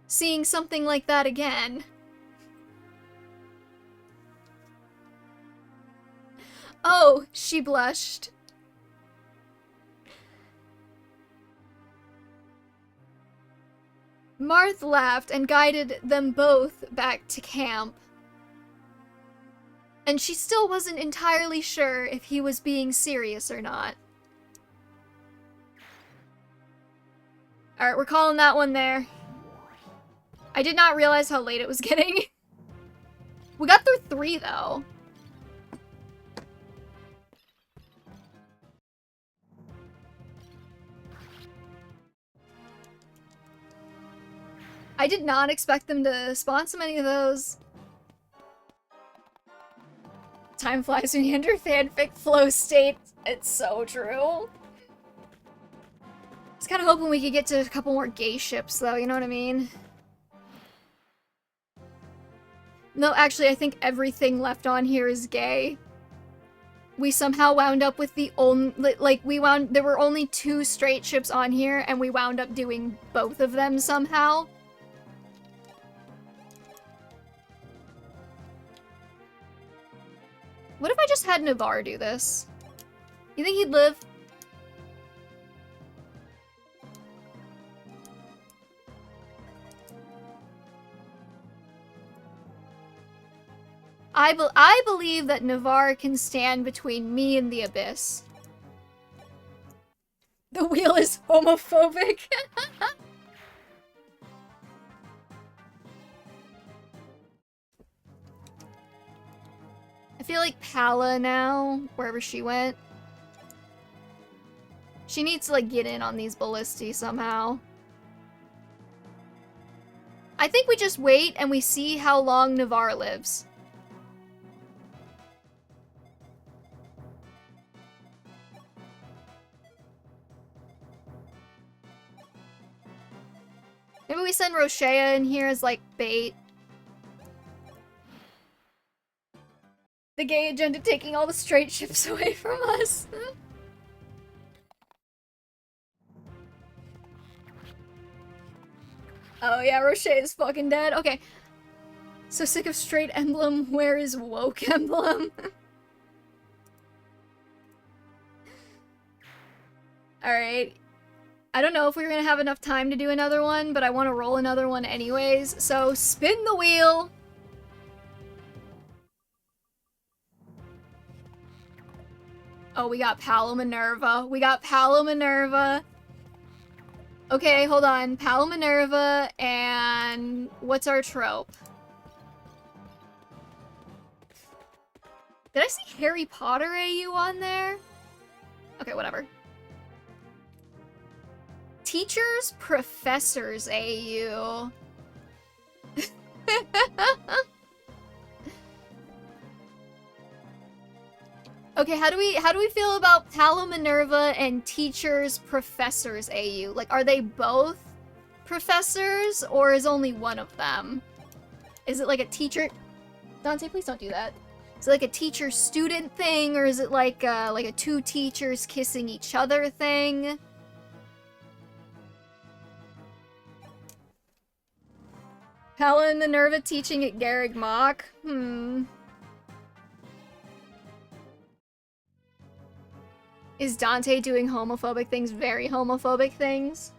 seeing something like that again. Oh, she blushed. Marth laughed and guided them both back to camp. And she still wasn't entirely sure if he was being serious or not. Alright, we're calling that one there. I did not realize how late it was getting. We got through 3, though. I did not expect them to spawn so many of those. Time flies when you enter fanfic flow state. It's so true. was kind of hoping we could get to a couple more gay ships, though, you know what I mean? No, actually, I think everything left on here is gay. We somehow wound up with the only, like, there were only 2 straight ships on here, and we wound up doing both of them somehow. What if I just had Navarre do this? You think he'd live? I believe that Navarre can stand between me and the abyss. The wheel is homophobic. I feel like Pala now, wherever she went. She needs to, like, get in on these ballisti somehow. I think we just wait and we see how long Navarre lives. Maybe we send Roshea in here as, like, bait. The gay agenda taking all the straight ships away from us. Oh yeah, Roshea is fucking dead. Okay. So sick of straight Emblem. Where is woke Emblem? Alright. I don't know if we're gonna have enough time to do another one, but I want to roll another one anyways. So spin the wheel. Oh, we got Palo Minerva. We got Palo Minerva. Okay, hold on. Palo Minerva and what's our trope? Did I see Harry Potter AU on there? Okay, whatever. Teachers, professors AU. Okay, how do we feel about Palo Minerva and teachers, professors AU? Like, are they both professors, or is only one of them? Is it like a teacher? Dante, please don't do that. Is it like a teacher-student thing, or is it like a 2 teachers kissing each other thing? Palo and Minerva teaching at Garreg Mach? Is Dante doing homophobic things, very homophobic things?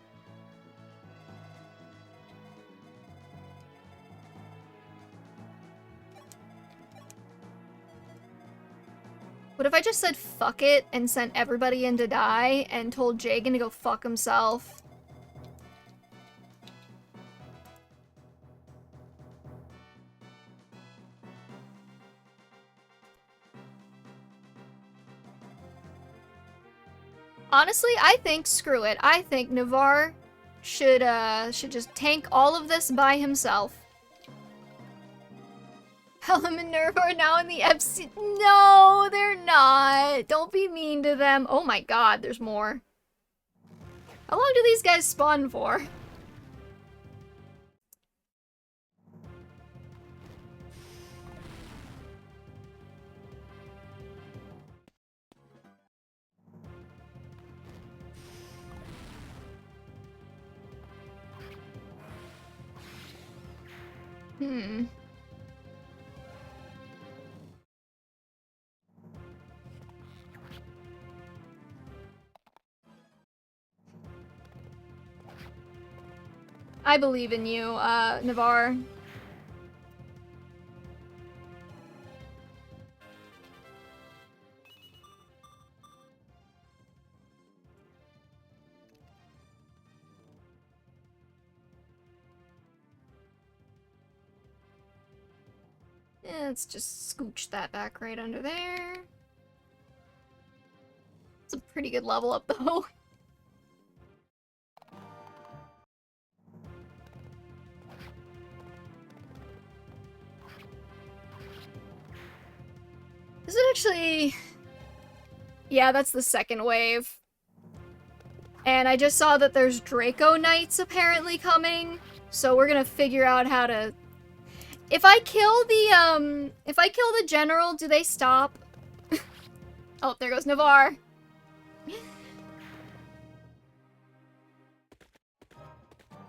What if I just said fuck it and sent everybody in to die and told Jagan to go fuck himself? Honestly, I think screw it. I think Navarre should just tank all of this by himself. Helen and Minerva are now in the Epstein. No, they're not. Don't be mean to them. Oh my god, there's more. How long do these guys spawn for? I believe in you, Navarre. Let's just scooch that back right under there. It's a pretty good level up, though. Is it actually... Yeah, that's the second wave. And I just saw that there's Draco Knights apparently coming, so we're gonna figure out how to... If I kill the general, do they stop? Oh, there goes Navarre.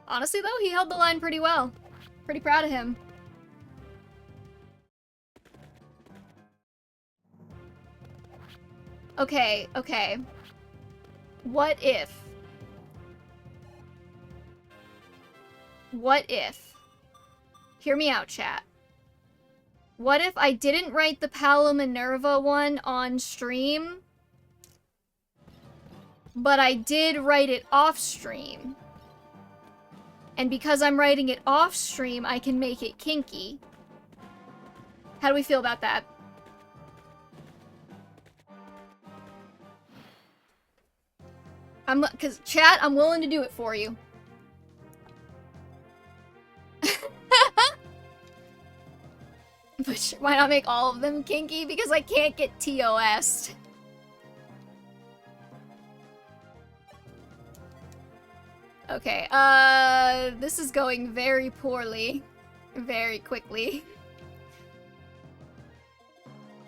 Honestly, though, he held the line pretty well. Pretty proud of him. Okay, okay. What if? What if? Hear me out, chat. What if I didn't write the Palo Minerva one on stream, but I did write it off stream? And because I'm writing it off stream, I can make it kinky. How do we feel about that? Cause chat, I'm willing to do it for you. But why not make all of them kinky? Because I can't get TOS'd. Okay, this is going very poorly. Very quickly.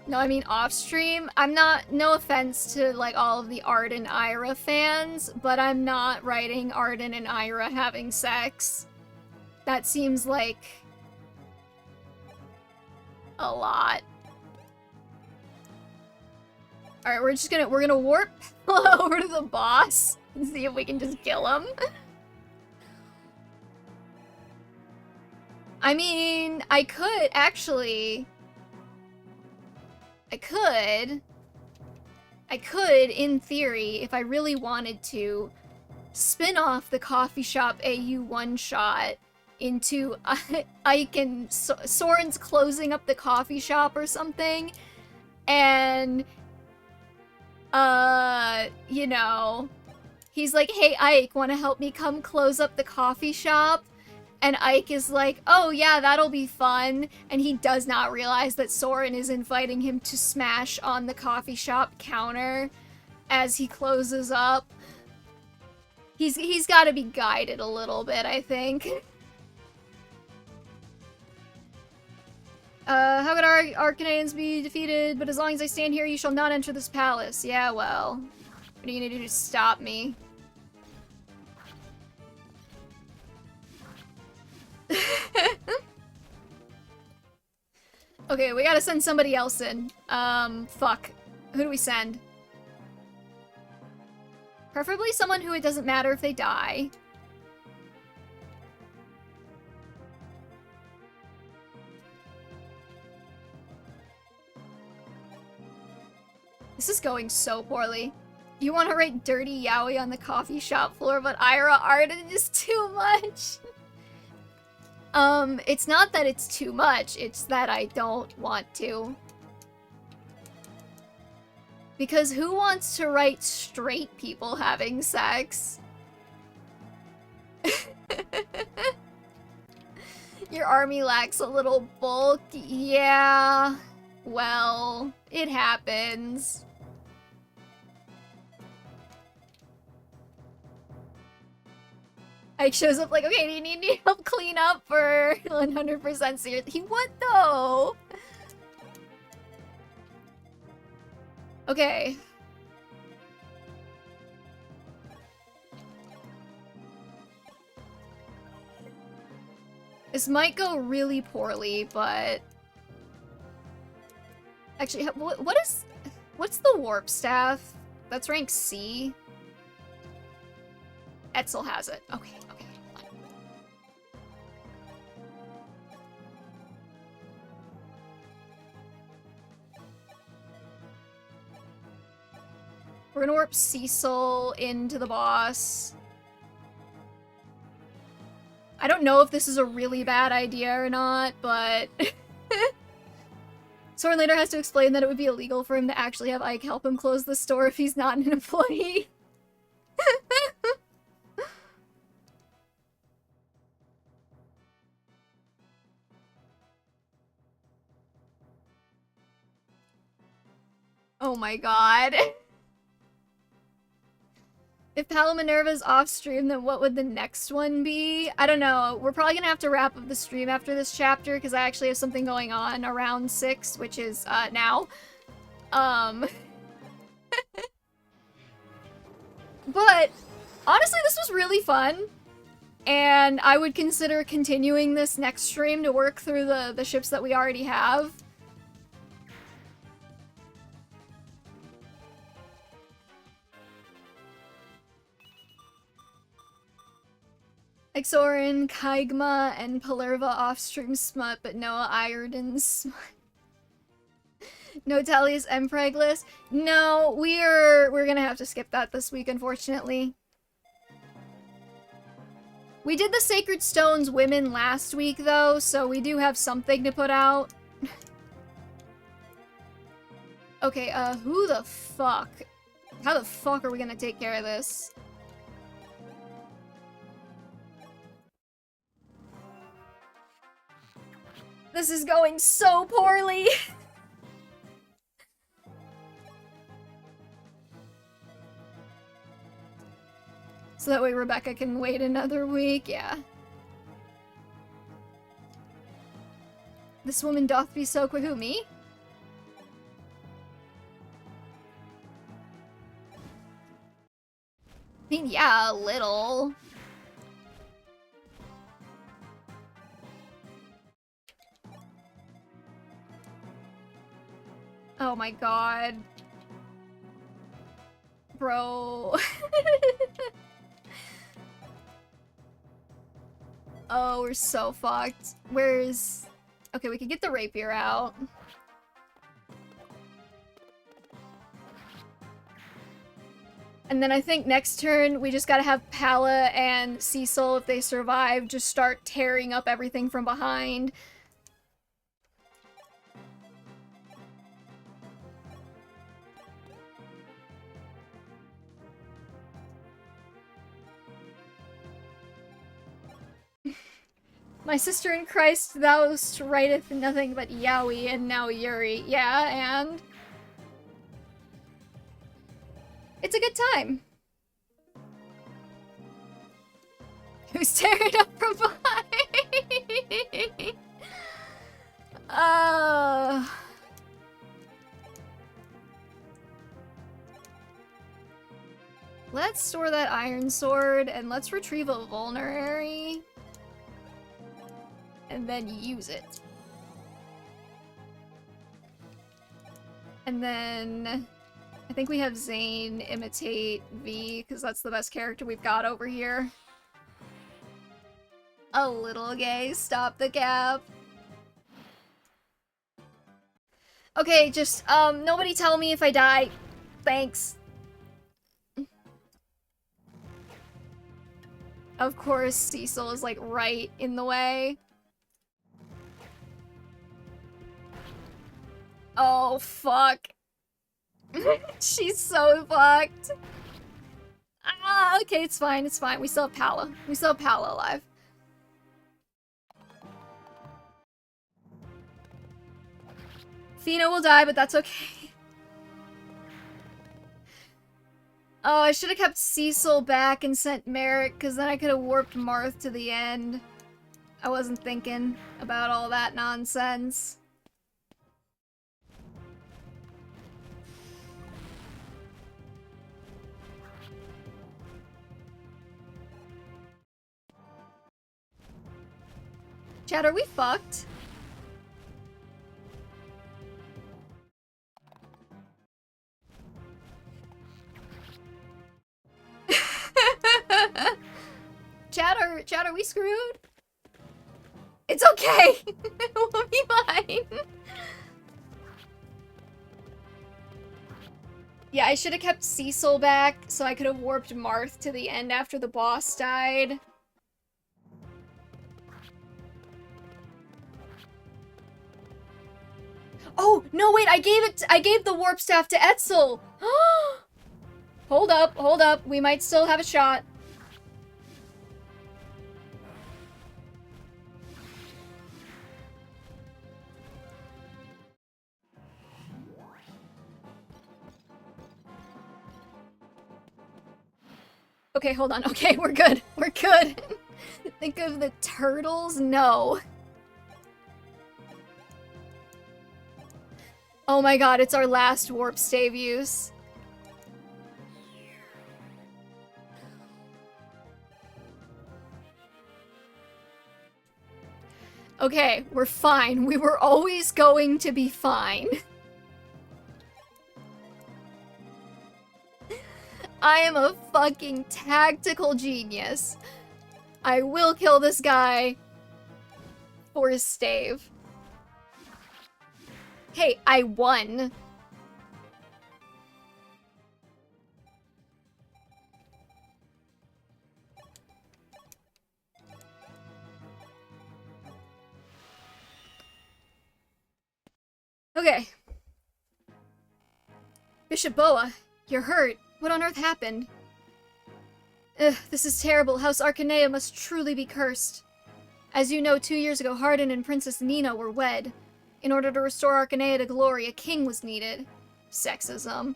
No, I mean off-stream. I'm not, no offense to, like, all of the Art and Ira fans, but I'm not writing Arden and Ira having sex. That seems like... a lot. Alright, we're gonna warp over to the boss and see if we can just kill him. I mean, I could, actually... I could, in theory, if I really wanted to, spin off the coffee shop AU one-shot into Ike and Soren's closing up the coffee shop or something, and, you know, he's like, hey, Ike, wanna help me come close up the coffee shop? And Ike is like, oh yeah, that'll be fun. And he does not realize that Soren is inviting him to smash on the coffee shop counter as he closes up. He's gotta be guided a little bit, I think. How could our Arcanines be defeated? But as long as I stand here, you shall not enter this palace. Yeah, well, what are you gonna do to stop me? Okay, we gotta send somebody else in. Fuck. Who do we send? Preferably someone who it doesn't matter if they die. This is going so poorly. You want to write Dirty Yowie on the coffee shop floor, but Ira Arden is too much. It's not that it's too much, it's that I don't want to. Because who wants to write straight people having sex? Your army lacks a little bulk. Yeah, well, it happens. Ike shows up like, okay, do you need me to help clean up for 100% serious? He would though. Okay. This might go really poorly, but... Actually, what's the warp staff? That's rank C. Etzel has it. Okay, okay. We're gonna warp Cecil into the boss. I don't know if this is a really bad idea or not, but... Soren later has to explain that it would be illegal for him to actually have Ike help him close the store if he's not an employee. Oh my god. If Palo Minerva's off stream, then what would the next one be? I don't know. We're probably gonna have to wrap up the stream after this chapter because I actually have something going on around 6, which is now. But honestly, this was really fun. And I would consider continuing this next stream to work through the ships that we already have. Exorin, Kaigma, and Palerva off-stream smut, but no Iredon smut. No Talius Empregless. No, we're gonna have to skip that this week, unfortunately. We did the Sacred Stones women last week, though, so we do have something to put out. Okay, who the fuck? How the fuck are we gonna take care of this? This is going so poorly! So that way Rebecca can wait another week, yeah. This woman doth be so quick. Who, me? I mean, yeah, a little. Oh my god. Bro. Oh, we're so fucked. Where's... Okay, we could get the rapier out. And then I think next turn, we just gotta have Pala and Cecil, if they survive, just start tearing up everything from behind. My sister in Christ, thou writeth nothing but Yaoi and now Yuri. Yeah, and... It's a good time. Who's tearing up from behind? Let's store that iron sword and let's retrieve a vulnerary. And then use it. And then I think we have Zane imitate V, because that's the best character we've got over here. A little gay, stop the cap. Okay, just, nobody tell me if I die. Thanks. Of course, Cecil is, like, right in the way. Oh, fuck. She's so fucked. Ah, okay, it's fine, it's fine. We still have Pala. We still have Pala alive. Fina will die, but that's okay. Oh, I should have kept Cecil back and sent Merrick, because then I could have warped Marth to the end. I wasn't thinking about all that nonsense. Chad, are we fucked? Chad, are we screwed? It's okay! We'll be fine. Yeah, I should have kept Cecil back so I could have warped Marth to the end after the boss died. Oh, no, wait, I gave the warp staff to Etzel! Hold up, we might still have a shot. Okay, hold on. Okay, we're good. We're good. Think of the turtles? No. Oh my god, it's our last warp stave use. Okay, we're fine. We were always going to be fine. I am a fucking tactical genius. I will kill this guy for his stave. Hey, I won. Okay. Bishop Boa, you're hurt. What on earth happened? Ugh, this is terrible. House Arcanea must truly be cursed. As you know, 2 years ago, Hardin and Princess Nina were wed. In order to restore Arcanea to glory, a king was needed. Sexism.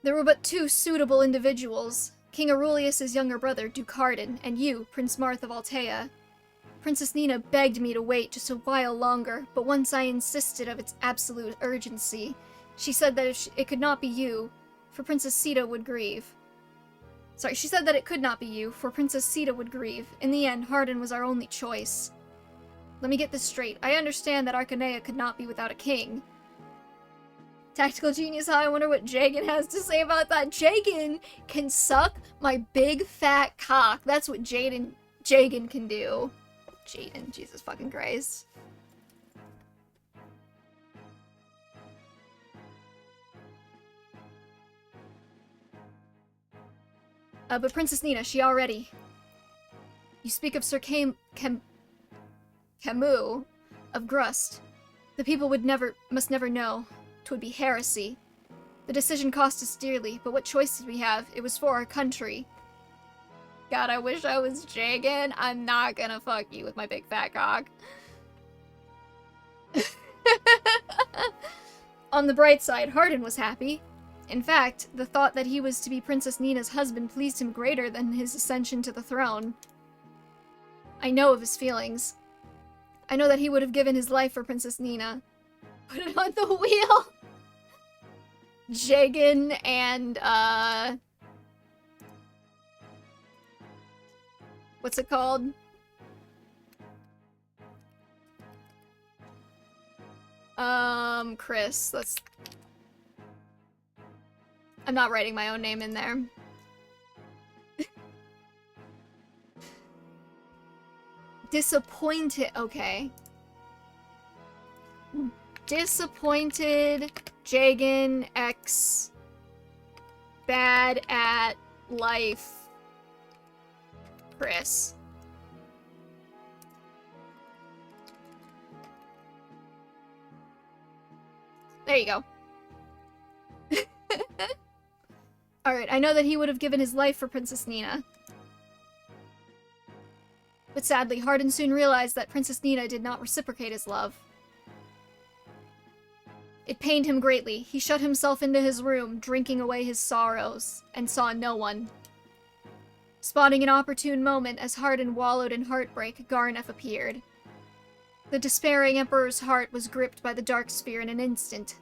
There were but 2 suitable individuals. King Aurelius's younger brother, Duke Hardin, and you, Prince Marth of Altea. Princess Nina begged me to wait just a while longer, but once I insisted of its absolute urgency, she said that if it could not be you, for Princess Sita would grieve. Sorry, she said that it could not be you, for Princess Sita would grieve. In the end, Hardin was our only choice. Let me get this straight. I understand that Arcanea could not be without a king. Tactical genius, I wonder what Jagan has to say about that. Jagan can suck my big fat cock. That's what Jagan can do. Jaden, Jesus fucking Christ. But Princess Nina, she already. You speak of Sir Camus of Grust. The people must never know. 'Twould be heresy. The decision cost us dearly, but what choice did we have? It was for our country. God, I wish I was Jagan. I'm not gonna fuck you with my big fat cock. On the bright side, Hardin was happy. In fact, the thought that he was to be Princess Nina's husband pleased him greater than his ascension to the throne. I know of his feelings. I know that he would have given his life for Princess Nina. Put it on the wheel! Jagan and, what's it called? Chris. I'm not writing my own name in there. Disappointed. Okay. Disappointed Jagan X bad at life Chris. There you go. Alright, I know that he would have given his life for Princess Nina. But sadly, Hardin soon realized that Princess Nina did not reciprocate his love. It pained him greatly. He shut himself into his room, drinking away his sorrows, and saw no one. Spotting an opportune moment as Hardin wallowed in heartbreak, Garneth appeared. The despairing Emperor's heart was gripped by the dark sphere in an instant.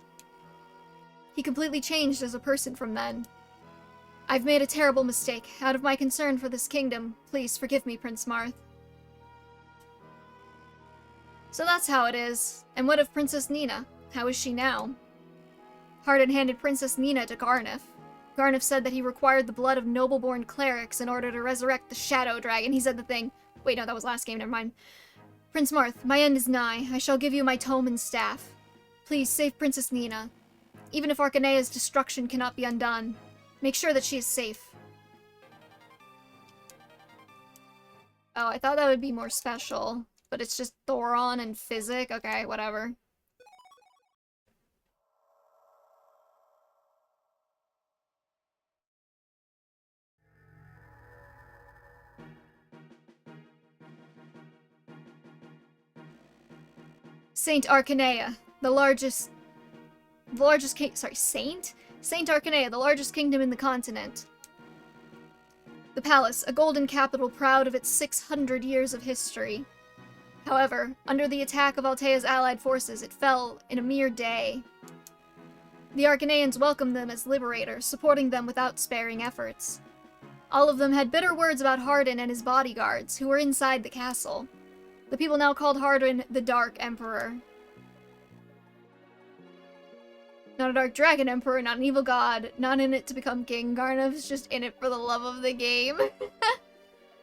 He completely changed as a person from then. I've made a terrible mistake. Out of my concern for this kingdom, please forgive me, Prince Marth. So that's how it is. And what of Princess Nina? How is she now? Hardin handed Princess Nina to Garneth. Garneth said that he required the blood of noble-born clerics in order to resurrect the Shadow Dragon. He said the thing. Wait, no, that was last game, never mind. Prince Marth, my end is nigh. I shall give you my tome and staff. Please save Princess Nina. Even if Arcanea's destruction cannot be undone, make sure that she is safe. Oh, I thought that would be more special, but it's just Thoron and Physic. Okay, whatever. Saint Arcanea, the largest king, Saint Arcanea, the largest kingdom in the continent. The palace, a golden capital proud of its 600 years of history. However, under the attack of Altea's allied forces, it fell in a mere day. The Arcaneans welcomed them as liberators, supporting them without sparing efforts. All of them had bitter words about Hardin and his bodyguards, who were inside the castle. The people now called Hardin the Dark Emperor. Not a Dark Dragon Emperor, not an evil god, not in it to become king. Garnev's just in it for the love of the game.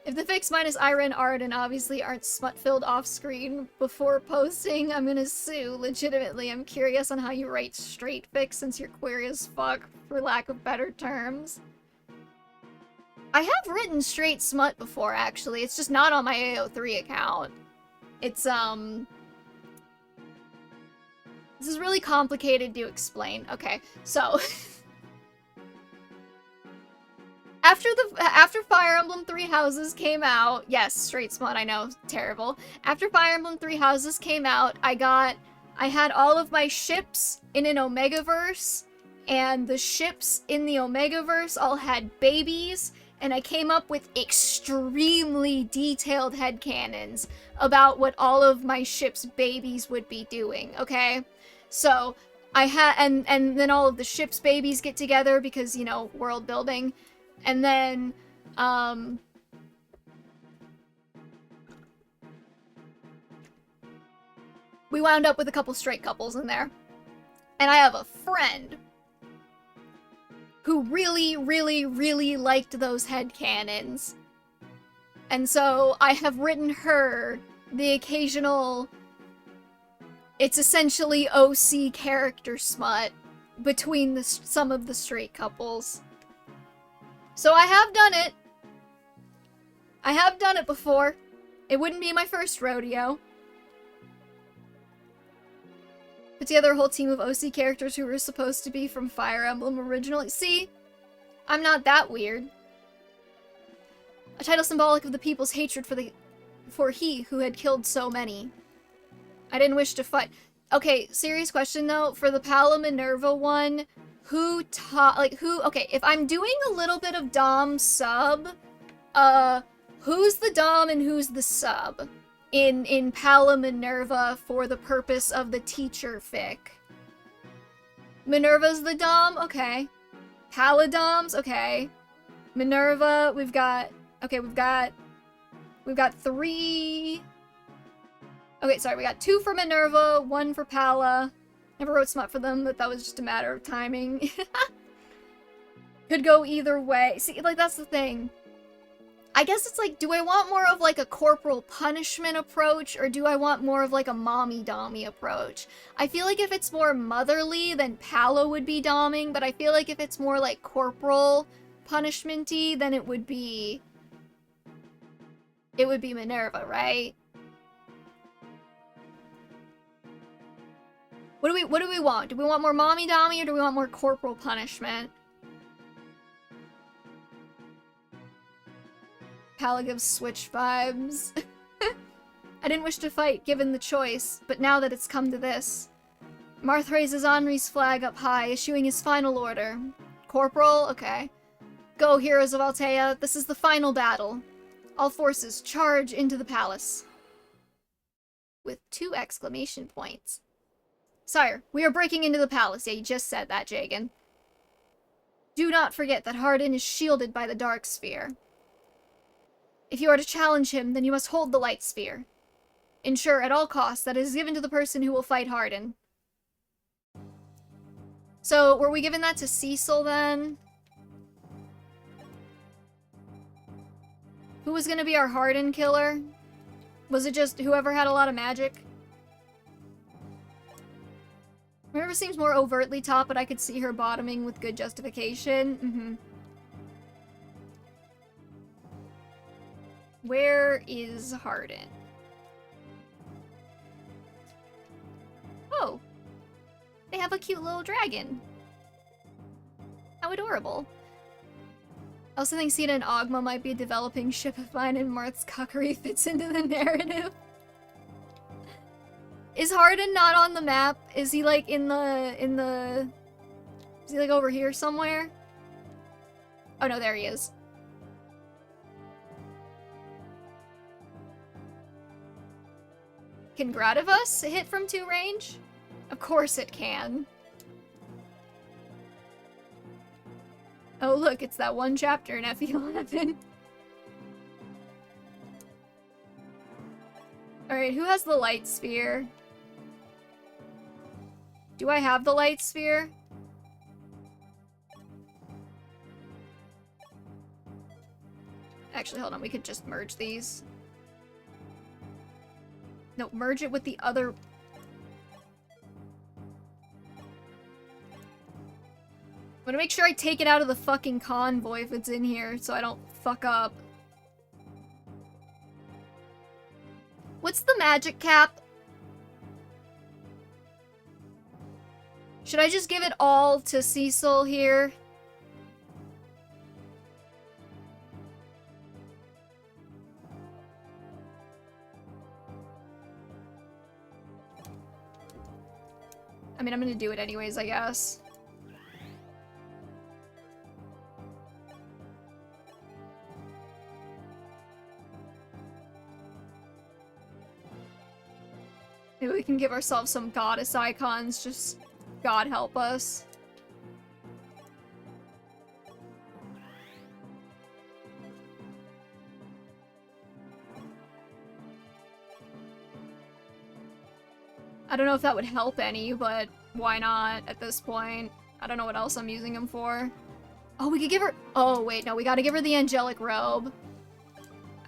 If the fics minus Ira and Arden obviously aren't smut-filled off-screen before posting, I'm gonna sue. Legitimately, I'm curious on how you write straight fics since you're queer as fuck, for lack of better terms. I have written straight smut before, actually. It's just not on my AO3 account. It's, This is really complicated to explain. Okay, so... After Fire Emblem Three Houses came out, yes, straight smut, I know, terrible. After Fire Emblem Three Houses came out, I had all of my ships in an Omegaverse, and the ships in the Omegaverse all had babies, and I came up with extremely detailed headcanons about what all of my ships' babies would be doing, okay? So, I had, and then all of the ships' babies get together because, you know, world building. And then, we wound up with a couple straight couples in there. And I have a friend who really, really, really liked those headcanons. And so I have written her the occasional, it's essentially OC character smut between some of the straight couples. So I have done it. I have done it before. It wouldn't be my first rodeo. Put together a whole team of OC characters who were supposed to be from Fire Emblem originally. See? I'm not that weird. A title symbolic of the people's hatred for he who had killed so many. I didn't wish to fight. Okay, serious question though. For the Pala Minerva one, okay, if I'm doing a little bit of Dom sub, who's the Dom and who's the sub in Pala Minerva for the purpose of the teacher fic? Minerva's the Dom? Okay. Paladoms? Okay. Minerva, we've got three. Okay, sorry, we got 2 for Minerva, 1 for Pala. Never wrote smut for them, but that was just a matter of timing. Could go either way. See, like, that's the thing. I guess it's like, do I want more of, like, a corporal punishment approach, or do I want more of, like, a mommy-dommy approach? I feel like if it's more motherly, then Pala would be domming, but I feel like if it's more, like, corporal punishment-y, then it would be Minerva, right? What do we want? Do we want more mommy-dommy, or do we want more corporal punishment? Pala gives Switch vibes. I didn't wish to fight, given the choice, but now that it's come to this. Marth raises Henri's flag up high, issuing his final order. Corporal? Okay. Go, heroes of Altea, this is the final battle. All forces, charge into the palace. With 2 exclamation points. Sire, we are breaking into the palace. Yeah, you just said that, Jagan. Do not forget that Hardin is shielded by the Dark Sphere. If you are to challenge him, then you must hold the Light Sphere. Ensure at all costs that it is given to the person who will fight Hardin. So, were we giving that to Cecil, then? Who was gonna be our Hardin killer? Was it just whoever had a lot of magic? Minerva seems more overtly top, but I could see her bottoming with good justification. Where is Hardin? Oh! They have a cute little dragon. How adorable. I also think Sina and Ogma might be a developing ship of mine, and Marth's cockery fits into the narrative. Is Hardin not on the map? Is he like is he like over here somewhere? Oh no, there he is. Can Gradivus hit from 2 range? Of course it can. Oh look, it's that one chapter in FE11. Alright, who has the light sphere? Do I have the light sphere? Actually, hold on, we could just merge these. No, merge it with the other... I'm gonna make sure I take it out of the fucking convoy if it's in here, so I don't fuck up. What's the magic cap? Should I just give it all to Cecil here? I mean, I'm gonna do it anyways, I guess. Maybe we can give ourselves some goddess icons, just God help us. I don't know if that would help any, but why not at this point? I don't know what else I'm using them for. Oh, we could give her- oh, wait, no, we gotta give her the angelic robe.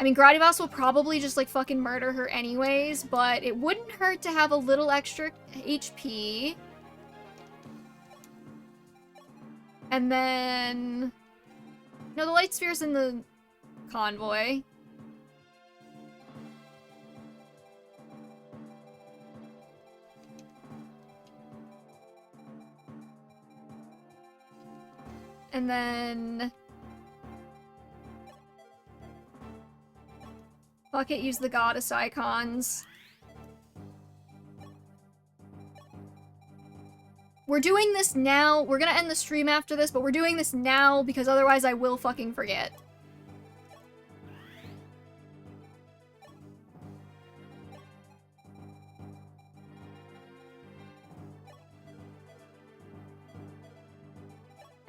I mean, Gradivas will probably just, like, fucking murder her anyways, but it wouldn't hurt to have a little extra HP. And then... no, the light sphere's in the convoy. And then... fuck it, use the goddess icons. We're doing this now. We're gonna end the stream after this, but we're doing this now because otherwise I will fucking forget.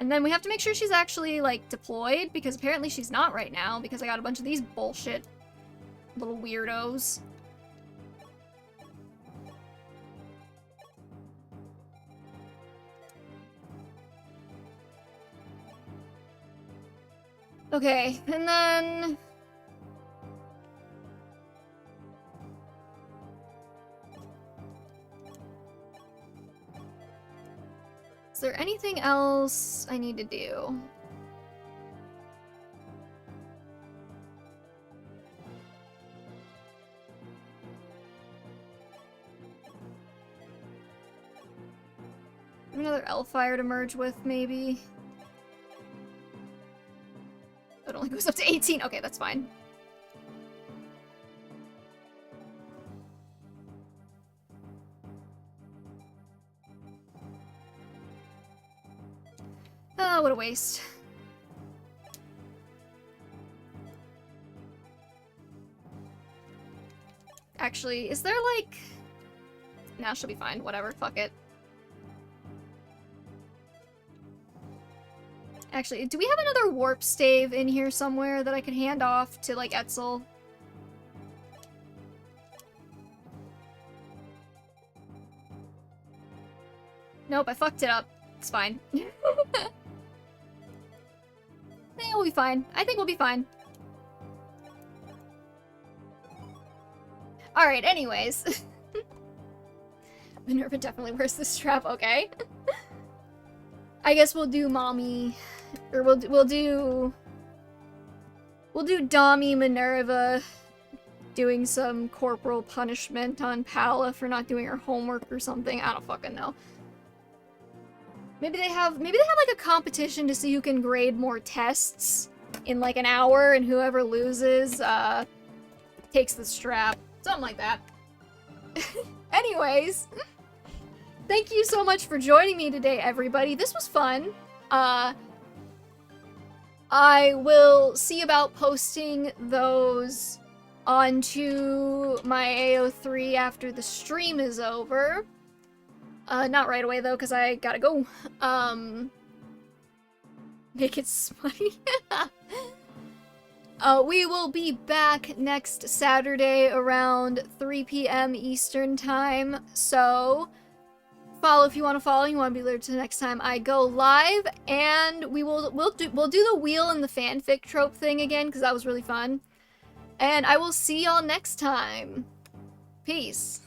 And then we have to make sure she's actually, like, deployed, because apparently she's not right now, because I got a bunch of these bullshit little weirdos. Okay, and then... is there anything else I need to do? Another Elfire to merge with, maybe? It only goes up to 18. Okay, that's fine. Oh, what a waste. Actually, is there like... nah, she'll be fine. Whatever, fuck it. Actually, do we have another warp stave in here somewhere that I can hand off to, like, Etzel? Nope, I fucked it up. It's fine. I think we'll be fine. I think we'll be fine. Alright, anyways. Minerva definitely wears this strap, okay. I guess we'll do mommy... or we'll do Dommy Minerva doing some corporal punishment on Pala for not doing her homework or something. I don't fucking know. Maybe they have like a competition to see who can grade more tests in like an hour, and whoever loses takes the strap. Something like that. Anyways, thank you so much for joining me today, everybody. This was fun. I will see about posting those onto my AO3 after the stream is over. Not right away though, because I gotta go. Make it smutty. We will be back next Saturday around 3 p.m. Eastern time, so follow if you want to follow. You want to be alerted to the next time I go live, and we'll do the wheel and the fanfic trope thing again because that was really fun. And I will see y'all next time. Peace.